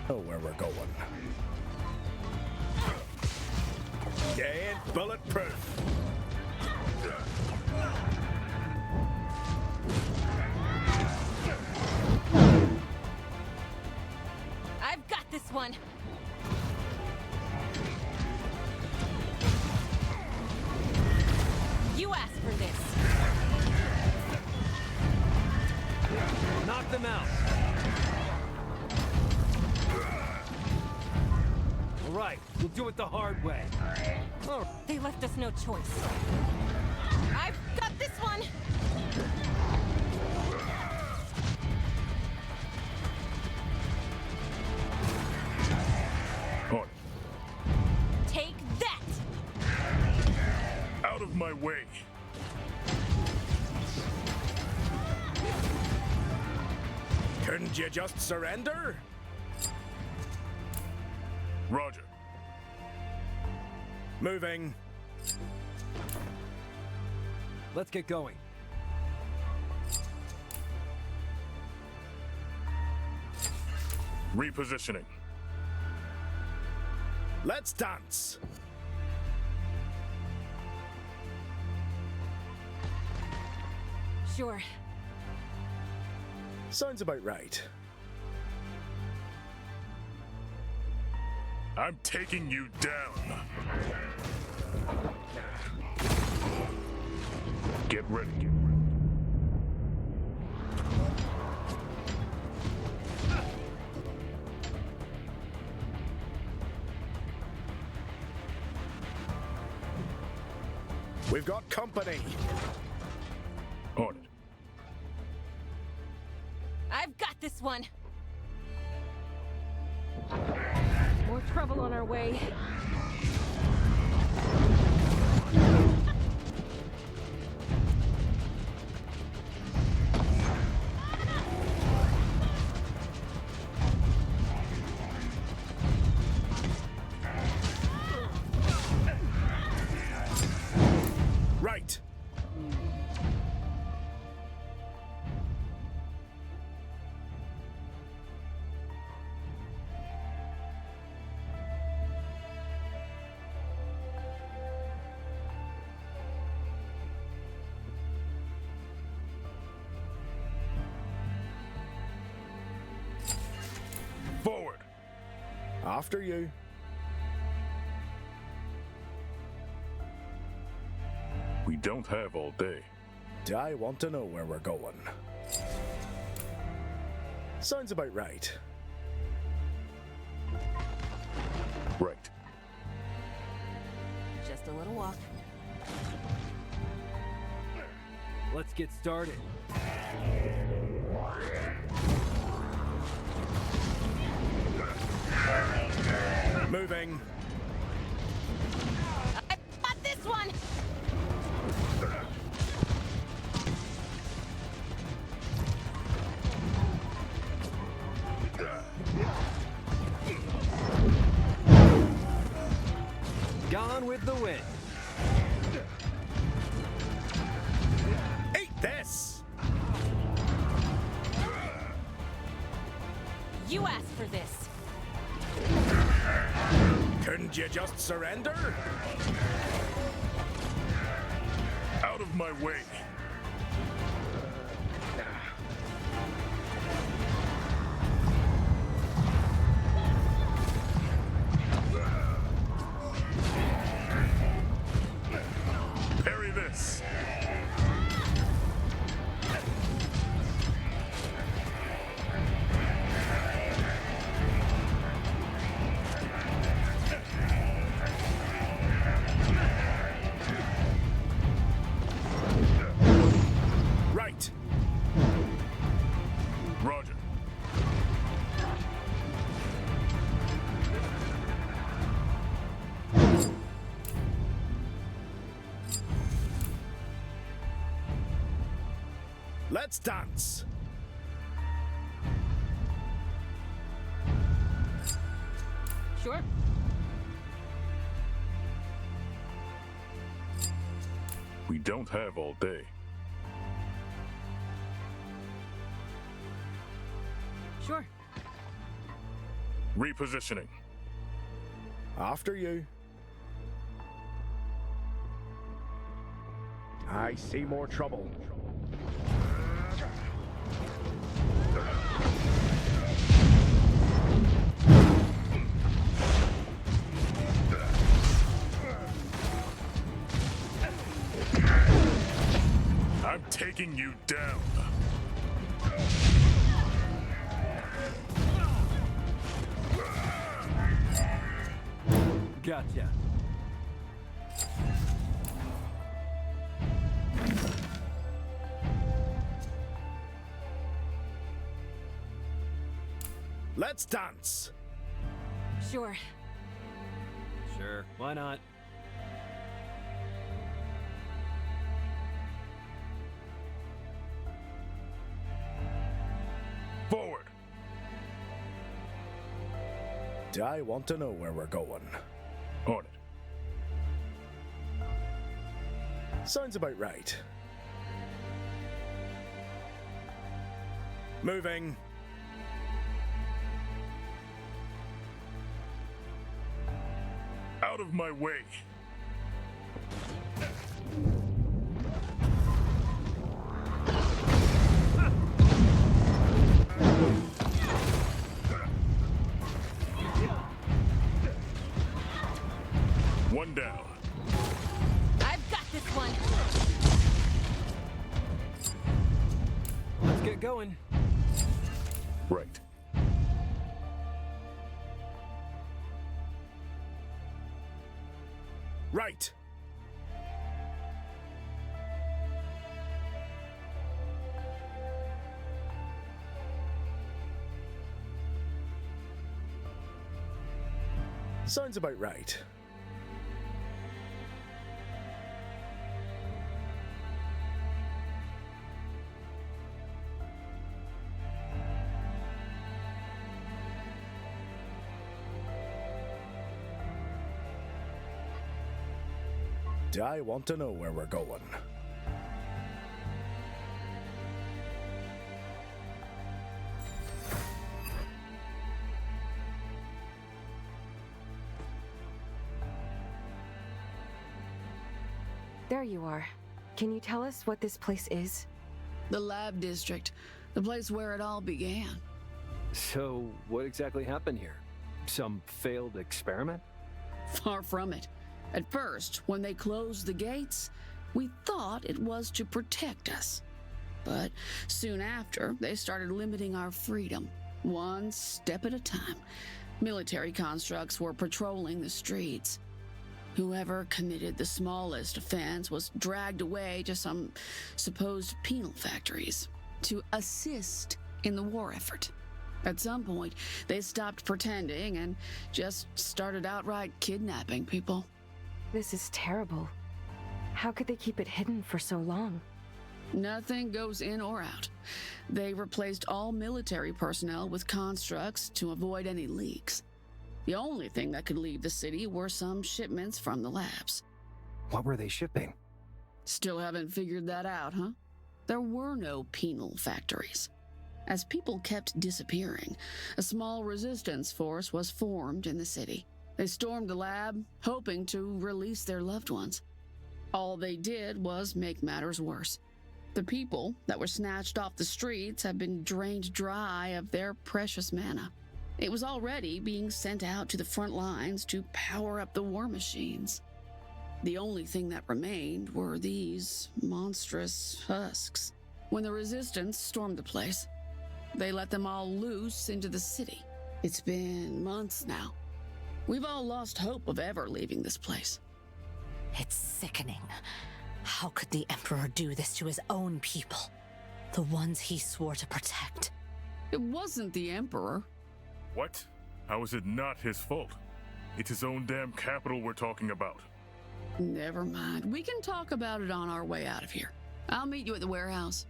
Know where we're going. You ain't bulletproof. I've got this one. You asked for this. Knock them out. All right, we'll do it the hard way. Oh. They left us no choice. I've got this one. On. Take that. Out of my way. Couldn't you just surrender? Roger. Moving. Let's get going. Repositioning. Let's dance. Sure. Sounds about right. I'm taking you down. Get ready. We've got company. On it. I've got this one. More trouble on our way. Right. Forward. After you. We don't have all day. Do I want to know where we're going? Sounds about right. Right. Just a little walk. Let's get started. Moving. I've got this one. Gone with the wind. Eat this. You asked for this. Couldn't you just surrender? Out of my way. Parry this. Let's dance! Sure. We don't have all day. Sure. Repositioning. After you. I see more trouble. I'm taking you down. Gotcha. Let's dance! Sure. Sure, why not? Forward. I want to know where we're going. On it. Sounds about right. Moving. Out of my way. One down. I've got this one. Let's get going. Right. Right! Sounds about right. I want to know where we're going. There you are. Can you tell us what this place is? The lab district, the place where it all began. So, what exactly happened here? Some failed experiment? Far from it. At first, when they closed the gates, we thought it was to protect us. But soon after, they started limiting our freedom, one step at a time. Military constructs were patrolling the streets. Whoever committed the smallest offense was dragged away to some supposed penal factories to assist in the war effort. At some point, they stopped pretending and just started outright kidnapping people. This is terrible. How could they keep it hidden for so long? Nothing goes in or out. They replaced all military personnel with constructs to avoid any leaks. The only thing that could leave the city were some shipments from the labs. What were they shipping? Still haven't figured that out, huh? There were no penal factories. As people kept disappearing, a small resistance force was formed in the city. They stormed the lab, hoping to release their loved ones. All they did was make matters worse. The people that were snatched off the streets have been drained dry of their precious mana. It was already being sent out to the front lines to power up the war machines. The only thing that remained were these monstrous husks. When the resistance stormed the place, they let them all loose into the city. It's been months now. We've all lost hope of ever leaving this place. It's sickening. How could the Emperor do this to his own people? The ones he swore to protect. It wasn't the Emperor. What? How is it not his fault? It's his own damn capital we're talking about. Never mind. We can talk about it on our way out of here. I'll meet you at the warehouse.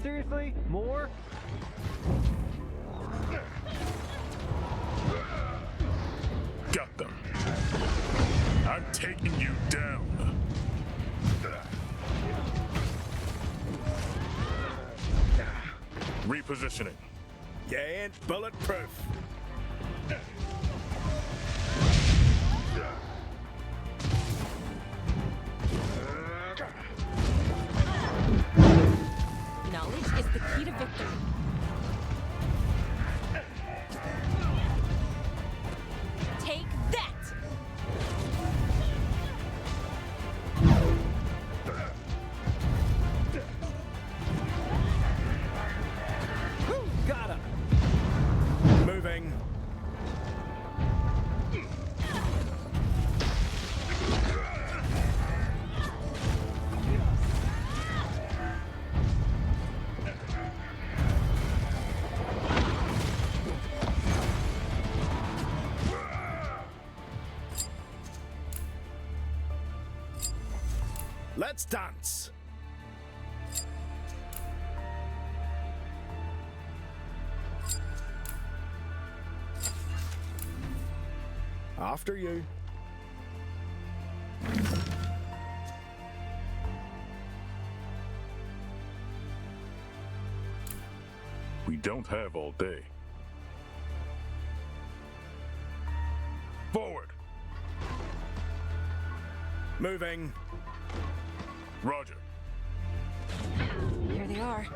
Seriously? More? Got them. I'm taking you down. Repositioning. You ain't bulletproof. Knowledge is the key to victory. Take that! Got him! Moving. Let's dance. After you. We don't have all day. Forward! Moving. Roger. Here they are.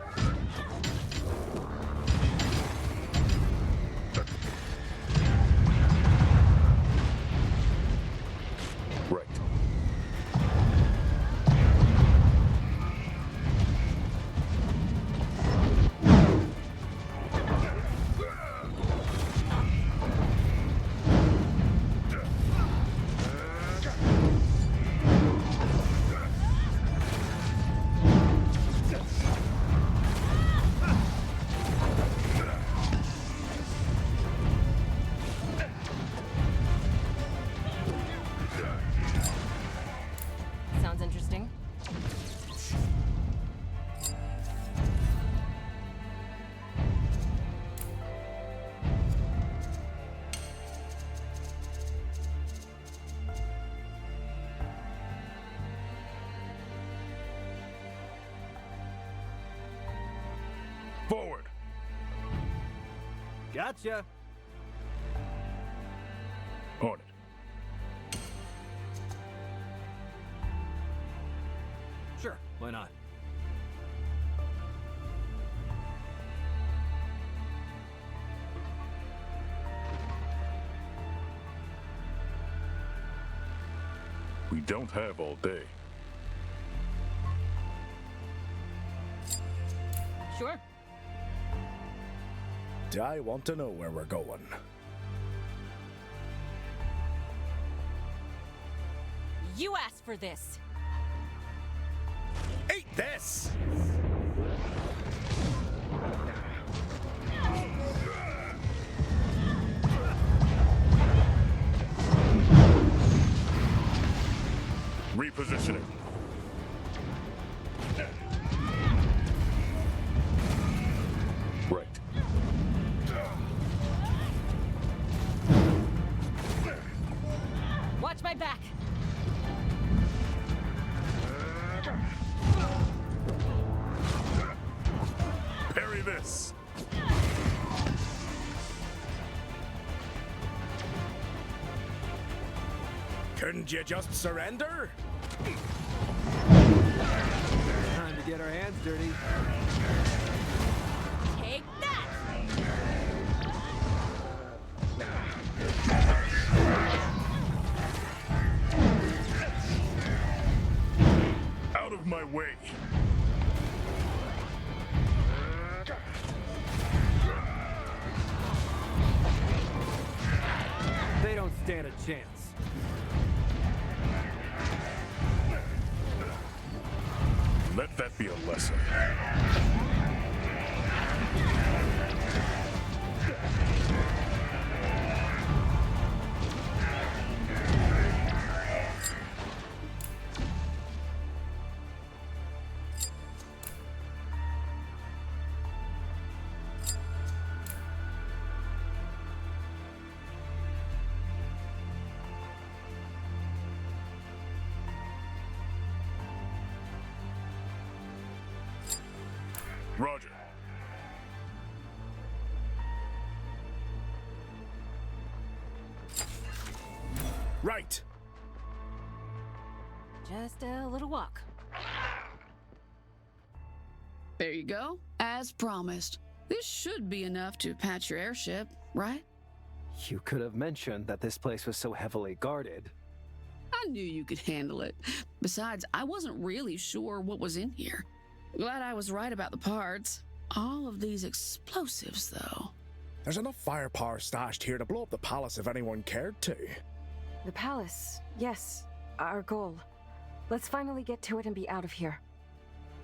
Right. Sounds interesting. Forward! Gotcha! On it. Sure, why not? We don't have all day. Sure. I want to know where we're going. You asked for this. Eat this! Repositioning. Right. Watch my back. Parry this. Couldn't you just surrender? Time to get our hands dirty. Take that! Out of my way. They don't stand a chance. Let that be a lesson. Roger. Right. Just a little walk. There you go. As promised. This should be enough to patch your airship, right? You could have mentioned that this place was so heavily guarded. I knew you could handle it. Besides, I wasn't really sure what was in here. Glad I was right about the parts. All of these explosives, though. There's enough firepower stashed here to blow up the palace if anyone cared to. The palace, yes, our goal. Let's finally get to it and be out of here.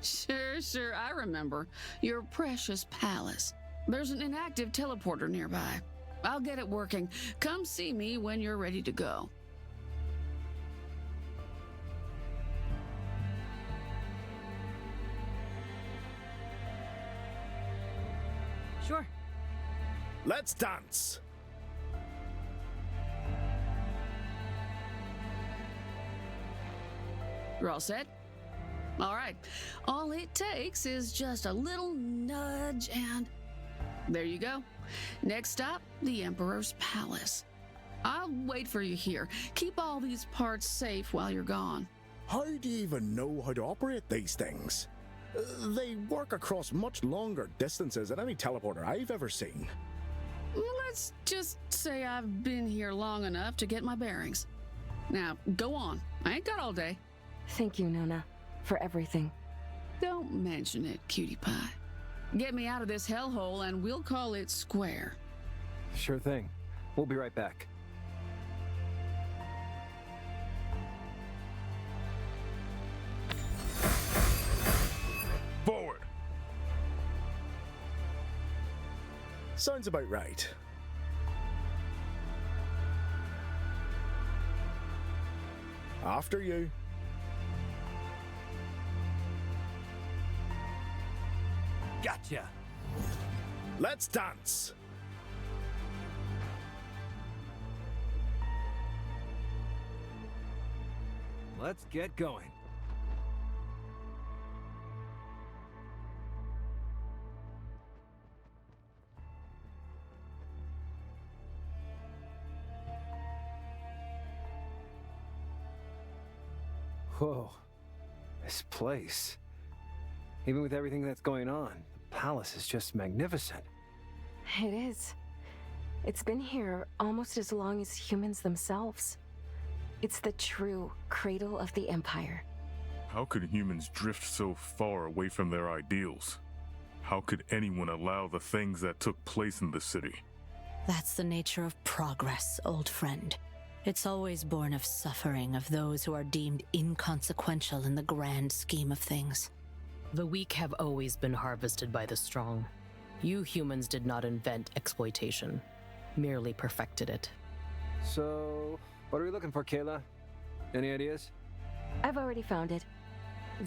Sure, I remember. Your precious palace. There's an inactive teleporter nearby. I'll get it working. Come see me when you're ready to go. Sure. Let's dance. You're all set? All right. All it takes is just a little nudge and there you go. Next stop, the Emperor's Palace. I'll wait for you here. Keep all these parts safe while you're gone. How do you even know how to operate these things? They work across much longer distances than any teleporter I've ever seen. Let's just say I've been here long enough to get my bearings. Now, go on. I ain't got all day. Thank you, Nona, for everything. Don't mention it, cutie pie. Get me out of this hellhole and we'll call it square. Sure thing. We'll be right back. Forward! Sounds about right. After you. Gotcha! Let's dance. Let's get going. Whoa. This place. Even with everything that's going on, the palace is just magnificent. It is. It's been here almost as long as humans themselves. It's the true cradle of the Empire. How could humans drift so far away from their ideals? How could anyone allow the things that took place in the city? That's the nature of progress, old friend. It's always born of suffering of those who are deemed inconsequential in the grand scheme of things. The weak have always been harvested by the strong. You humans did not invent exploitation, merely perfected it. So, what are we looking for, Kayla? Any ideas? I've already found it.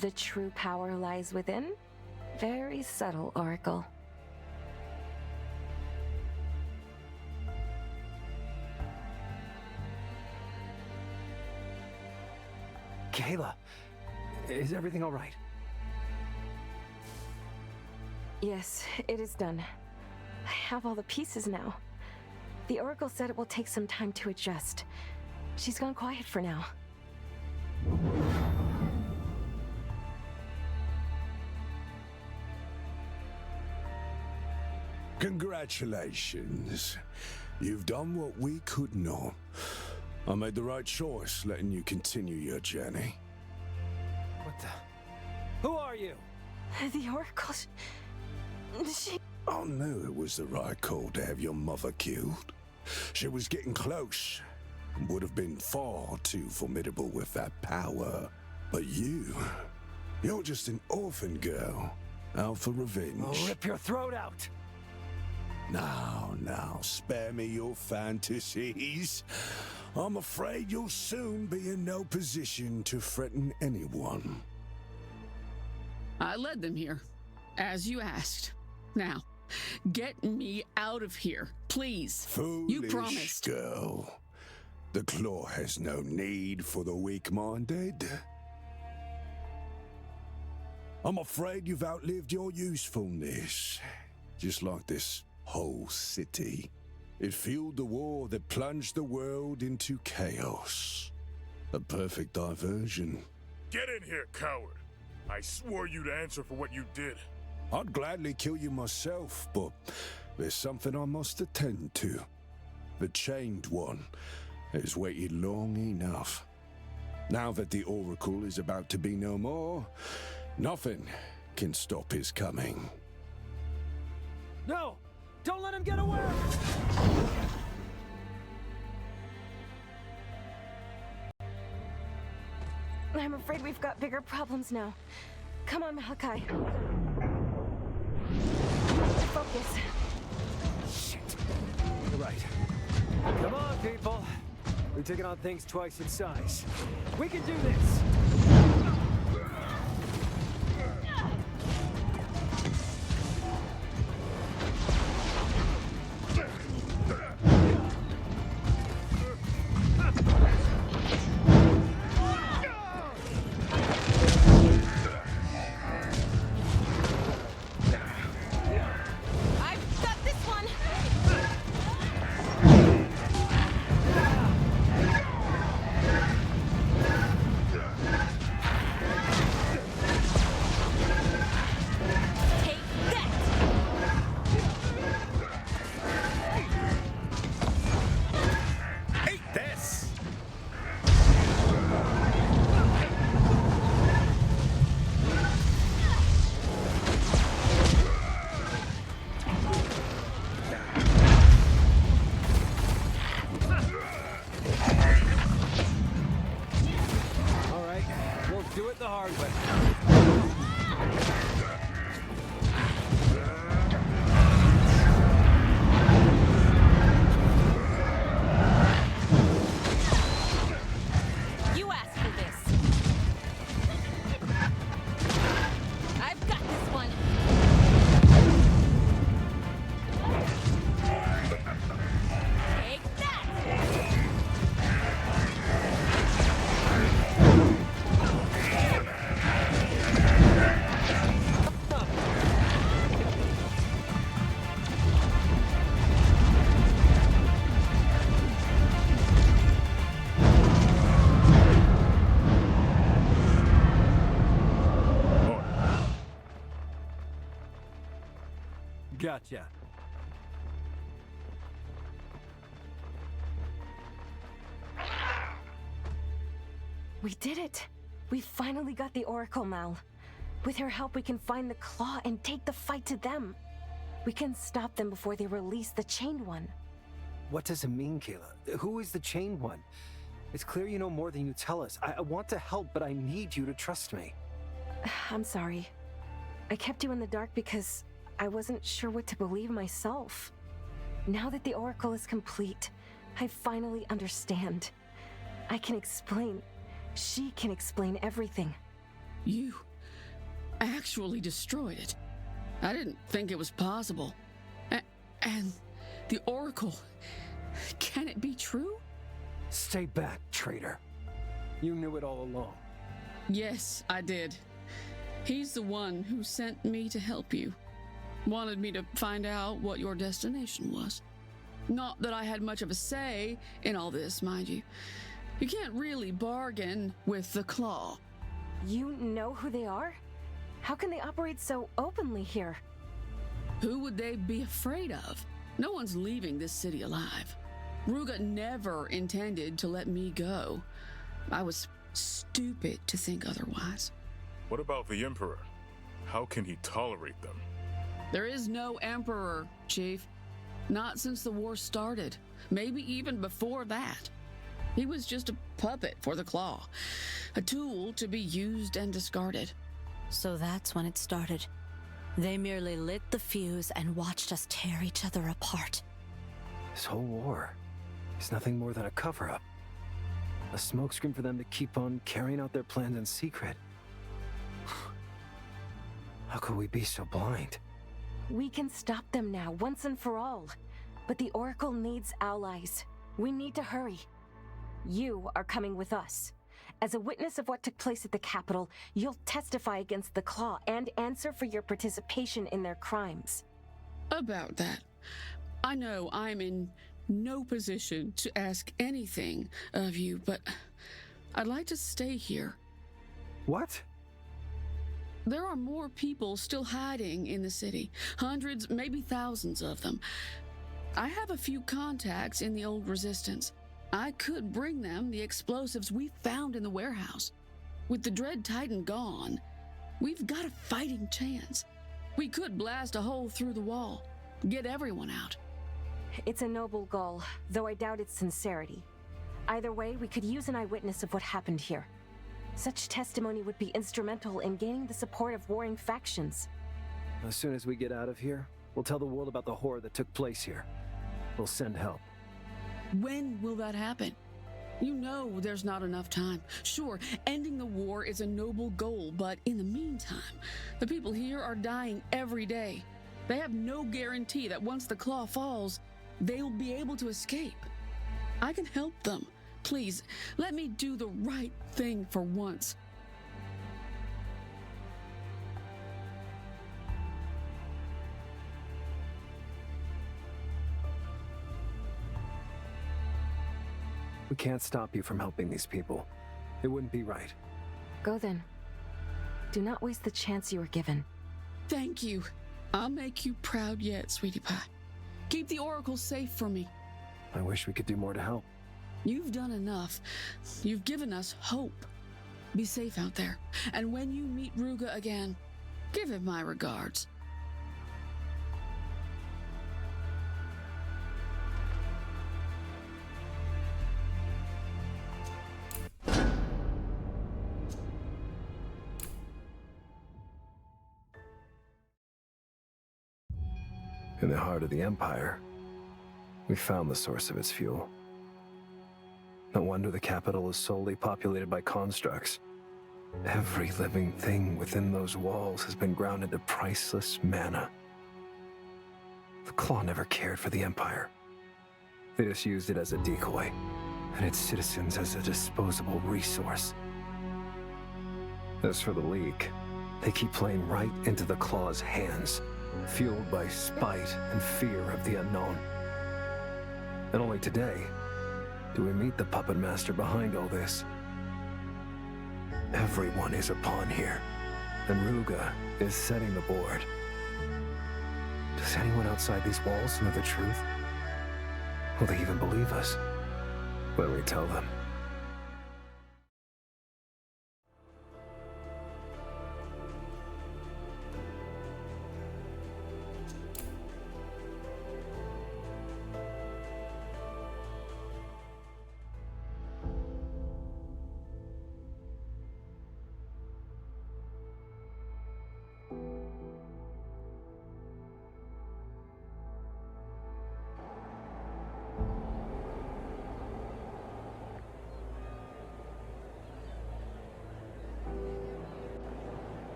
The true power lies within. Very subtle, Oracle. Kayla, is everything all right? Yes, it is done. I have all the pieces now. The Oracle said it will take some time to adjust. She's gone quiet for now. Congratulations. You've done what we couldn't have. I made the right choice letting you continue your journey. What the? Who are you? The Oracle... She... I knew it was the right call to have your mother killed. She was getting close. Would have been far too formidable with that power. But you're just an orphan girl, out for revenge. I'll rip your throat out! Now, spare me your fantasies. I'm afraid you'll soon be in no position to threaten anyone. I led them here, as you asked. Now, get me out of here, please. Foolish you promised. Girl. The Claw has no need for the weak-minded. I'm afraid you've outlived your usefulness. Just like this whole city. It fueled the war that plunged the world into chaos. A perfect diversion. Get in here, coward. I swore you'd answer for what you did. I'd gladly kill you myself, but there's something I must attend to. The Chained One has waited long enough. Now that the Oracle is about to be no more, nothing can stop his coming. No! Don't let him get away! I'm afraid we've got bigger problems now. Come on, Malachi. Focus. Shit. You're right. Come on, people. We're taking on things twice its size. We can do this! Gotcha. We did it! We finally got the Oracle, Mal. With her help, we can find the Claw and take the fight to them. We can stop them before they release the Chained One. What does it mean, Kayla? Who is the Chained One? It's clear you know more than you tell us. I want to help, but I need you to trust me. I'm sorry. I kept you in the dark because I wasn't sure what to believe myself. Now that the Oracle is complete, I finally understand. I can explain. She can explain everything. You actually destroyed it. I didn't think it was possible. And the Oracle, can it be true? Stay back, traitor. You knew it all along. Yes, I did. He's the one who sent me to help you. Wanted me to find out what your destination was. Not that I had much of a say in all this, mind you. You can't really bargain with the Claw. You know who they are? How can they operate so openly here? Who would they be afraid of? No one's leaving this city alive. Ruga never intended to let me go. I was stupid to think otherwise. What about the Emperor? How can he tolerate them? There is no Emperor, Chief. Not since the war started. Maybe even before that. He was just a puppet for the Claw. A tool to be used and discarded. So that's when it started. They merely lit the fuse and watched us tear each other apart. This whole war is nothing more than a cover-up. A smokescreen for them to keep on carrying out their plans in secret. How could we be so blind? We can stop them now, once and for all. But the Oracle needs allies. We need to hurry. You are coming with us. As a witness of what took place at the Capitol, you'll testify against the Claw and answer for your participation in their crimes. About that, I know I'm in no position to ask anything of you, but I'd like to stay here. What? There are more people still hiding in the city. Hundreds, maybe thousands of them. I have a few contacts in the old Resistance. I could bring them the explosives we found in the warehouse. With the Dread Titan gone, we've got a fighting chance. We could blast a hole through the wall, get everyone out. It's a noble goal, though I doubt its sincerity. Either way, we could use an eyewitness of what happened here. Such testimony would be instrumental in gaining the support of warring factions. As soon as we get out of here, we'll tell the world about the horror that took place here. We'll send help. When will that happen? You know there's not enough time. Sure, ending the war is a noble goal, but in the meantime, the people here are dying every day. They have no guarantee that once the Claw falls, they'll be able to escape. I can help them. Please, let me do the right thing for once. We can't stop you from helping these people. It wouldn't be right. Go then. Do not waste the chance you were given. Thank you. I'll make you proud yet, sweetie pie. Keep the Oracle safe for me. I wish we could do more to help. You've done enough. You've given us hope. Be safe out there. And when you meet Ruga again, give him my regards. In the heart of the Empire, we found the source of its fuel. No wonder the capital is solely populated by constructs. Every living thing within those walls has been ground into priceless mana. The Claw never cared for the Empire. They just used it as a decoy, and its citizens as a disposable resource. As for the League, they keep playing right into the Claw's hands, fueled by spite and fear of the unknown. And only today do we meet the puppet master behind all this. Everyone is a pawn here, and Ruga is setting the board. Does anyone outside these walls know the truth? Will they even believe us when we tell them?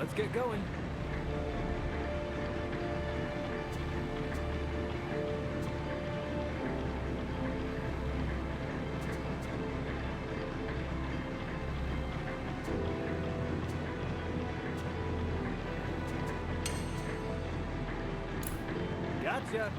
Let's get going. Gotcha.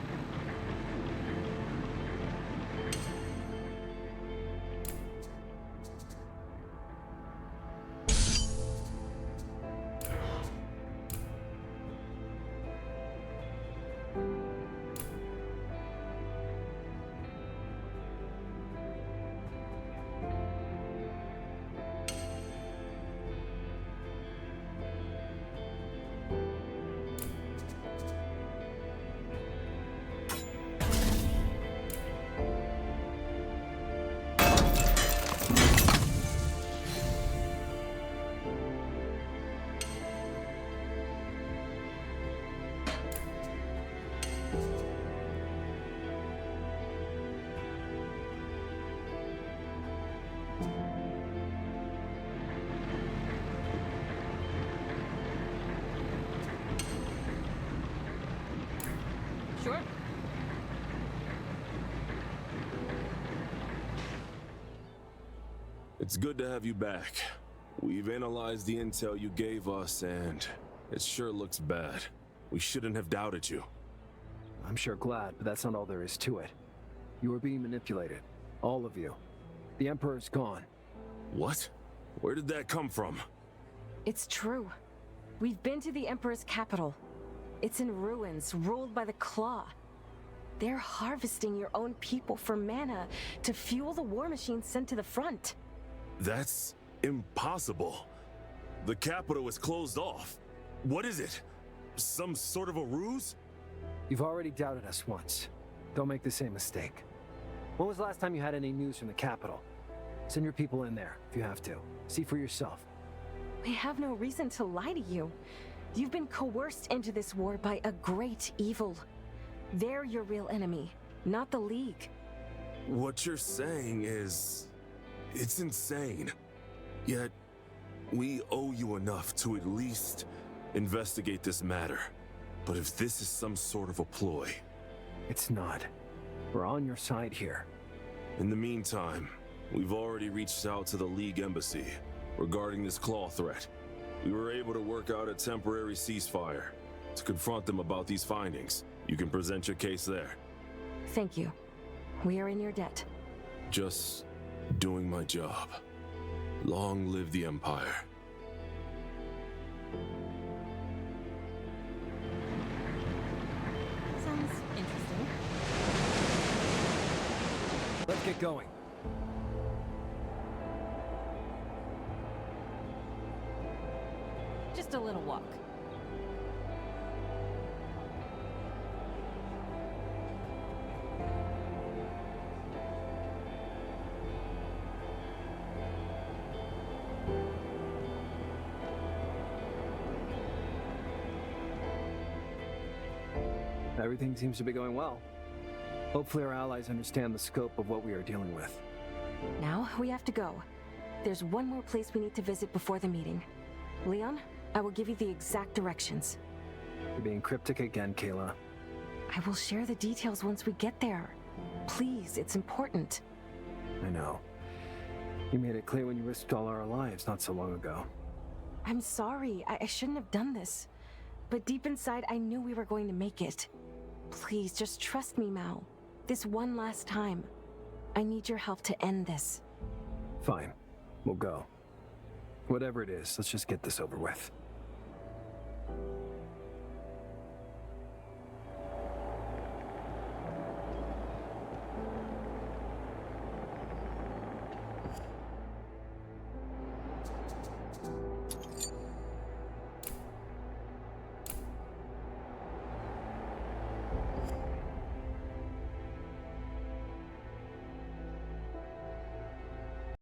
It's good to have you back. We've analyzed the intel you gave us, and it sure looks bad. We shouldn't have doubted you. I'm sure glad, but that's not all there is to it. You were being manipulated. All of you. The Emperor's gone. What? Where did that come from? It's true. We've been to the Emperor's capital. It's in ruins, ruled by the Claw. They're harvesting your own people for mana to fuel the war machines sent to the front. That's impossible. The capital is closed off. What is it? Some sort of a ruse? You've already doubted us once. Don't make the same mistake. When was the last time you had any news from the capital? Send your people in there, if you have to. See for yourself. We have no reason to lie to you. You've been coerced into this war by a great evil. They're your real enemy, not the League. What you're saying is... it's insane. Yet, we owe you enough to at least investigate this matter. But if this is some sort of a ploy... It's not. We're on your side here. In the meantime, we've already reached out to the League Embassy regarding this Claw threat. We were able to work out a temporary ceasefire to confront them about these findings. You can present your case there. Thank you. We are in your debt. Just doing my job. Long live the Empire. Sounds interesting. Let's get going. Just a little walk. Everything seems to be going well. Hopefully our allies understand the scope of what we are dealing with. Now we have to go. There's one more place we need to visit before the meeting. Leon, I will give you the exact directions. You're being cryptic again, Kayla. I will share the details once we get there. Please, it's important. I know. You made it clear when you risked all our lives not so long ago. I'm sorry. I shouldn't have done this. But deep inside, I knew we were going to make it. Please, just trust me, Mal. This one last time. I need your help to end this. Fine. We'll go. Whatever it is, let's just get this over with.